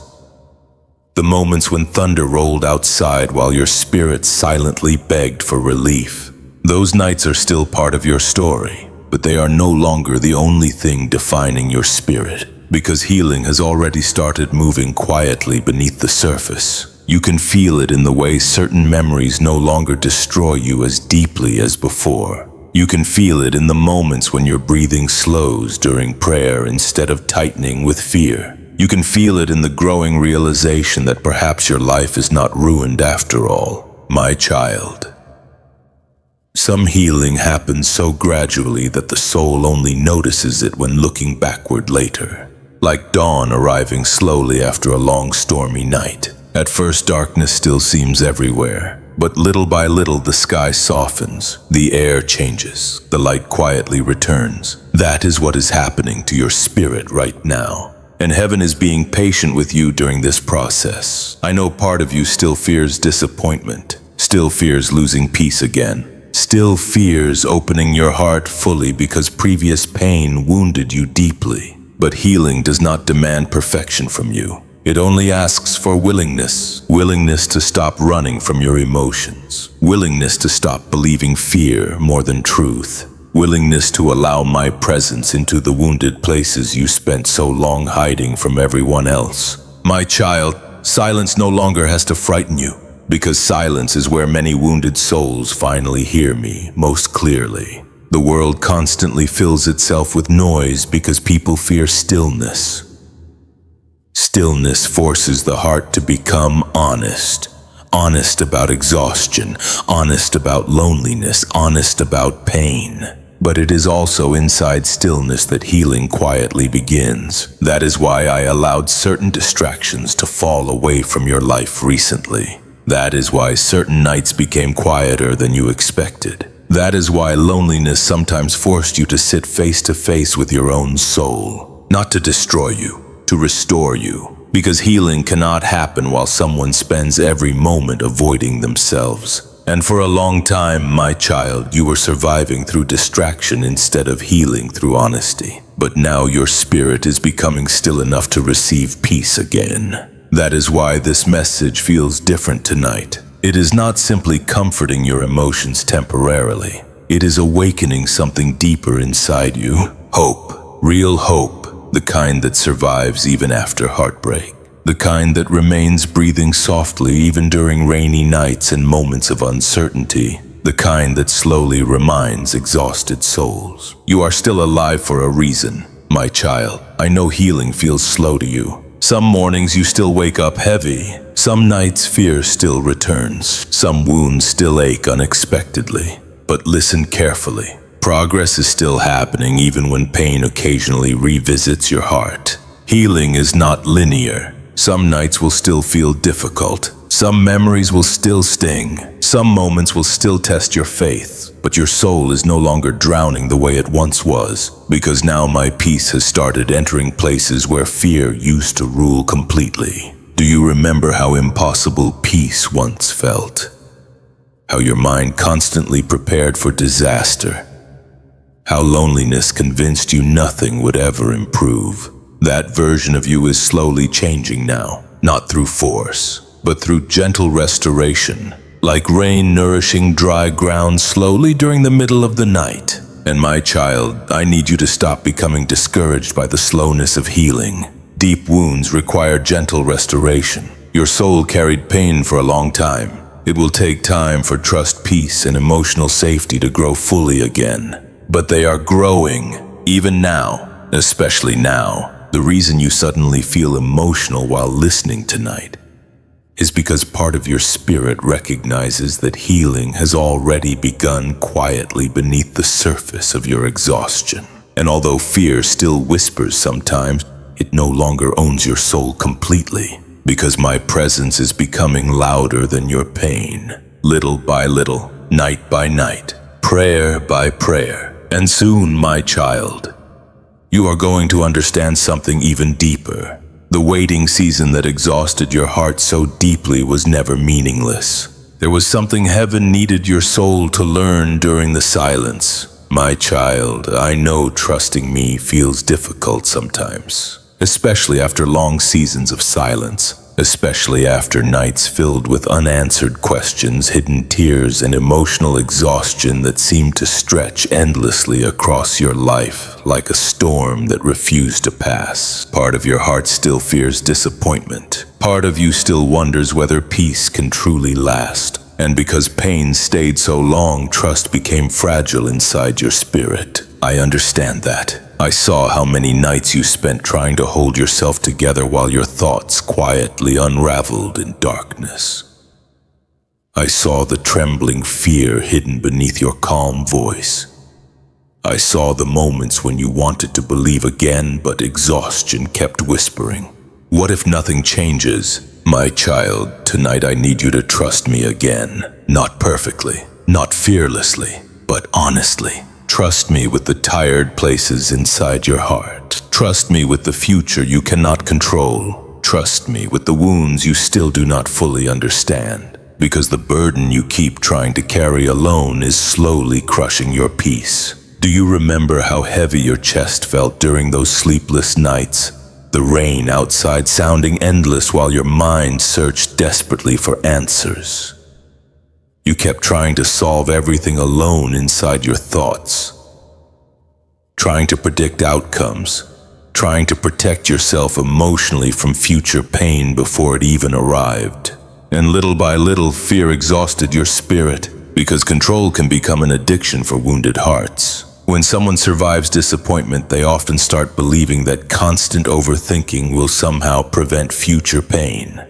The moments when thunder rolled outside while your spirit silently begged for relief. Those nights are still part of your story, but they are no longer the only thing defining your spirit. Because healing has already started moving quietly beneath the surface. You can feel it in the way certain memories no longer destroy you as deeply as before. You can feel it in the moments when your breathing slows during prayer instead of tightening with fear. You can feel it in the growing realization that perhaps your life is not ruined after all. My child. Some healing happens so gradually that the soul only notices it when looking backward later. Like dawn arriving slowly after a long stormy night. At first, darkness still seems everywhere. But little by little the sky softens, the air changes, the light quietly returns. That is what is happening to your spirit right now. And heaven is being patient with you during this process. I know part of you still fears disappointment, still fears losing peace again, still fears opening your heart fully because previous pain wounded you deeply. But healing does not demand perfection from you. It only asks for willingness. Willingness to stop running from your emotions. Willingness to stop believing fear more than truth. Willingness to allow my presence into the wounded places you spent so long hiding from everyone else. My child, silence no longer has to frighten you, because silence is where many wounded souls finally hear me most clearly. The world constantly fills itself with noise because people fear stillness. Stillness forces the heart to become honest. Honest about exhaustion, honest about loneliness, honest about pain. But it is also inside stillness that healing quietly begins. That is why I allowed certain distractions to fall away from your life recently. That is why certain nights became quieter than you expected. That is why loneliness sometimes forced you to sit face to face with your own soul. Not to destroy you, to restore you, because healing cannot happen while someone spends every moment avoiding themselves. And for a long time, my child, you were surviving through distraction instead of healing through honesty. But now your spirit is becoming still enough to receive peace again. That is why this message feels different tonight. It is not simply comforting your emotions temporarily. It is awakening something deeper inside you. Hope. Real hope. The kind that survives even after heartbreak. The kind that remains breathing softly even during rainy nights and moments of uncertainty. The kind that slowly reminds exhausted souls. You are still alive for a reason, my child. I know healing feels slow to you. Some mornings you still wake up heavy. Some nights fear still returns. Some wounds still ache unexpectedly. But listen carefully. Progress is still happening even when pain occasionally revisits your heart. Healing is not linear. Some nights will still feel difficult. Some memories will still sting. Some moments will still test your faith. But your soul is no longer drowning the way it once was, because now my peace has started entering places where fear used to rule completely. Do you remember how impossible peace once felt? How your mind constantly prepared for disaster? How loneliness convinced you nothing would ever improve? That version of you is slowly changing now, not through force, but through gentle restoration, like rain nourishing dry ground slowly during the middle of the night. And my child, I need you to stop becoming discouraged by the slowness of healing. Deep wounds require gentle restoration. Your soul carried pain for a long time. It will take time for trust, peace, and emotional safety to grow fully again. But they are growing, even now, especially now. The reason you suddenly feel emotional while listening tonight is because part of your spirit recognizes that healing has already begun quietly beneath the surface of your exhaustion. And although fear still whispers sometimes, it no longer owns your soul completely, because my presence is becoming louder than your pain, little by little, night by night, prayer by prayer. And soon, my child, you are going to understand something even deeper. The waiting season that exhausted your heart so deeply was never meaningless. There was something heaven needed your soul to learn during the silence. My child, I know trusting me feels difficult sometimes, especially after long seasons of silence. Especially after nights filled with unanswered questions, hidden tears, and emotional exhaustion that seemed to stretch endlessly across your life like a storm that refused to pass. Part of your heart still fears disappointment. Part of you still wonders whether peace can truly last. And because pain stayed so long, trust became fragile inside your spirit. I understand that. I saw how many nights you spent trying to hold yourself together while your thoughts quietly unraveled in darkness. I saw the trembling fear hidden beneath your calm voice. I saw the moments when you wanted to believe again, but exhaustion kept whispering. What if nothing changes? My child, tonight I need you to trust me again. Not perfectly, not fearlessly, but honestly. Trust me with the tired places inside your heart. Trust me with the future you cannot control. Trust me with the wounds you still do not fully understand. Because the burden you keep trying to carry alone is slowly crushing your peace. Do you remember how heavy your chest felt during those sleepless nights? The rain outside sounding endless while your mind searched desperately for answers. You kept trying to solve everything alone inside your thoughts. Trying to predict outcomes. Trying to protect yourself emotionally from future pain before it even arrived. And little by little, fear exhausted your spirit, because control can become an addiction for wounded hearts. When someone survives disappointment, they often start believing that constant overthinking will somehow prevent future pain.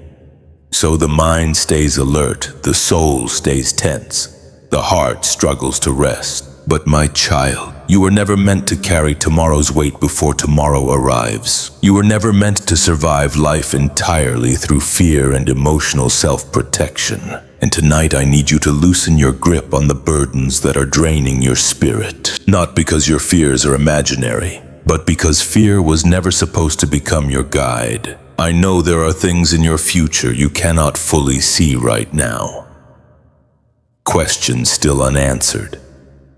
So the mind stays alert, the soul stays tense, the heart struggles to rest. But my child, you were never meant to carry tomorrow's weight before tomorrow arrives. You were never meant to survive life entirely through fear and emotional self-protection. And tonight I need you to loosen your grip on the burdens that are draining your spirit. Not because your fears are imaginary, but because fear was never supposed to become your guide. I know there are things in your future you cannot fully see right now. questions still unanswered,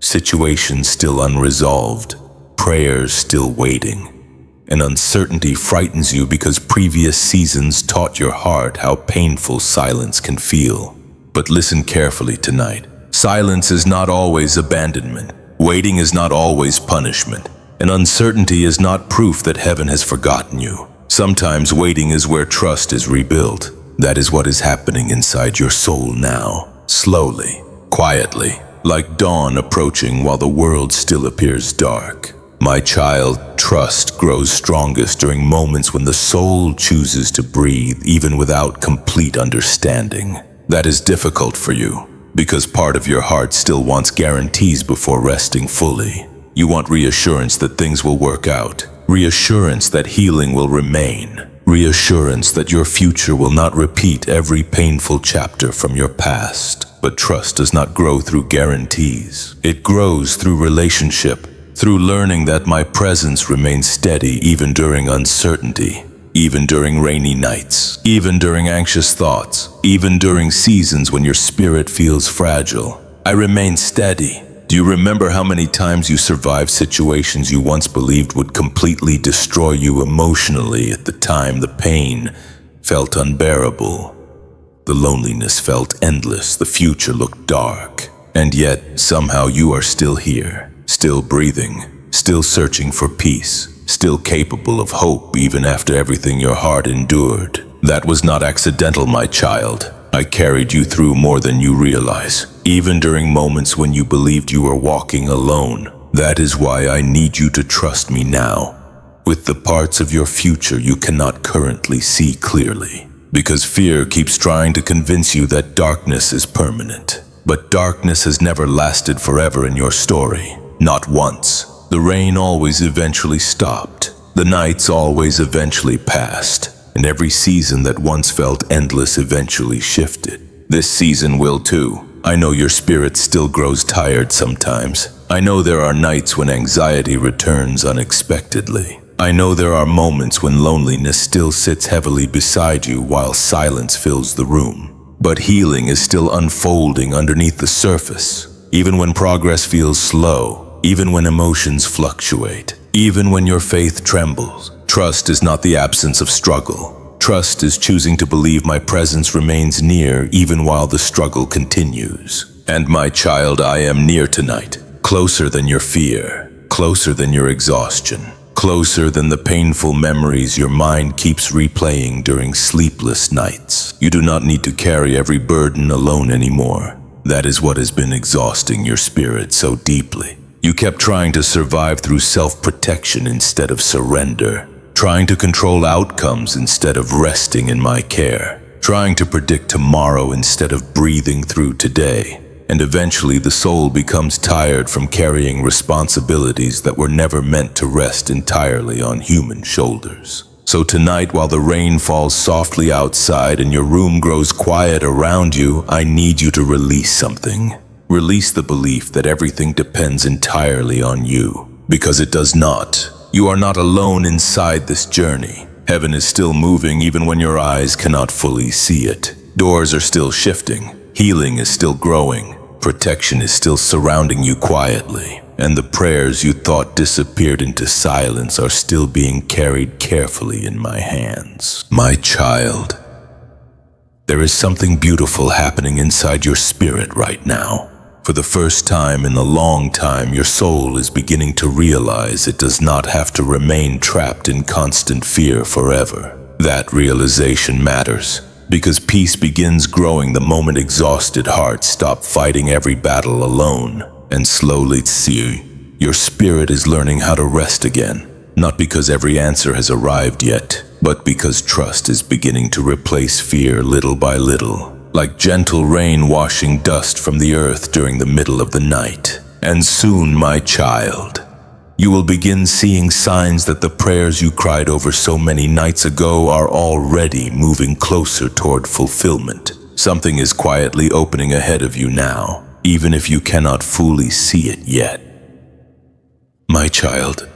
situations still unresolved, prayers still waiting. And uncertainty frightens you because previous seasons taught your heart how painful silence can feel. But listen carefully tonight. Silence is not always abandonment. Waiting is not always punishment. And uncertainty is not proof that heaven has forgotten you. Sometimes waiting is where trust is rebuilt. That is what is happening inside your soul now. Slowly, quietly, like dawn approaching while the world still appears dark. My child, trust grows strongest during moments when the soul chooses to breathe even without complete understanding. That is difficult for you, because part of your heart still wants guarantees before resting fully. You want reassurance that things will work out, reassurance that healing will remain, reassurance that your future will not repeat every painful chapter from your past. But trust does not grow through guarantees. It grows through relationship, through learning that my presence remains steady even during uncertainty, even during rainy nights, even during anxious thoughts, even during seasons when your spirit feels fragile. I remain steady. Do you remember how many times you survived situations you once believed would completely destroy you emotionally? At the time, the pain felt unbearable. The loneliness felt endless. The future looked dark. And yet, somehow you are still here, still breathing, still searching for peace, still capable of hope even after everything your heart endured. That was not accidental, my child. I carried you through more than you realize, even during moments when you believed you were walking alone. That is why I need you to trust me now, with the parts of your future you cannot currently see clearly. Because fear keeps trying to convince you that darkness is permanent. But darkness has never lasted forever in your story. Not once. The rain always eventually stopped. The nights always eventually passed. And every season that once felt endless eventually shifted. This season will too. I know your spirit still grows tired sometimes. I know there are nights when anxiety returns unexpectedly. I know there are moments when loneliness still sits heavily beside you while silence fills the room. But healing is still unfolding underneath the surface. Even when progress feels slow, even when emotions fluctuate, even when your faith trembles. Trust is not the absence of struggle. Trust is choosing to believe my presence remains near even while the struggle continues. And my child, I am near tonight, closer than your fear, closer than your exhaustion, closer than the painful memories your mind keeps replaying during sleepless nights. You do not need to carry every burden alone anymore. That is what has been exhausting your spirit so deeply. You kept trying to survive through self-protection instead of surrender, trying to control outcomes instead of resting in my care, trying to predict tomorrow instead of breathing through today. And eventually the soul becomes tired from carrying responsibilities that were never meant to rest entirely on human shoulders. So tonight, while the rain falls softly outside and your room grows quiet around you, I need you to release something. Release the belief that everything depends entirely on you, because it does not. You are not alone inside this journey. Heaven is still moving even when your eyes cannot fully see it. Doors are still shifting. Healing is still growing. Protection is still surrounding you quietly. And the prayers you thought disappeared into silence are still being carried carefully in my hands. My child, there is something beautiful happening inside your spirit right now. For the first time in a long time, your soul is beginning to realize it does not have to remain trapped in constant fear forever. That realization matters, because peace begins growing the moment exhausted hearts stop fighting every battle alone. And slowly, your spirit is learning how to rest again, not because every answer has arrived yet, but because trust is beginning to replace fear little by little. Like gentle rain washing dust from the earth during the middle of the night. And soon, my child, you will begin seeing signs that the prayers you cried over so many nights ago are already moving closer toward fulfillment. Something is quietly opening ahead of you now, even if you cannot fully see it yet. My child,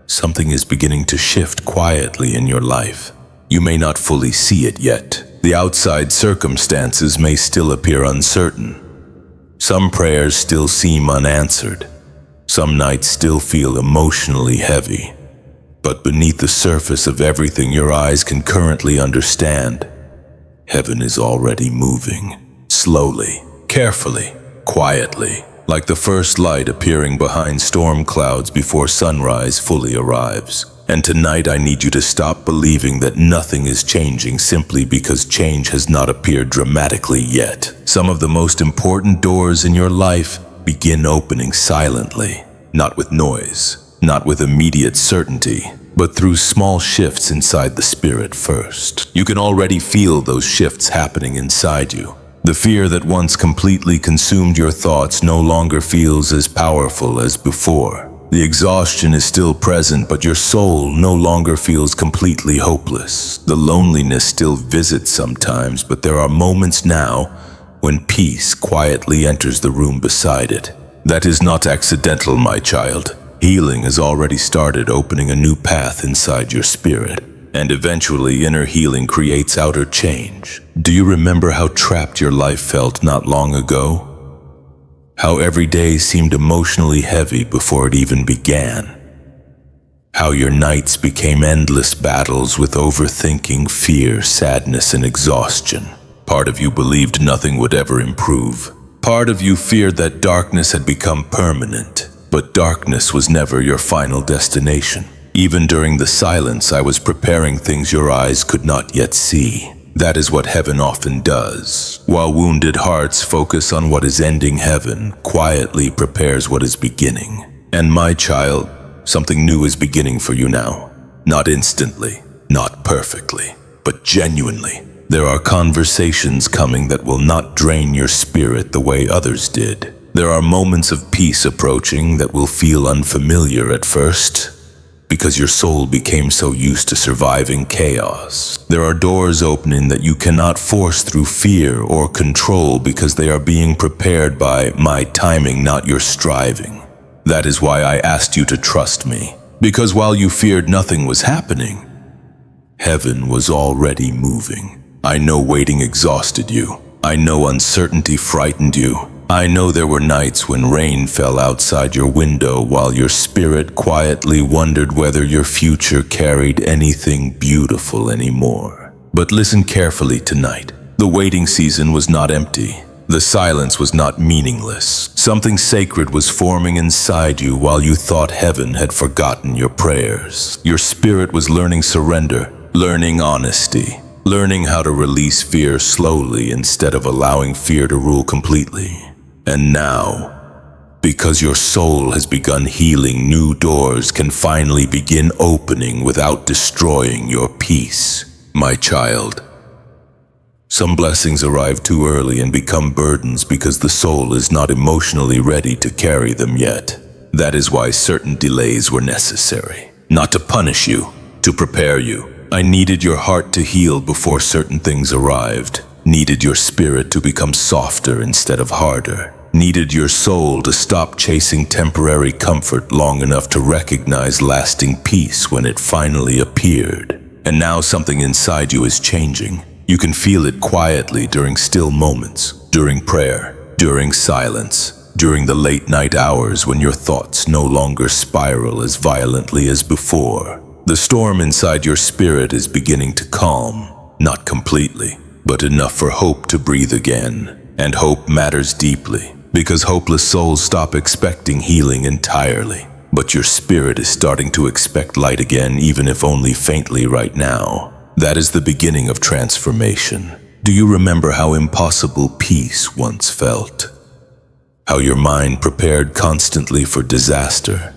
something is beginning to shift quietly in your life. You may not fully see it yet. The outside circumstances may still appear uncertain. Some prayers still seem unanswered. Some nights still feel emotionally heavy. But beneath the surface of everything your eyes can currently understand, heaven is already moving. Slowly, carefully, quietly, like the first light appearing behind storm clouds before sunrise fully arrives. And tonight I need you to stop believing that nothing is changing simply because change has not appeared dramatically yet. Some of the most important doors in your life begin opening silently, not with noise, not with immediate certainty, but through small shifts inside the spirit first. You can already feel those shifts happening inside you. The fear that once completely consumed your thoughts no longer feels as powerful as before. The exhaustion is still present, but your soul no longer feels completely hopeless. The loneliness still visits sometimes, but there are moments now when peace quietly enters the room beside it. That is not accidental, my child. Healing has already started opening a new path inside your spirit. And eventually, inner healing creates outer change. Do you remember how trapped your life felt not long ago? How every day seemed emotionally heavy before it even began? How your nights became endless battles with overthinking, fear, sadness, and exhaustion? Part of you believed nothing would ever improve. Part of you feared that darkness had become permanent. But darkness was never your final destination. Even during the silence, I was preparing things your eyes could not yet see. That is what heaven often does. While wounded hearts focus on what is ending, heaven quietly prepares what is beginning. And my child, something new is beginning for you now. Not instantly, not perfectly, but genuinely. There are conversations coming that will not drain your spirit the way others did. There are moments of peace approaching that will feel unfamiliar at first, because your soul became so used to surviving chaos. There are doors opening that you cannot force through fear or control because they are being prepared by my timing, not your striving. That is why I asked you to trust me, because while you feared nothing was happening, heaven was already moving. I know waiting exhausted you. I know uncertainty frightened you. I know there were nights when rain fell outside your window while your spirit quietly wondered whether your future carried anything beautiful anymore. But listen carefully tonight. The waiting season was not empty. The silence was not meaningless. Something sacred was forming inside you while you thought heaven had forgotten your prayers. Your spirit was learning surrender, learning honesty, learning how to release fear slowly instead of allowing fear to rule completely. And now, because your soul has begun healing, new doors can finally begin opening without destroying your peace. My child, some blessings arrive too early and become burdens because the soul is not emotionally ready to carry them yet. That is why certain delays were necessary. Not to punish you, to prepare you. I needed your heart to heal before certain things arrived. Needed your spirit to become softer instead of harder. Needed your soul to stop chasing temporary comfort long enough to recognize lasting peace when it finally appeared. And now something inside you is changing. You can feel it quietly during still moments, during prayer, during silence, during the late night hours when your thoughts no longer spiral as violently as before. The storm inside your spirit is beginning to calm, not completely, but enough for hope to breathe again. And hope matters deeply, because hopeless souls stop expecting healing entirely. But your spirit is starting to expect light again, even if only faintly right now. That is the beginning of transformation. Do you remember how impossible peace once felt? How your mind prepared constantly for disaster?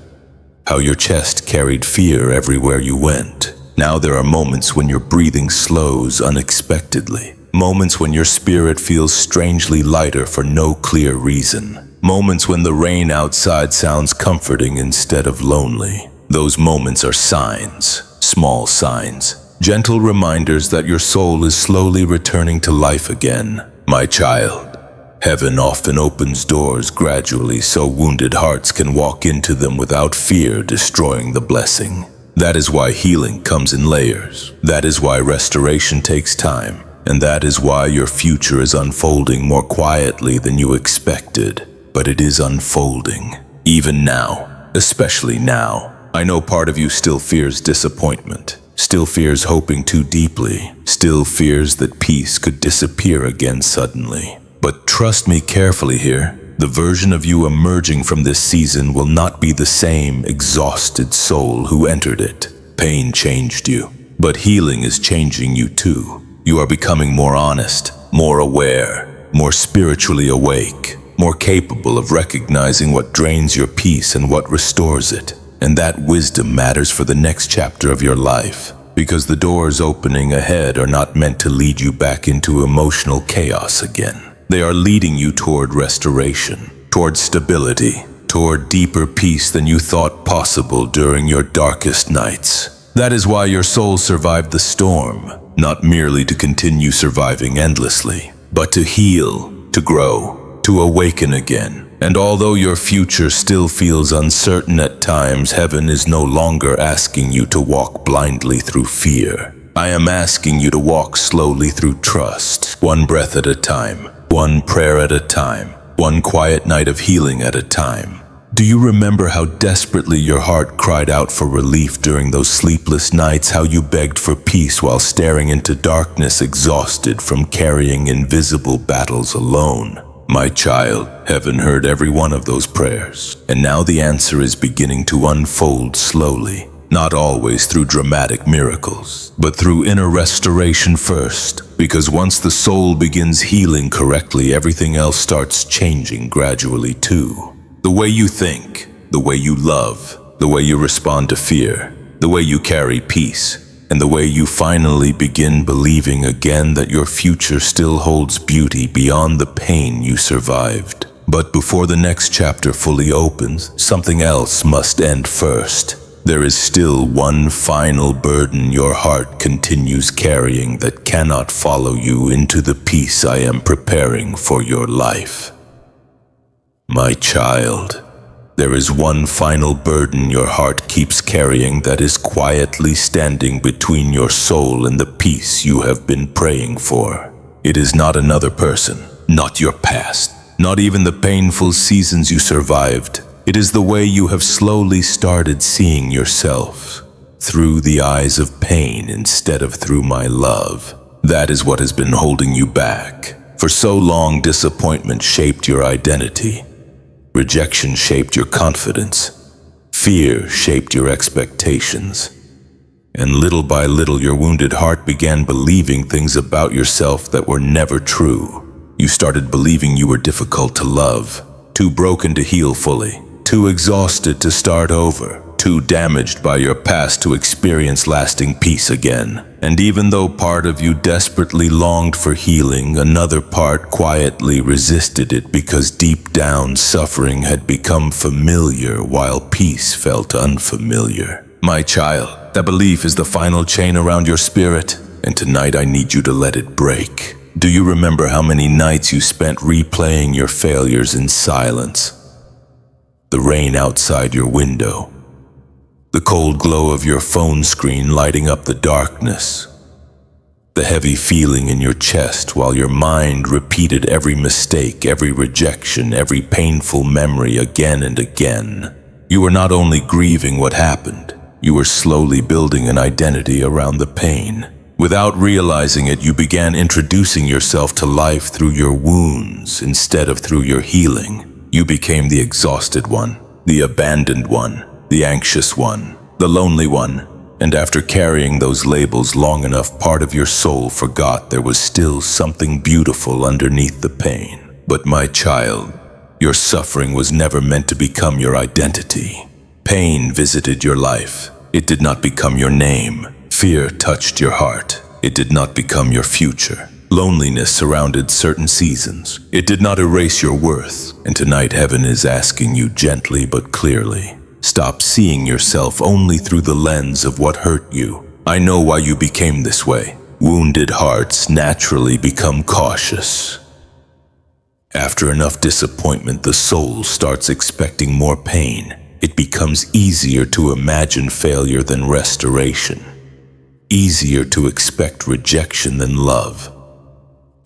How your chest carried fear everywhere you went? Now there are moments when your breathing slows unexpectedly. Moments when your spirit feels strangely lighter for no clear reason. Moments when the rain outside sounds comforting instead of lonely. Those moments are signs, small signs, gentle reminders that your soul is slowly returning to life again. My child, heaven often opens doors gradually so wounded hearts can walk into them without fear destroying the blessing. That is why healing comes in layers. That is why restoration takes time. And that is why your future is unfolding more quietly than you expected. But it is unfolding, even now, especially now. I know part of you still fears disappointment, still fears hoping too deeply, still fears that peace could disappear again suddenly. But trust me carefully here. The version of you emerging from this season will not be the same exhausted soul who entered it. Pain changed you, but healing is changing you too. You are becoming more honest, more aware, more spiritually awake, more capable of recognizing what drains your peace and what restores it. And that wisdom matters for the next chapter of your life, because the doors opening ahead are not meant to lead you back into emotional chaos again. They are leading you toward restoration, toward stability, toward deeper peace than you thought possible during your darkest nights. That is why your soul survived the storm, not merely to continue surviving endlessly, but to heal, to grow, to awaken again. And although your future still feels uncertain at times, heaven is no longer asking you to walk blindly through fear. I am asking you to walk slowly through trust, one breath at a time, one prayer at a time, one quiet night of healing at a time. Do you remember how desperately your heart cried out for relief during those sleepless nights, how you begged for peace while staring into darkness, exhausted from carrying invisible battles alone? My child, heaven heard every one of those prayers, and now the answer is beginning to unfold slowly. Not always through dramatic miracles, but through inner restoration first, because once the soul begins healing correctly, everything else starts changing gradually too. The way you think, the way you love, the way you respond to fear, the way you carry peace, and the way you finally begin believing again that your future still holds beauty beyond the pain you survived. But before the next chapter fully opens, something else must end first. There is still one final burden your heart continues carrying that cannot follow you into the peace I am preparing for your life. My child, there is one final burden your heart keeps carrying that is quietly standing between your soul and the peace you have been praying for. It is not another person, not your past, not even the painful seasons you survived. It is the way you have slowly started seeing yourself, through the eyes of pain instead of through my love. That is what has been holding you back. For so long, disappointment shaped your identity. Rejection shaped your confidence. Fear shaped your expectations. And little by little, your wounded heart began believing things about yourself that were never true. You started believing you were difficult to love, too broken to heal fully, too exhausted to start over, too damaged by your past to experience lasting peace again. And even though part of you desperately longed for healing, another part quietly resisted it because deep down suffering had become familiar while peace felt unfamiliar. My child, that belief is the final chain around your spirit, and tonight I need you to let it break. Do you remember how many nights you spent replaying your failures in silence? The rain outside your window, the cold glow of your phone screen lighting up the darkness, the heavy feeling in your chest while your mind repeated every mistake, every rejection, every painful memory again and again. You were not only grieving what happened, you were slowly building an identity around the pain. Without realizing it, you began introducing yourself to life through your wounds instead of through your healing. You became the exhausted one, the abandoned one, the anxious one, the lonely one. And after carrying those labels long enough, part of your soul forgot there was still something beautiful underneath the pain. But my child, your suffering was never meant to become your identity. Pain visited your life. It did not become your name. Fear touched your heart. It did not become your future. Loneliness surrounded certain seasons. It did not erase your worth. And tonight heaven is asking you gently but clearly. Stop seeing yourself only through the lens of what hurt you. I know why you became this way. Wounded hearts naturally become cautious. After enough disappointment, the soul starts expecting more pain. It becomes easier to imagine failure than restoration. Easier to expect rejection than love.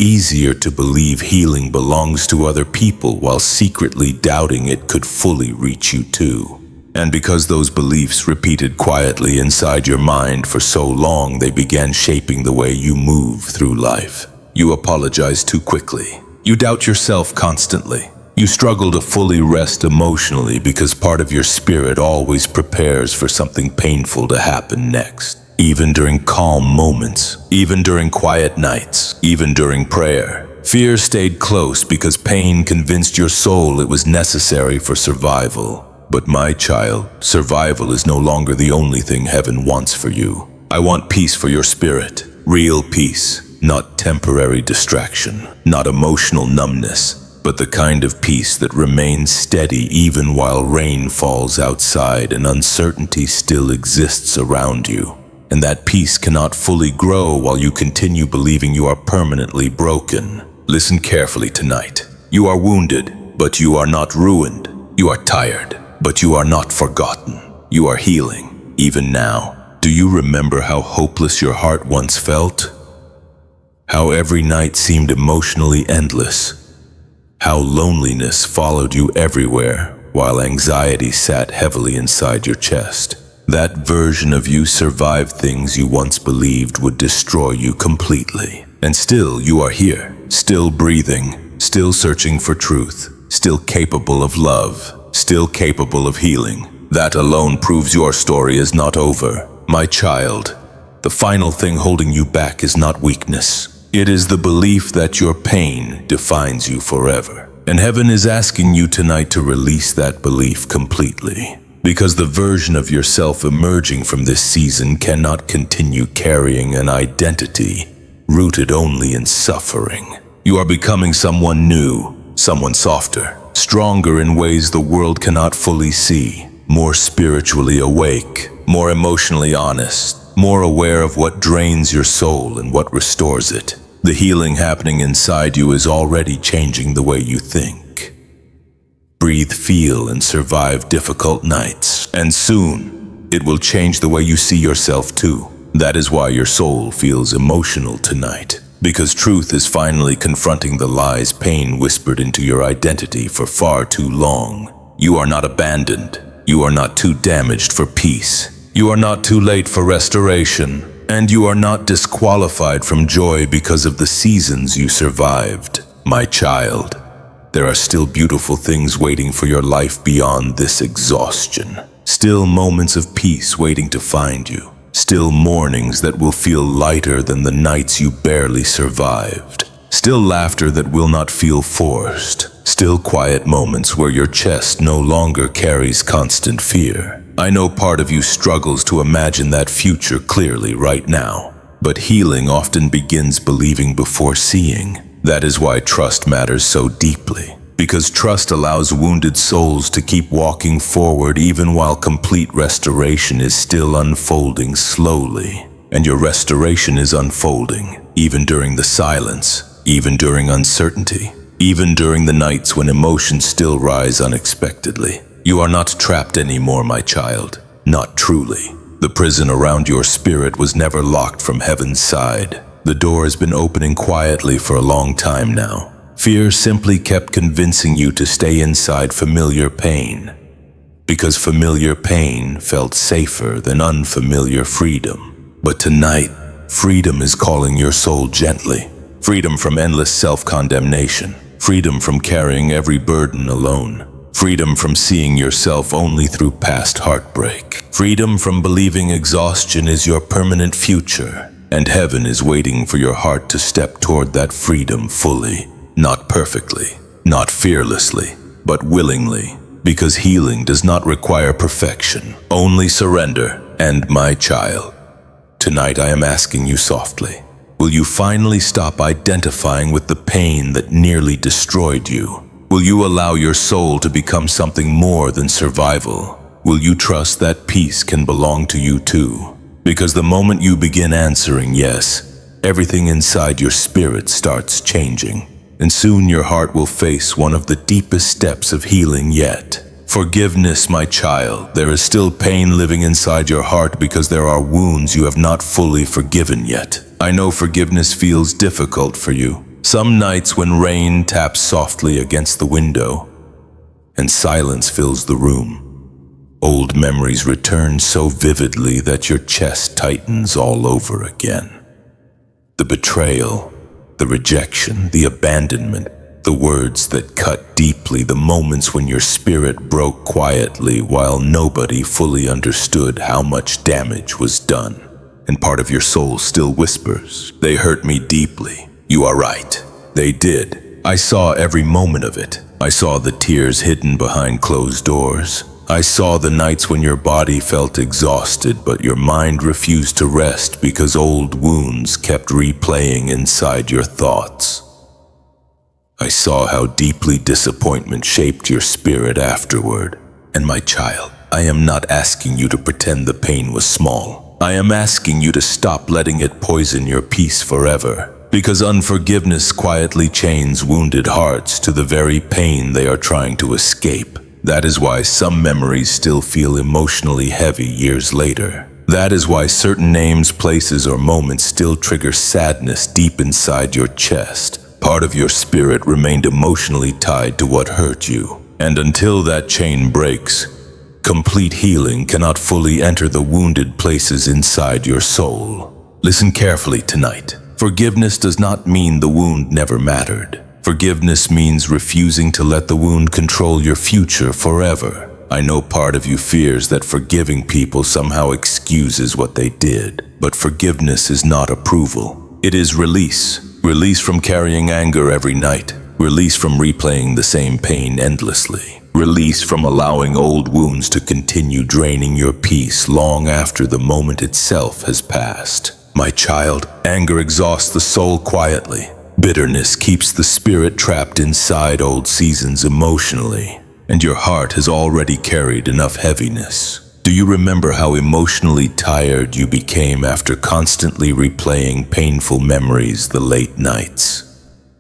Easier to believe healing belongs to other people while secretly doubting it could fully reach you too. And because those beliefs repeated quietly inside your mind for so long, they began shaping the way you move through life. You apologize too quickly. You doubt yourself constantly. You struggle to fully rest emotionally because part of your spirit always prepares for something painful to happen next. Even during calm moments, even during quiet nights, even during prayer, fear stayed close because pain convinced your soul it was necessary for survival. But my child, survival is no longer the only thing heaven wants for you. I want peace for your spirit, real peace, not temporary distraction, not emotional numbness, but the kind of peace that remains steady even while rain falls outside and uncertainty still exists around you. And that peace cannot fully grow while you continue believing you are permanently broken. Listen carefully tonight. You are wounded, but you are not ruined. You are tired, but you are not forgotten. You are healing, even now. Do you remember how hopeless your heart once felt? How every night seemed emotionally endless? How loneliness followed you everywhere while anxiety sat heavily inside your chest? That version of you survived things you once believed would destroy you completely. And still you are here, still breathing, still searching for truth, still capable of love, still capable of healing. That alone proves your story is not over. My child, the final thing holding you back is not weakness. It is the belief that your pain defines you forever. And heaven is asking you tonight to release that belief completely. Because the version of yourself emerging from this season cannot continue carrying an identity rooted only in suffering. You are becoming someone new, someone softer, stronger in ways the world cannot fully see, more spiritually awake, more emotionally honest, more aware of what drains your soul and what restores it. The healing happening inside you is already changing the way you think. Breathe, feel, and survive difficult nights, and soon it will change the way you see yourself too. That is why your soul feels emotional tonight. Because truth is finally confronting the lies pain whispered into your identity for far too long. You are not abandoned. You are not too damaged for peace. You are not too late for restoration. And you are not disqualified from joy because of the seasons you survived. My child, there are still beautiful things waiting for your life beyond this exhaustion. Still moments of peace waiting to find you. Still mornings that will feel lighter than the nights you barely survived. Still laughter that will not feel forced. Still quiet moments where your chest no longer carries constant fear. I know part of you struggles to imagine that future clearly right now. But healing often begins believing before seeing. That is why trust matters so deeply. Because trust allows wounded souls to keep walking forward even while complete restoration is still unfolding slowly. And your restoration is unfolding, even during the silence, even during uncertainty, even during the nights when emotions still rise unexpectedly. You are not trapped anymore, my child. Not truly. The prison around your spirit was never locked from heaven's side. The door has been opening quietly for a long time now. Fear simply kept convincing you to stay inside familiar pain, because familiar pain felt safer than unfamiliar freedom. But tonight, freedom is calling your soul gently. Freedom from endless self-condemnation. Freedom from carrying every burden alone. Freedom from seeing yourself only through past heartbreak. Freedom from believing exhaustion is your permanent future. And heaven is waiting for your heart to step toward that freedom fully. Not perfectly, not fearlessly, but willingly. Because healing does not require perfection, only surrender. And my child, tonight I am asking you softly, will you finally stop identifying with the pain that nearly destroyed you? Will you allow your soul to become something more than survival? Will you trust that peace can belong to you too? Because the moment you begin answering yes, everything inside your spirit starts changing. And soon your heart will face one of the deepest steps of healing yet. Forgiveness, my child. There is still pain living inside your heart because there are wounds you have not fully forgiven yet. I know forgiveness feels difficult for you, Some nights when rain taps softly against the window and silence fills the room, old memories return so vividly that your chest tightens all over again. The betrayal, the rejection, the abandonment, the words that cut deeply, the moments when your spirit broke quietly while nobody fully understood how much damage was done. And part of your soul still whispers, "They hurt me deeply." You are right. They did. I saw every moment of it. I saw the tears hidden behind closed doors. I saw the nights when your body felt exhausted, but your mind refused to rest because old wounds kept replaying inside your thoughts. I saw how deeply disappointment shaped your spirit afterward. And my child, I am not asking you to pretend the pain was small. I am asking you to stop letting it poison your peace forever. Because unforgiveness quietly chains wounded hearts to the very pain they are trying to escape. That is why some memories still feel emotionally heavy years later. That is why certain names, places, or moments still trigger sadness deep inside your chest. Part of your spirit remained emotionally tied to what hurt you. And until that chain breaks, complete healing cannot fully enter the wounded places inside your soul. Listen carefully tonight. Forgiveness does not mean the wound never mattered. Forgiveness means refusing to let the wound control your future forever. I know part of you fears that forgiving people somehow excuses what they did, but forgiveness is not approval. It is release. Release from carrying anger every night. Release from replaying the same pain endlessly. Release from allowing old wounds to continue draining your peace long after the moment itself has passed. My child, anger exhausts the soul quietly. Bitterness keeps the spirit trapped inside old seasons emotionally, and your heart has already carried enough heaviness. Do you remember how emotionally tired you became after constantly replaying painful memories, the late nights,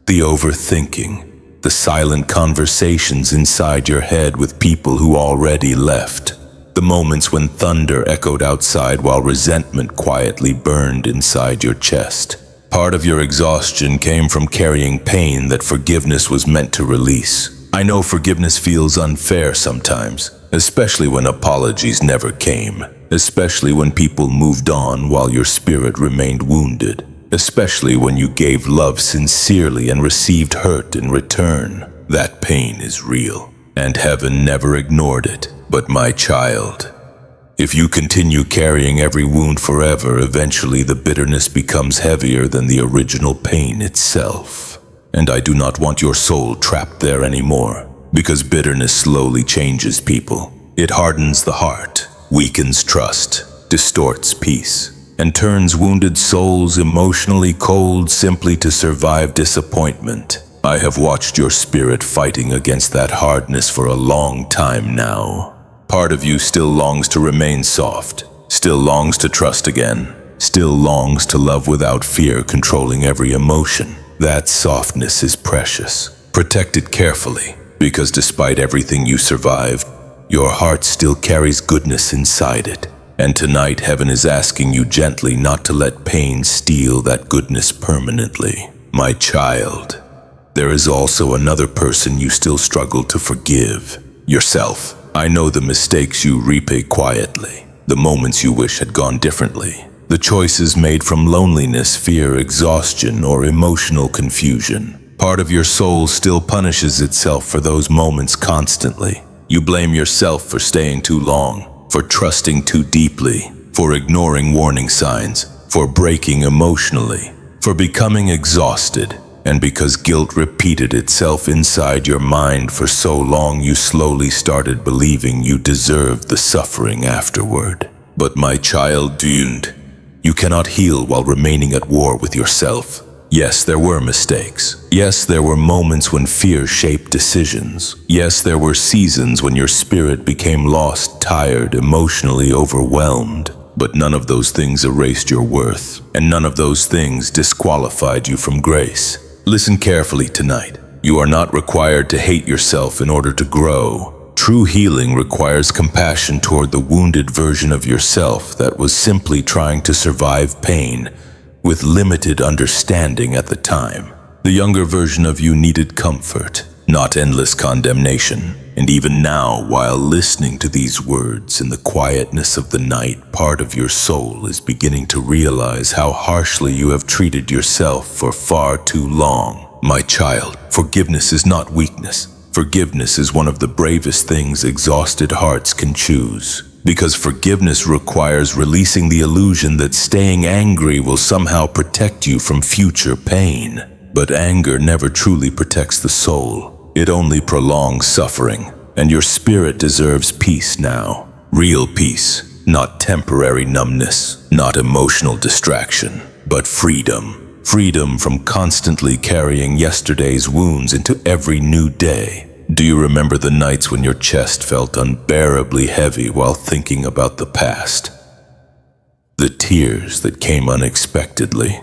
the overthinking, the silent conversations inside your head with people who already left, the moments when thunder echoed outside while resentment quietly burned inside your chest? Part of your exhaustion came from carrying pain that forgiveness was meant to release. I know forgiveness feels unfair sometimes, especially when apologies never came, especially when people moved on while your spirit remained wounded, especially when you gave love sincerely and received hurt in return. That pain is real, and heaven never ignored it. But my child, if you continue carrying every wound forever, eventually the bitterness becomes heavier than the original pain itself. And I do not want your soul trapped there anymore, because bitterness slowly changes people. It hardens the heart, weakens trust, distorts peace, and turns wounded souls emotionally cold simply to survive disappointment. I have watched your spirit fighting against that hardness for a long time now. Part of you still longs to remain soft, still longs to trust again, still longs to love without fear controlling every emotion. That softness is precious. Protect it carefully, because despite everything you survived, your heart still carries goodness inside it. And tonight heaven is asking you gently not to let pain steal that goodness permanently. My child, there is also another person you still struggle to forgive. Yourself. I know the mistakes you repay quietly, the moments you wish had gone differently, the choices made from loneliness, fear, exhaustion, or emotional confusion. Part of your soul still punishes itself for those moments constantly. You blame yourself for staying too long, for trusting too deeply, for ignoring warning signs, for breaking emotionally, for becoming exhausted. And because guilt repeated itself inside your mind for so long, you slowly started believing you deserved the suffering afterward. But my child, you cannot heal while remaining at war with yourself. Yes, there were mistakes. Yes, there were moments when fear shaped decisions. Yes, there were seasons when your spirit became lost, tired, emotionally overwhelmed. But none of those things erased your worth, and none of those things disqualified you from grace. Listen carefully tonight. You are not required to hate yourself in order to grow. True healing requires compassion toward the wounded version of yourself that was simply trying to survive pain with limited understanding at the time. The younger version of you needed comfort, not endless condemnation. And even now, while listening to these words in the quietness of the night, part of your soul is beginning to realize how harshly you have treated yourself for far too long. My child, forgiveness is not weakness. Forgiveness is one of the bravest things exhausted hearts can choose. Because forgiveness requires releasing the illusion that staying angry will somehow protect you from future pain. But anger never truly protects the soul. It only prolongs suffering, and your spirit deserves peace now. Real peace, not temporary numbness, not emotional distraction, but freedom. Freedom from constantly carrying yesterday's wounds into every new day. Do you remember the nights when your chest felt unbearably heavy while thinking about the past? The tears that came unexpectedly.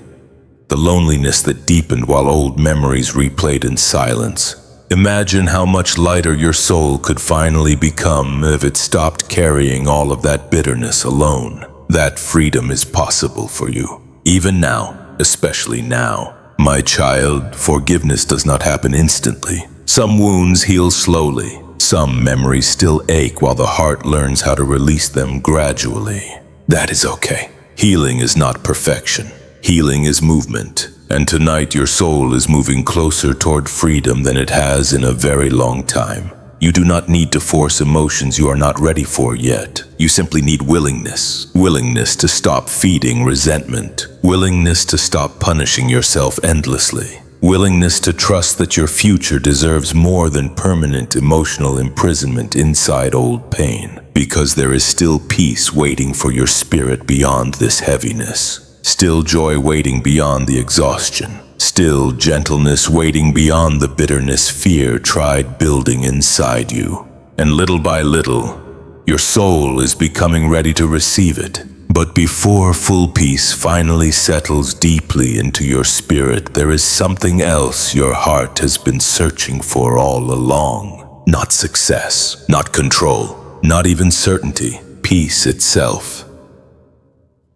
The loneliness that deepened while old memories replayed in silence. Imagine how much lighter your soul could finally become if it stopped carrying all of that bitterness alone. That freedom is possible for you, even now, especially now. My child, forgiveness does not happen instantly. Some wounds heal slowly. Some memories still ache while the heart learns how to release them gradually. That is okay. Healing is not perfection. Healing is movement. And tonight your soul is moving closer toward freedom than it has in a very long time. You do not need to force emotions you are not ready for yet. You simply need willingness. Willingness to stop feeding resentment. Willingness to stop punishing yourself endlessly. Willingness to trust that your future deserves more than permanent emotional imprisonment inside old pain. Because there is still peace waiting for your spirit beyond this heaviness. Still joy waiting beyond the exhaustion. Still gentleness waiting beyond the bitterness fear tried building inside you. And little by little, your soul is becoming ready to receive it. But before full peace finally settles deeply into your spirit, there is something else your heart has been searching for all along. Not success, not control, not even certainty, peace itself.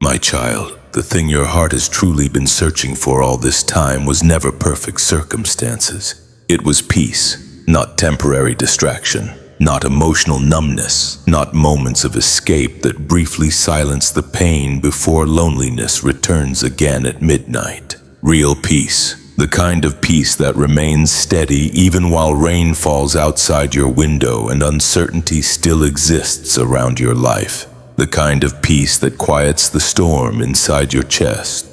My child, the thing your heart has truly been searching for all this time was never perfect circumstances. It was peace, not temporary distraction, not emotional numbness, not moments of escape that briefly silence the pain before loneliness returns again at midnight. Real peace, the kind of peace that remains steady even while rain falls outside your window and uncertainty still exists around your life. The kind of peace that quiets the storm inside your chest,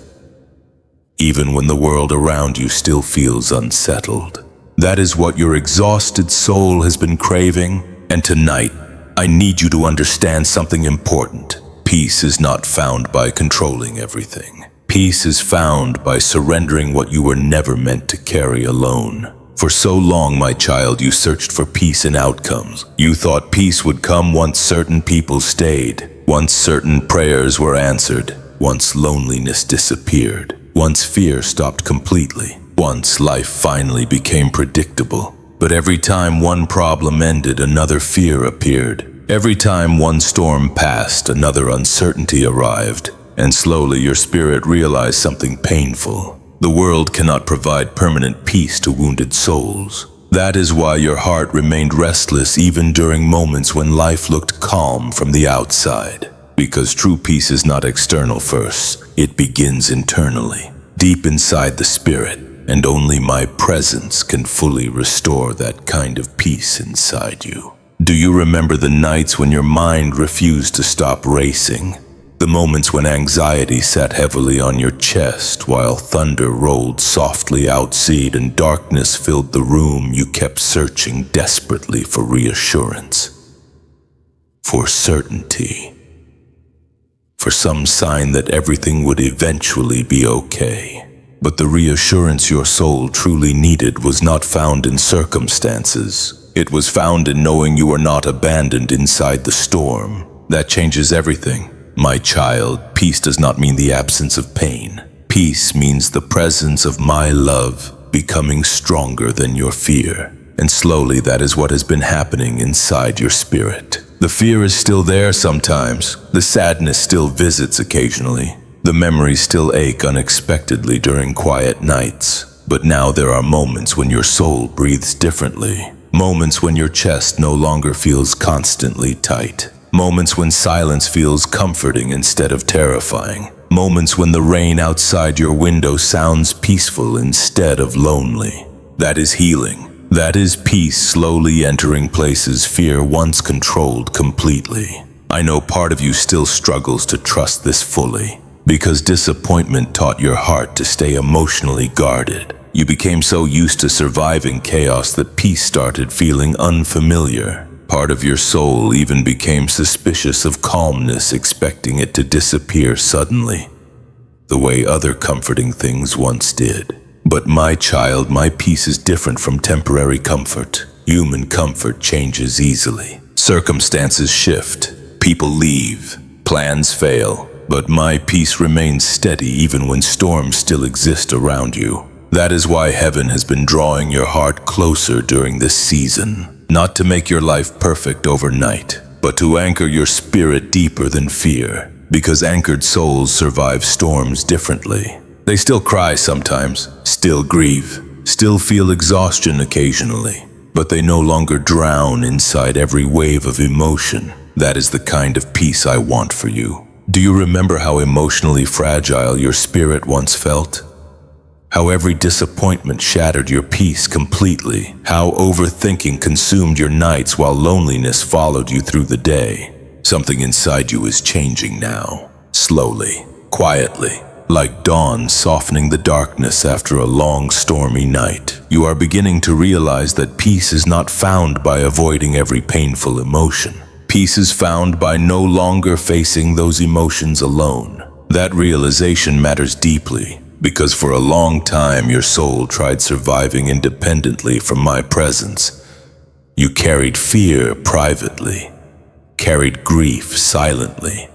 even when the world around you still feels unsettled. That is what your exhausted soul has been craving, and tonight, I need you to understand something important. Peace is not found by controlling everything. Peace is found by surrendering what you were never meant to carry alone. For so long, my child, you searched for peace in outcomes. You thought peace would come once certain people stayed, once certain prayers were answered, once loneliness disappeared, once fear stopped completely, once life finally became predictable. But every time one problem ended, another fear appeared. Every time one storm passed, another uncertainty arrived. And slowly your spirit realized something painful. The world cannot provide permanent peace to wounded souls. That is why your heart remained restless even during moments when life looked calm from the outside. Because true peace is not external first, it begins internally, deep inside the spirit, and only my presence can fully restore that kind of peace inside you. Do you remember the nights when your mind refused to stop racing? The moments when anxiety sat heavily on your chest while thunder rolled softly outside and darkness filled the room, you kept searching desperately for reassurance, for certainty, for some sign that everything would eventually be okay. But the reassurance your soul truly needed was not found in circumstances. It was found in knowing you were not abandoned inside the storm. That changes everything. My child, peace does not mean the absence of pain. Peace means the presence of my love becoming stronger than your fear. And slowly that is what has been happening inside your spirit. The fear is still there sometimes. The sadness still visits occasionally. The memories still ache unexpectedly during quiet nights. But now there are moments when your soul breathes differently. Moments when your chest no longer feels constantly tight. Moments when silence feels comforting instead of terrifying. Moments when the rain outside your window sounds peaceful instead of lonely. That is healing. That is peace slowly entering places fear once controlled completely. I know part of you still struggles to trust this fully, because disappointment taught your heart to stay emotionally guarded. You became so used to surviving chaos that peace started feeling unfamiliar. Part of your soul even became suspicious of calmness, expecting it to disappear suddenly, the way other comforting things once did. But my child, my peace is different from temporary comfort. Human comfort changes easily. Circumstances shift. People leave. Plans fail. But my peace remains steady even when storms still exist around you. That is why heaven has been drawing your heart closer during this season. Not to make your life perfect overnight, but to anchor your spirit deeper than fear. Because anchored souls survive storms differently. They still cry sometimes, still grieve, still feel exhaustion occasionally, but they no longer drown inside every wave of emotion. That is the kind of peace I want for you. Do you remember how emotionally fragile your spirit once felt? How every disappointment shattered your peace completely? How overthinking consumed your nights while loneliness followed you through the day? Something inside you is changing now, slowly, quietly. Like dawn softening the darkness after a long stormy night. You are beginning to realize that peace is not found by avoiding every painful emotion. Peace is found by no longer facing those emotions alone. That realization matters deeply, because for a long time your soul tried surviving independently from my presence. You carried fear privately, carried grief silently,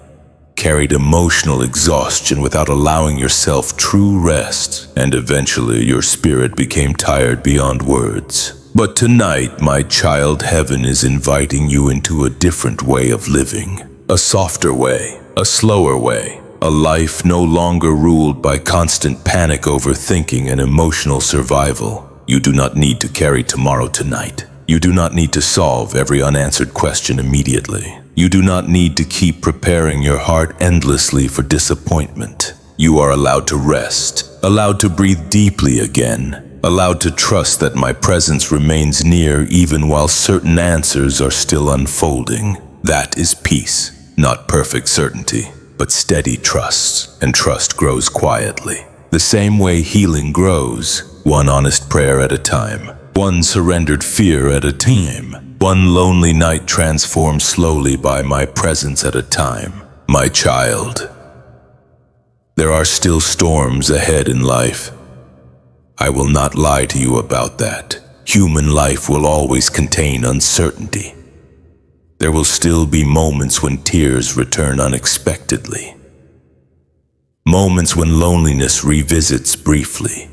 carried emotional exhaustion without allowing yourself true rest, and eventually your spirit became tired beyond words. But tonight, my child, heaven is inviting you into a different way of living. A softer way, a slower way, a life no longer ruled by constant panic, overthinking, and emotional survival. You do not need to carry tomorrow tonight. You do not need to solve every unanswered question immediately. You do not need to keep preparing your heart endlessly for disappointment. You are allowed to rest, allowed to breathe deeply again, allowed to trust that my presence remains near even while certain answers are still unfolding. That is peace, not perfect certainty, but steady trust, and trust grows quietly. The same way healing grows, one honest prayer at a time, one surrendered fear at a time. One lonely night transformed slowly by my presence at a time. My child, there are still storms ahead in life. I will not lie to you about that. Human life will always contain uncertainty. There will still be moments when tears return unexpectedly. Moments when loneliness revisits briefly.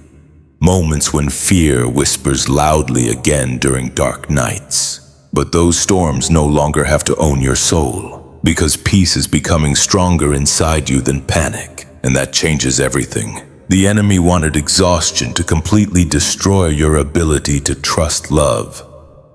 Moments when fear whispers loudly again during dark nights. But those storms no longer have to own your soul, because peace is becoming stronger inside you than panic, and that changes everything. The enemy wanted exhaustion to completely destroy your ability to trust love,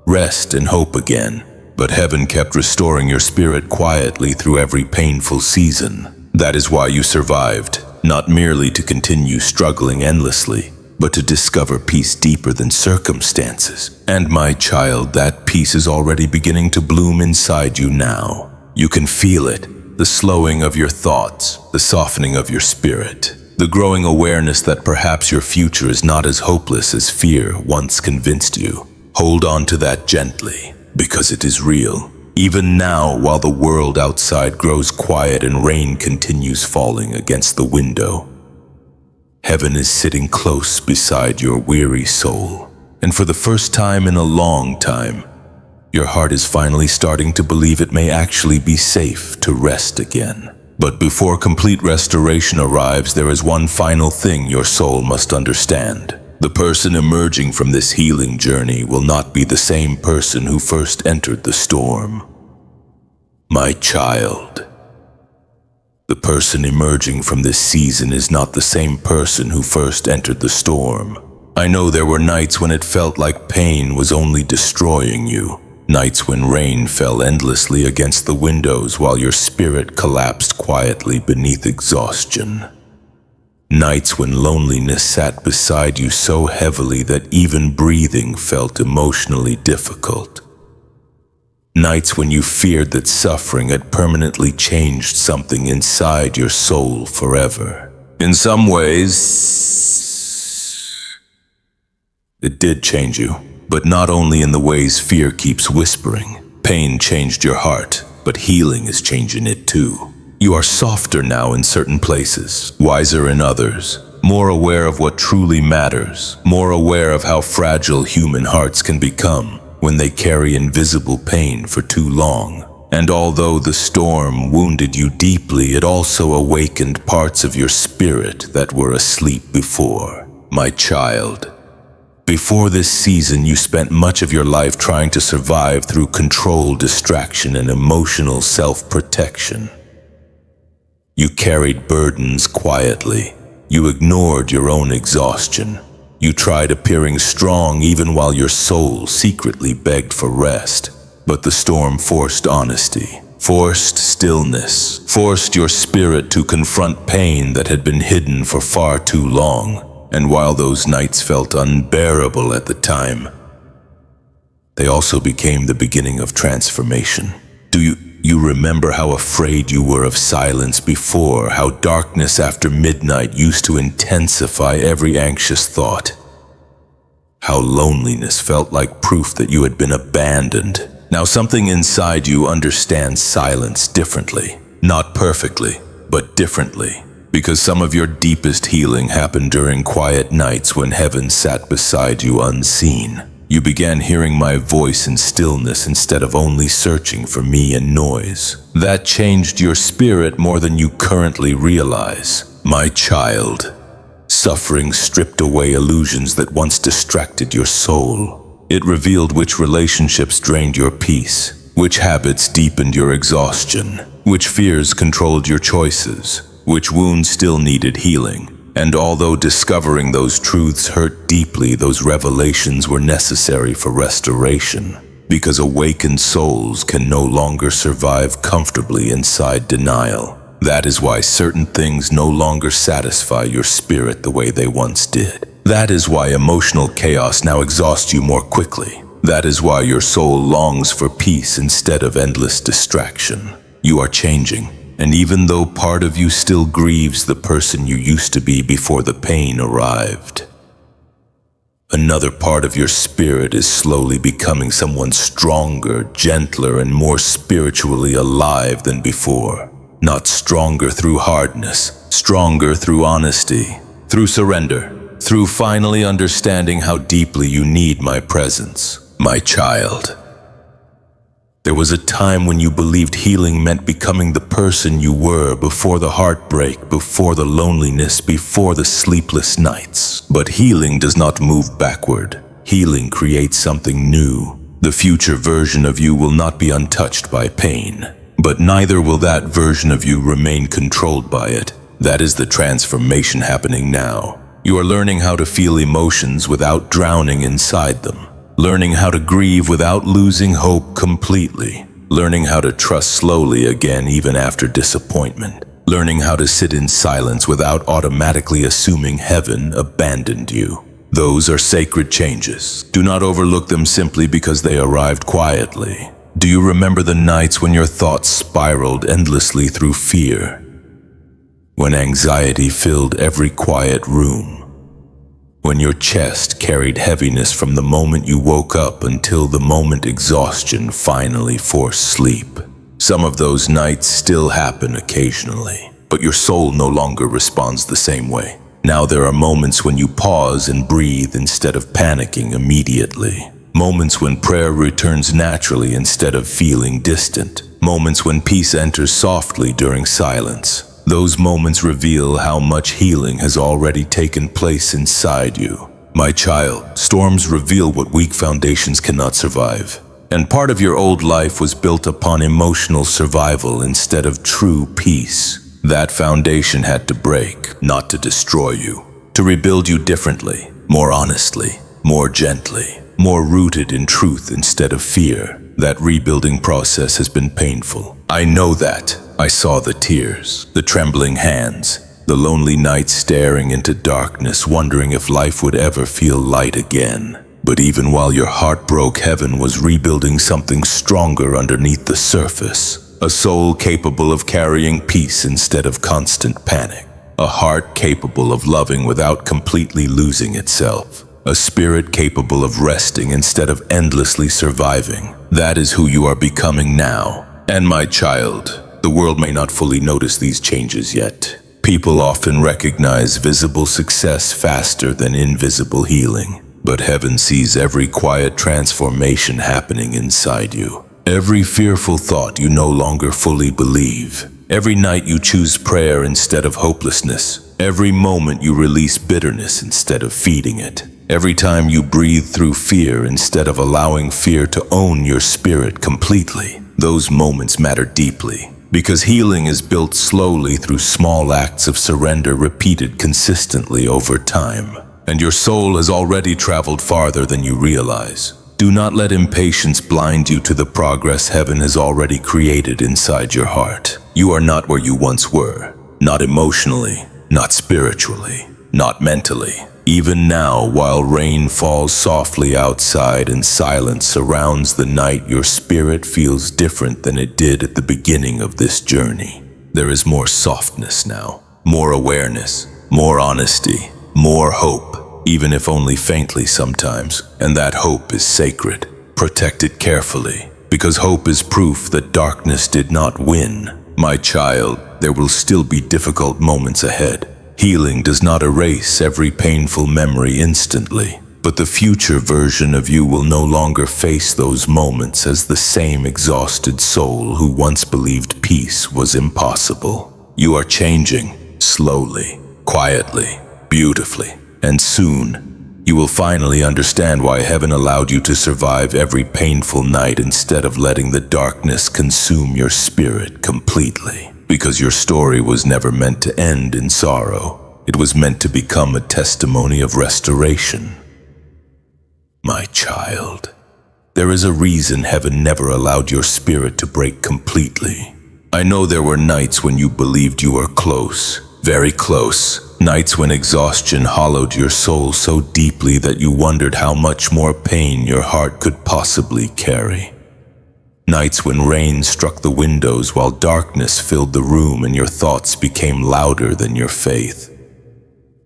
rest, and hope again. But heaven kept restoring your spirit quietly through every painful season. That is why you survived, not merely to continue struggling endlessly, but to discover peace deeper than circumstances. And my child, that peace is already beginning to bloom inside you now. You can feel it, the slowing of your thoughts, the softening of your spirit, the growing awareness that perhaps your future is not as hopeless as fear once convinced you. Hold on to that gently, because it is real. Even now, while the world outside grows quiet and rain continues falling against the window, heaven is sitting close beside your weary soul. And for the first time in a long time, your heart is finally starting to believe it may actually be safe to rest again. But before complete restoration arrives, there is one final thing your soul must understand. The person emerging from this healing journey will not be the same person who first entered the storm. My child, the person emerging from this season is not the same person who first entered the storm. I know there were nights when it felt like pain was only destroying you. Nights when rain fell endlessly against the windows while your spirit collapsed quietly beneath exhaustion. Nights when loneliness sat beside you so heavily that even breathing felt emotionally difficult. Nights when you feared that suffering had permanently changed something inside your soul forever. In some ways, it did change you, but not only in the ways fear keeps whispering. Pain changed your heart, but healing is changing it too. You are softer now in certain places, wiser in others, more aware of what truly matters, more aware of how fragile human hearts can become when they carry invisible pain for too long. And although the storm wounded you deeply, it also awakened parts of your spirit that were asleep before. My child, before this season, you spent much of your life trying to survive through control, distraction, and emotional self-protection. You carried burdens quietly. You ignored your own exhaustion. You tried appearing strong even while your soul secretly begged for rest. But the storm forced honesty, forced stillness, forced your spirit to confront pain that had been hidden for far too long. And while those nights felt unbearable at the time, they also became the beginning of transformation. Do you remember how afraid you were of silence before, how darkness after midnight used to intensify every anxious thought? How loneliness felt like proof that you had been abandoned. Now something inside you understands silence differently. Not perfectly, but differently. Because some of your deepest healing happened during quiet nights when heaven sat beside you unseen. You began hearing my voice in stillness instead of only searching for me in noise. That changed your spirit more than you currently realize. My child, suffering stripped away illusions that once distracted your soul. It revealed which relationships drained your peace, which habits deepened your exhaustion, which fears controlled your choices, which wounds still needed healing. And although discovering those truths hurt deeply, those revelations were necessary for restoration. Because awakened souls can no longer survive comfortably inside denial. That is why certain things no longer satisfy your spirit the way they once did. That is why emotional chaos now exhausts you more quickly. That is why your soul longs for peace instead of endless distraction. You are changing. And even though part of you still grieves the person you used to be before the pain arrived, another part of your spirit is slowly becoming someone stronger, gentler, and more spiritually alive than before. Not stronger through hardness, stronger through honesty, through surrender, through finally understanding how deeply you need my presence, my child. There was a time when you believed healing meant becoming the person you were before the heartbreak, before the loneliness, before the sleepless nights. But healing does not move backward. Healing creates something new. The future version of you will not be untouched by pain, but neither will that version of you remain controlled by it. That is the transformation happening now. You are learning how to feel emotions without drowning inside them. Learning how to grieve without losing hope completely. Learning how to trust slowly again even after disappointment. Learning how to sit in silence without automatically assuming heaven abandoned you. Those are sacred changes. Do not overlook them simply because they arrived quietly. Do you remember the nights when your thoughts spiraled endlessly through fear? When anxiety filled every quiet room? When your chest carried heaviness from the moment you woke up until the moment exhaustion finally forced sleep? Some of those nights still happen occasionally, but your soul no longer responds the same way. Now there are moments when you pause and breathe instead of panicking immediately. Moments when prayer returns naturally instead of feeling distant. Moments when peace enters softly during silence. Those moments reveal how much healing has already taken place inside you. My child, storms reveal what weak foundations cannot survive. And part of your old life was built upon emotional survival instead of true peace. That foundation had to break, not to destroy you, to rebuild you differently. more honestly, more gently, more rooted in truth instead of fear. That rebuilding process has been painful. I know that. I saw the tears, the trembling hands, the lonely nights staring into darkness, wondering if life would ever feel light again. But even while your heart broke, heaven was rebuilding something stronger underneath the surface. A soul capable of carrying peace instead of constant panic. A heart capable of loving without completely losing itself. A spirit capable of resting instead of endlessly surviving. That is who you are becoming now. And my child, the world may not fully notice these changes yet. People often recognize visible success faster than invisible healing. But heaven sees every quiet transformation happening inside you. Every fearful thought you no longer fully believe. Every night you choose prayer instead of hopelessness. Every moment you release bitterness instead of feeding it. Every time you breathe through fear instead of allowing fear to own your spirit completely. Those moments matter deeply. Because healing is built slowly through small acts of surrender repeated consistently over time. And your soul has already traveled farther than you realize. Do not let impatience blind you to the progress heaven has already created inside your heart. You are not where you once were. Not emotionally, not spiritually, not mentally. Even now, while rain falls softly outside and silence surrounds the night, your spirit feels different than it did at the beginning of this journey. There is more softness now, more awareness, more honesty, more hope, even if only faintly sometimes. And that hope is sacred. Protect it carefully, because hope is proof that darkness did not win. My child, there will still be difficult moments ahead. Healing does not erase every painful memory instantly, but the future version of you will no longer face those moments as the same exhausted soul who once believed peace was impossible. You are changing, slowly, quietly, beautifully, and soon you will finally understand why heaven allowed you to survive every painful night instead of letting the darkness consume your spirit completely. Because your story was never meant to end in sorrow. It was meant to become a testimony of restoration. My child, there is a reason heaven never allowed your spirit to break completely. I know there were nights when you believed you were close, very close. Nights when exhaustion hollowed your soul so deeply that you wondered how much more pain your heart could possibly carry. Nights when rain struck the windows while darkness filled the room and your thoughts became louder than your faith.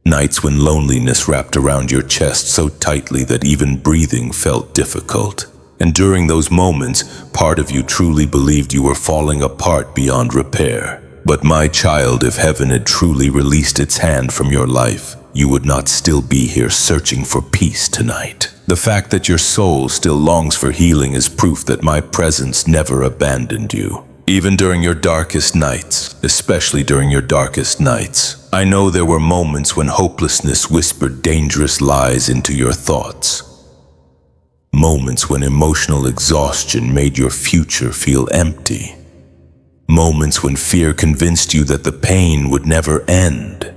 Nights when loneliness wrapped around your chest so tightly that even breathing felt difficult. And during those moments, part of you truly believed you were falling apart beyond repair. But my child, if heaven had truly released its hand from your life, you would not still be here searching for peace tonight. The fact that your soul still longs for healing is proof that my presence never abandoned you. Even during your darkest nights, especially during your darkest nights, I know there were moments when hopelessness whispered dangerous lies into your thoughts. Moments when emotional exhaustion made your future feel empty. Moments when fear convinced you that the pain would never end,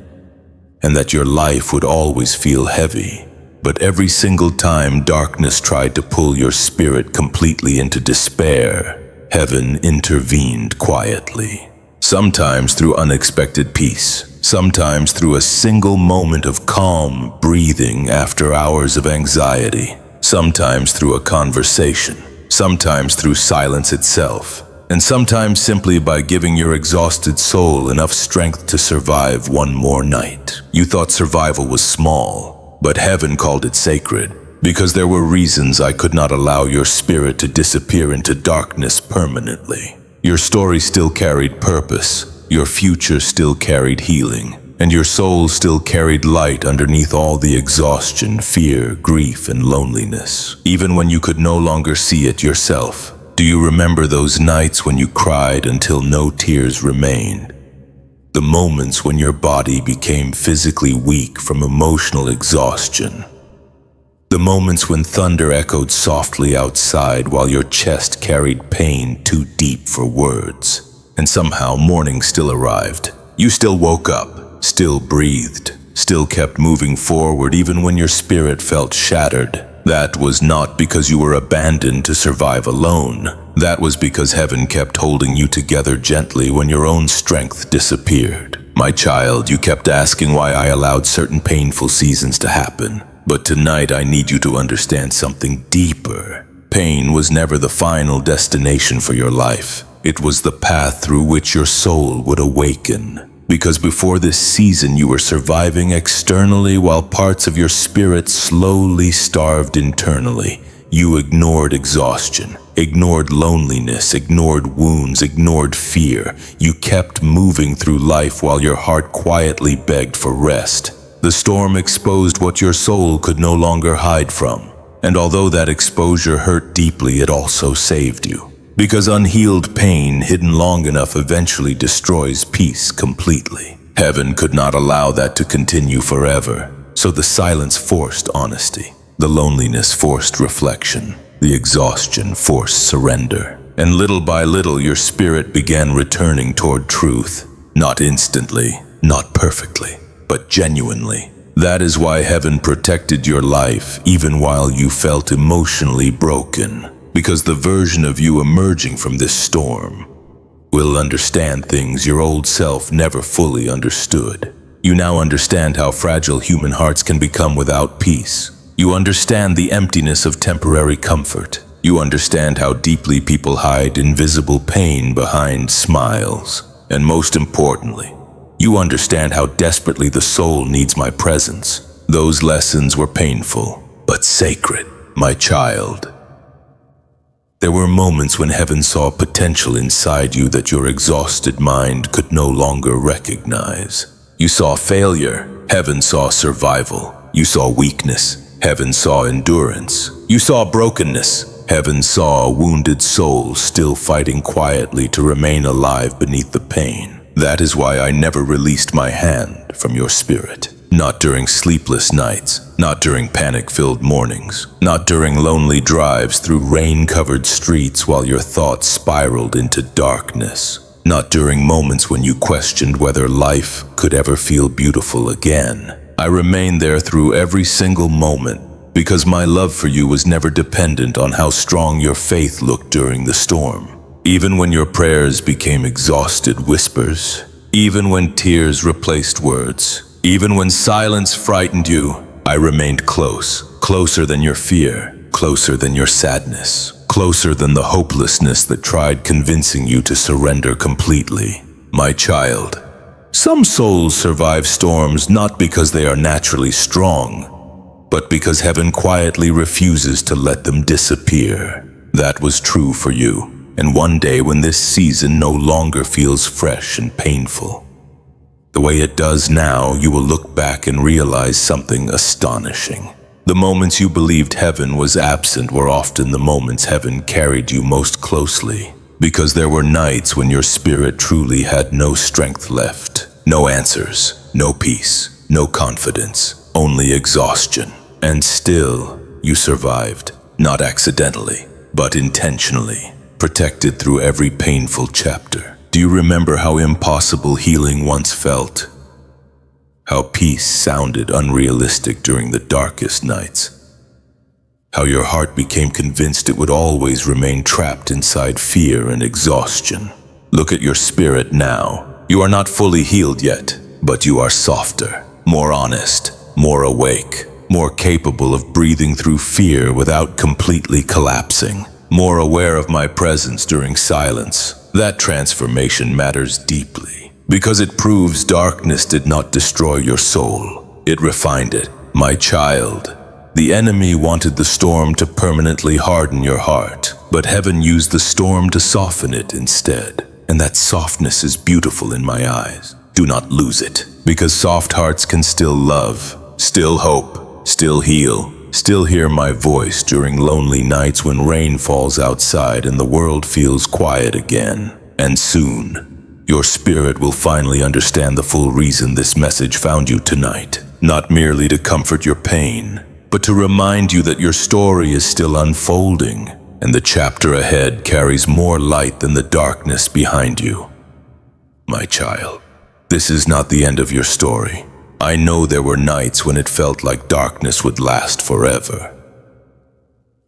and that your life would always feel heavy. But every single time darkness tried to pull your spirit completely into despair, heaven intervened quietly. Sometimes through unexpected peace, sometimes through a single moment of calm breathing after hours of anxiety, sometimes through a conversation, sometimes through silence itself, and sometimes simply by giving your exhausted soul enough strength to survive one more night. You thought survival was small, but heaven called it sacred, because there were reasons I could not allow your spirit to disappear into darkness permanently. Your story still carried purpose, your future still carried healing, and your soul still carried light underneath all the exhaustion, fear, grief, and loneliness. Even when you could no longer see it yourself, do you remember those nights when you cried until no tears remained? The moments when your body became physically weak from emotional exhaustion. The moments when thunder echoed softly outside while your chest carried pain too deep for words. And somehow morning still arrived. You still woke up, still breathed, still kept moving forward even when your spirit felt shattered. That was not because you were abandoned to survive alone. That was because heaven kept holding you together gently when your own strength disappeared. My child, you kept asking why I allowed certain painful seasons to happen. But tonight I need you to understand something deeper. Pain was never the final destination for your life. It was the path through which your soul would awaken. Because before this season you were surviving externally while parts of your spirit slowly starved internally. You ignored exhaustion, ignored loneliness, ignored wounds, ignored fear. You kept moving through life while your heart quietly begged for rest. The storm exposed what your soul could no longer hide from. And although that exposure hurt deeply, it also saved you. Because unhealed pain hidden long enough eventually destroys peace completely. Heaven could not allow that to continue forever. So the silence forced honesty. The loneliness forced reflection. The exhaustion forced surrender. And little by little your spirit began returning toward truth. Not instantly, not perfectly, but genuinely. That is why heaven protected your life even while you felt emotionally broken. Because the version of you emerging from this storm will understand things your old self never fully understood. You now understand how fragile human hearts can become without peace. You understand the emptiness of temporary comfort. You understand how deeply people hide invisible pain behind smiles. And most importantly, you understand how desperately the soul needs my presence. Those lessons were painful, but sacred, my child. There were moments when heaven saw potential inside you that your exhausted mind could no longer recognize. You saw failure, heaven saw survival. You saw weakness, heaven saw endurance. You saw brokenness, heaven saw a wounded soul still fighting quietly to remain alive beneath the pain. That is why I never released my hand from your spirit. Not during sleepless nights, not during panic-filled mornings, not during lonely drives through rain-covered streets while your thoughts spiraled into darkness, not during moments when you questioned whether life could ever feel beautiful again. I remained there through every single moment because my love for you was never dependent on how strong your faith looked during the storm. Even when your prayers became exhausted whispers, even when tears replaced words, even when silence frightened you, I remained close, closer than your fear, closer than your sadness, closer than the hopelessness that tried convincing you to surrender completely. My child, some souls survive storms not because they are naturally strong, but because heaven quietly refuses to let them disappear. That was true for you. And one day when this season no longer feels fresh and painful, the way it does now, you will look back and realize something astonishing. The moments you believed heaven was absent were often the moments heaven carried you most closely. Because there were nights when your spirit truly had no strength left. No answers, no peace, no confidence, only exhaustion. And still, you survived. Not accidentally, but intentionally. Protected through every painful chapter. Do you remember how impossible healing once felt? How peace sounded unrealistic during the darkest nights? How your heart became convinced it would always remain trapped inside fear and exhaustion? Look at your spirit now. You are not fully healed yet, but you are softer, more honest, more awake, more capable of breathing through fear without completely collapsing, more aware of my presence during silence. That transformation matters deeply, because it proves darkness did not destroy your soul. It refined it. My child, the enemy wanted the storm to permanently harden your heart, but heaven used the storm to soften it instead. And that softness is beautiful in my eyes. Do not lose it, because soft hearts can still love, still hope, still heal, still hear my voice during lonely nights when rain falls outside and the world feels quiet again. And soon, your spirit will finally understand the full reason this message found you tonight. Not merely to comfort your pain, but to remind you that your story is still unfolding, and the chapter ahead carries more light than the darkness behind you. My child, this is not the end of your story. I know there were nights when it felt like darkness would last forever.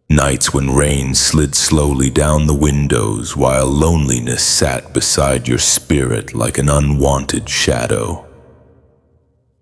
Nights when rain slid slowly down the windows while loneliness sat beside your spirit like an unwanted shadow.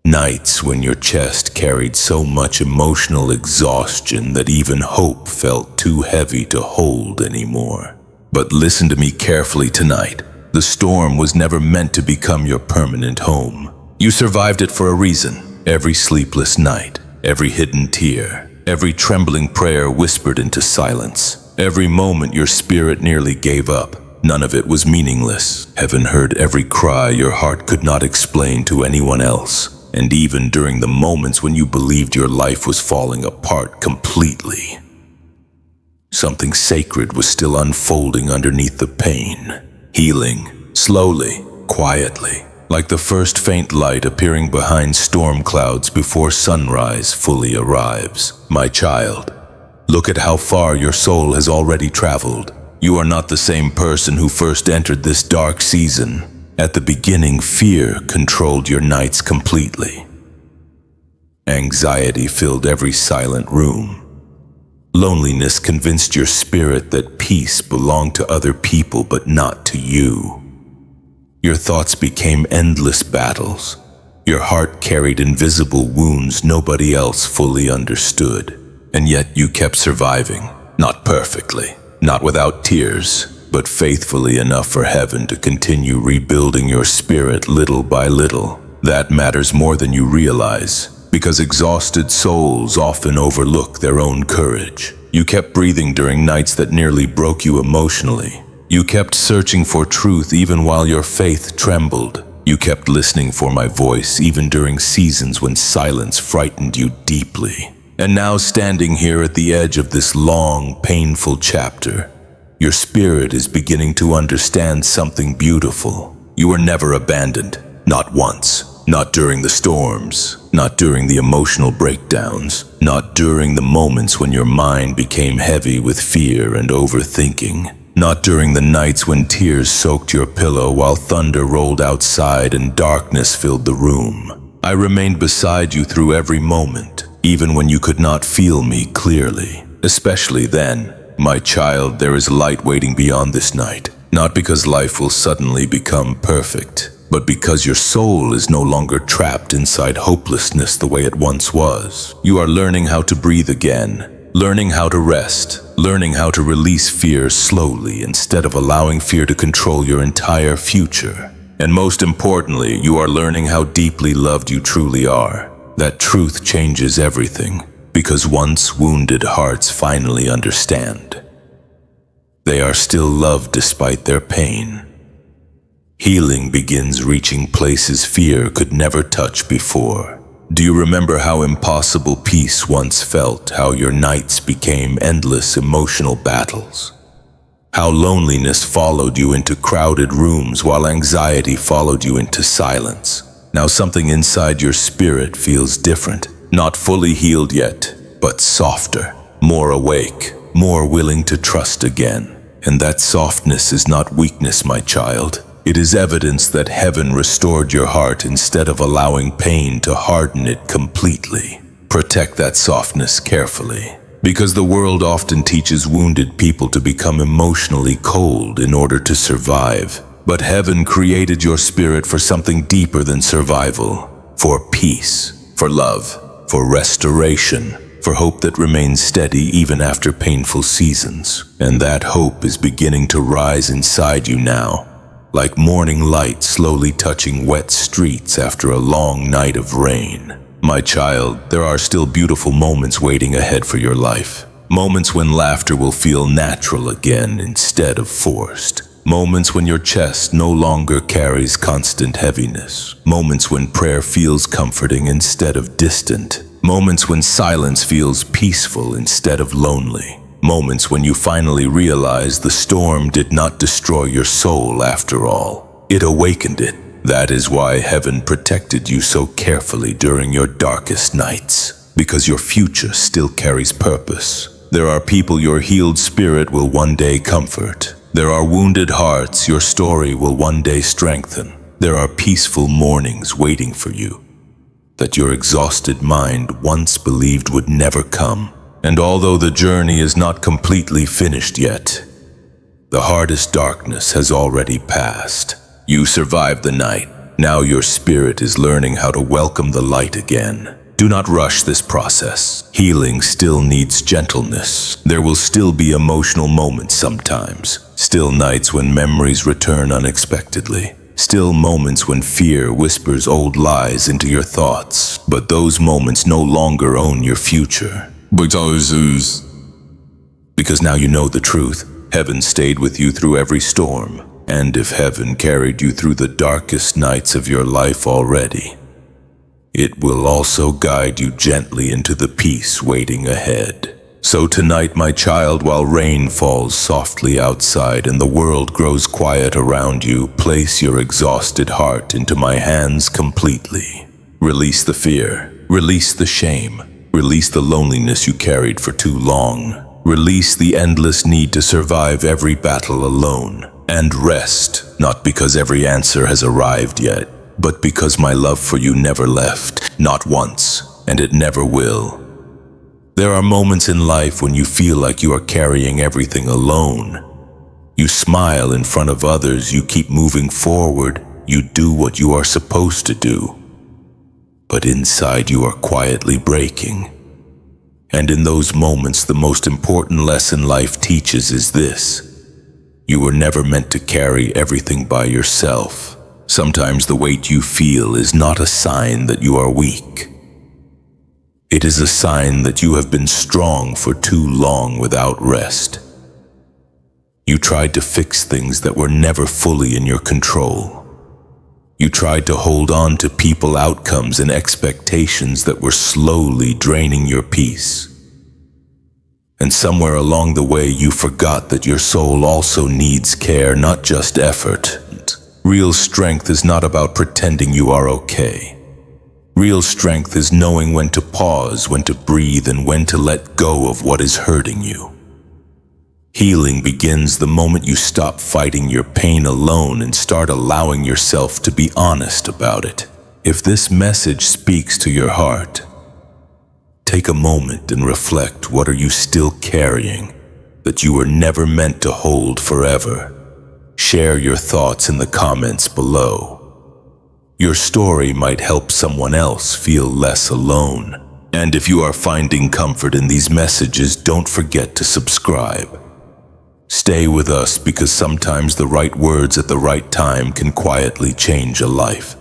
Nights when your chest carried so much emotional exhaustion that even hope felt too heavy to hold anymore. But listen to me carefully tonight. The storm was never meant to become your permanent home. You survived it for a reason. Every sleepless night, every hidden tear, every trembling prayer whispered into silence, every moment your spirit nearly gave up, none of it was meaningless. Heaven heard every cry your heart could not explain to anyone else. And even during the moments when you believed your life was falling apart completely, something sacred was still unfolding underneath the pain, healing, slowly, quietly, like the first faint light appearing behind storm clouds before sunrise fully arrives. My child, look at how far your soul has already traveled. You are not the same person who first entered this dark season. At the beginning, fear controlled your nights completely. Anxiety filled every silent room. Loneliness convinced your spirit that peace belonged to other people but not to you. Your thoughts became endless battles. Your heart carried invisible wounds nobody else fully understood. And yet you kept surviving, not perfectly, not without tears, but faithfully enough for heaven to continue rebuilding your spirit little by little. That matters more than you realize, because exhausted souls often overlook their own courage. You kept breathing during nights that nearly broke you emotionally. You kept searching for truth even while your faith trembled. You kept listening for my voice even during seasons when silence frightened you deeply. And now, standing here at the edge of this long, painful chapter, your spirit is beginning to understand something beautiful. You were never abandoned, not once. Not during the storms, not during the emotional breakdowns, not during the moments when your mind became heavy with fear and overthinking, not during the nights when tears soaked your pillow while thunder rolled outside and darkness filled the room. I remained beside you through every moment, even when you could not feel me clearly. Especially then, my child, there is light waiting beyond this night, not because life will suddenly become perfect, but because your soul is no longer trapped inside hopelessness the way it once was. You are learning how to breathe again, learning how to rest, learning how to release fear slowly instead of allowing fear to control your entire future. And most importantly, you are learning how deeply loved you truly are. That truth changes everything, because once wounded hearts finally understand. They are still loved despite their pain. Healing begins reaching places fear could never touch before. Do you remember how impossible peace once felt, how your nights became endless emotional battles? How loneliness followed you into crowded rooms while anxiety followed you into silence? Now something inside your spirit feels different, not fully healed yet, but softer, more awake, more willing to trust again. And that softness is not weakness, my child. It is evidence that heaven restored your heart instead of allowing pain to harden it completely. Protect that softness carefully, because the world often teaches wounded people to become emotionally cold in order to survive. But heaven created your spirit for something deeper than survival, for peace, for love, for restoration, for hope that remains steady even after painful seasons. And that hope is beginning to rise inside you now, like morning light slowly touching wet streets after a long night of rain. My child, there are still beautiful moments waiting ahead for your life. Moments when laughter will feel natural again instead of forced. Moments when your chest no longer carries constant heaviness. Moments when prayer feels comforting instead of distant. Moments when silence feels peaceful instead of lonely. Moments when you finally realize the storm did not destroy your soul after all. It awakened it. That is why heaven protected you so carefully during your darkest nights, because your future still carries purpose. There are people your healed spirit will one day comfort. There are wounded hearts your story will one day strengthen. There are peaceful mornings waiting for you. that your exhausted mind once believed would never come. And although the journey is not completely finished yet, the hardest darkness has already passed. You survived the night. Now your spirit is learning how to welcome the light again. Do not rush this process. Healing still needs gentleness. There will still be emotional moments sometimes. Still nights when memories return unexpectedly. Still moments when fear whispers old lies into your thoughts. But those moments no longer own your future. Because now you know the truth. Heaven stayed with you through every storm. And if heaven carried you through the darkest nights of your life already, it will also guide you gently into the peace waiting ahead. So tonight, my child, while rain falls softly outside and the world grows quiet around you, place your exhausted heart into my hands completely. Release the fear, release the shame, release the loneliness you carried for too long. Release the endless need to survive every battle alone. And rest, not because every answer has arrived yet, but because my love for you never left, not once, and it never will. There are moments in life when you feel like you are carrying everything alone. You smile in front of others, you keep moving forward, you do what you are supposed to do. But inside you are quietly breaking. And in those moments, the most important lesson life teaches is this: you were never meant to carry everything by yourself. Sometimes the weight you feel is not a sign that you are weak. It is a sign that you have been strong for too long without rest. You tried to fix things that were never fully in your control. You tried to hold on to people, outcomes, and expectations that were slowly draining your peace. And somewhere along the way, you forgot that your soul also needs care, not just effort. Real strength is not about pretending you are okay. Real strength is knowing when to pause, when to breathe, and when to let go of what is hurting you. Healing begins the moment you stop fighting your pain alone and start allowing yourself to be honest about it. If this message speaks to your heart, take a moment and reflect. What are you still carrying that you were never meant to hold forever? Share your thoughts in the comments below. Your story might help someone else feel less alone. And if you are finding comfort in these messages, don't forget to subscribe. Stay with us, because sometimes the right words at the right time can quietly change a life.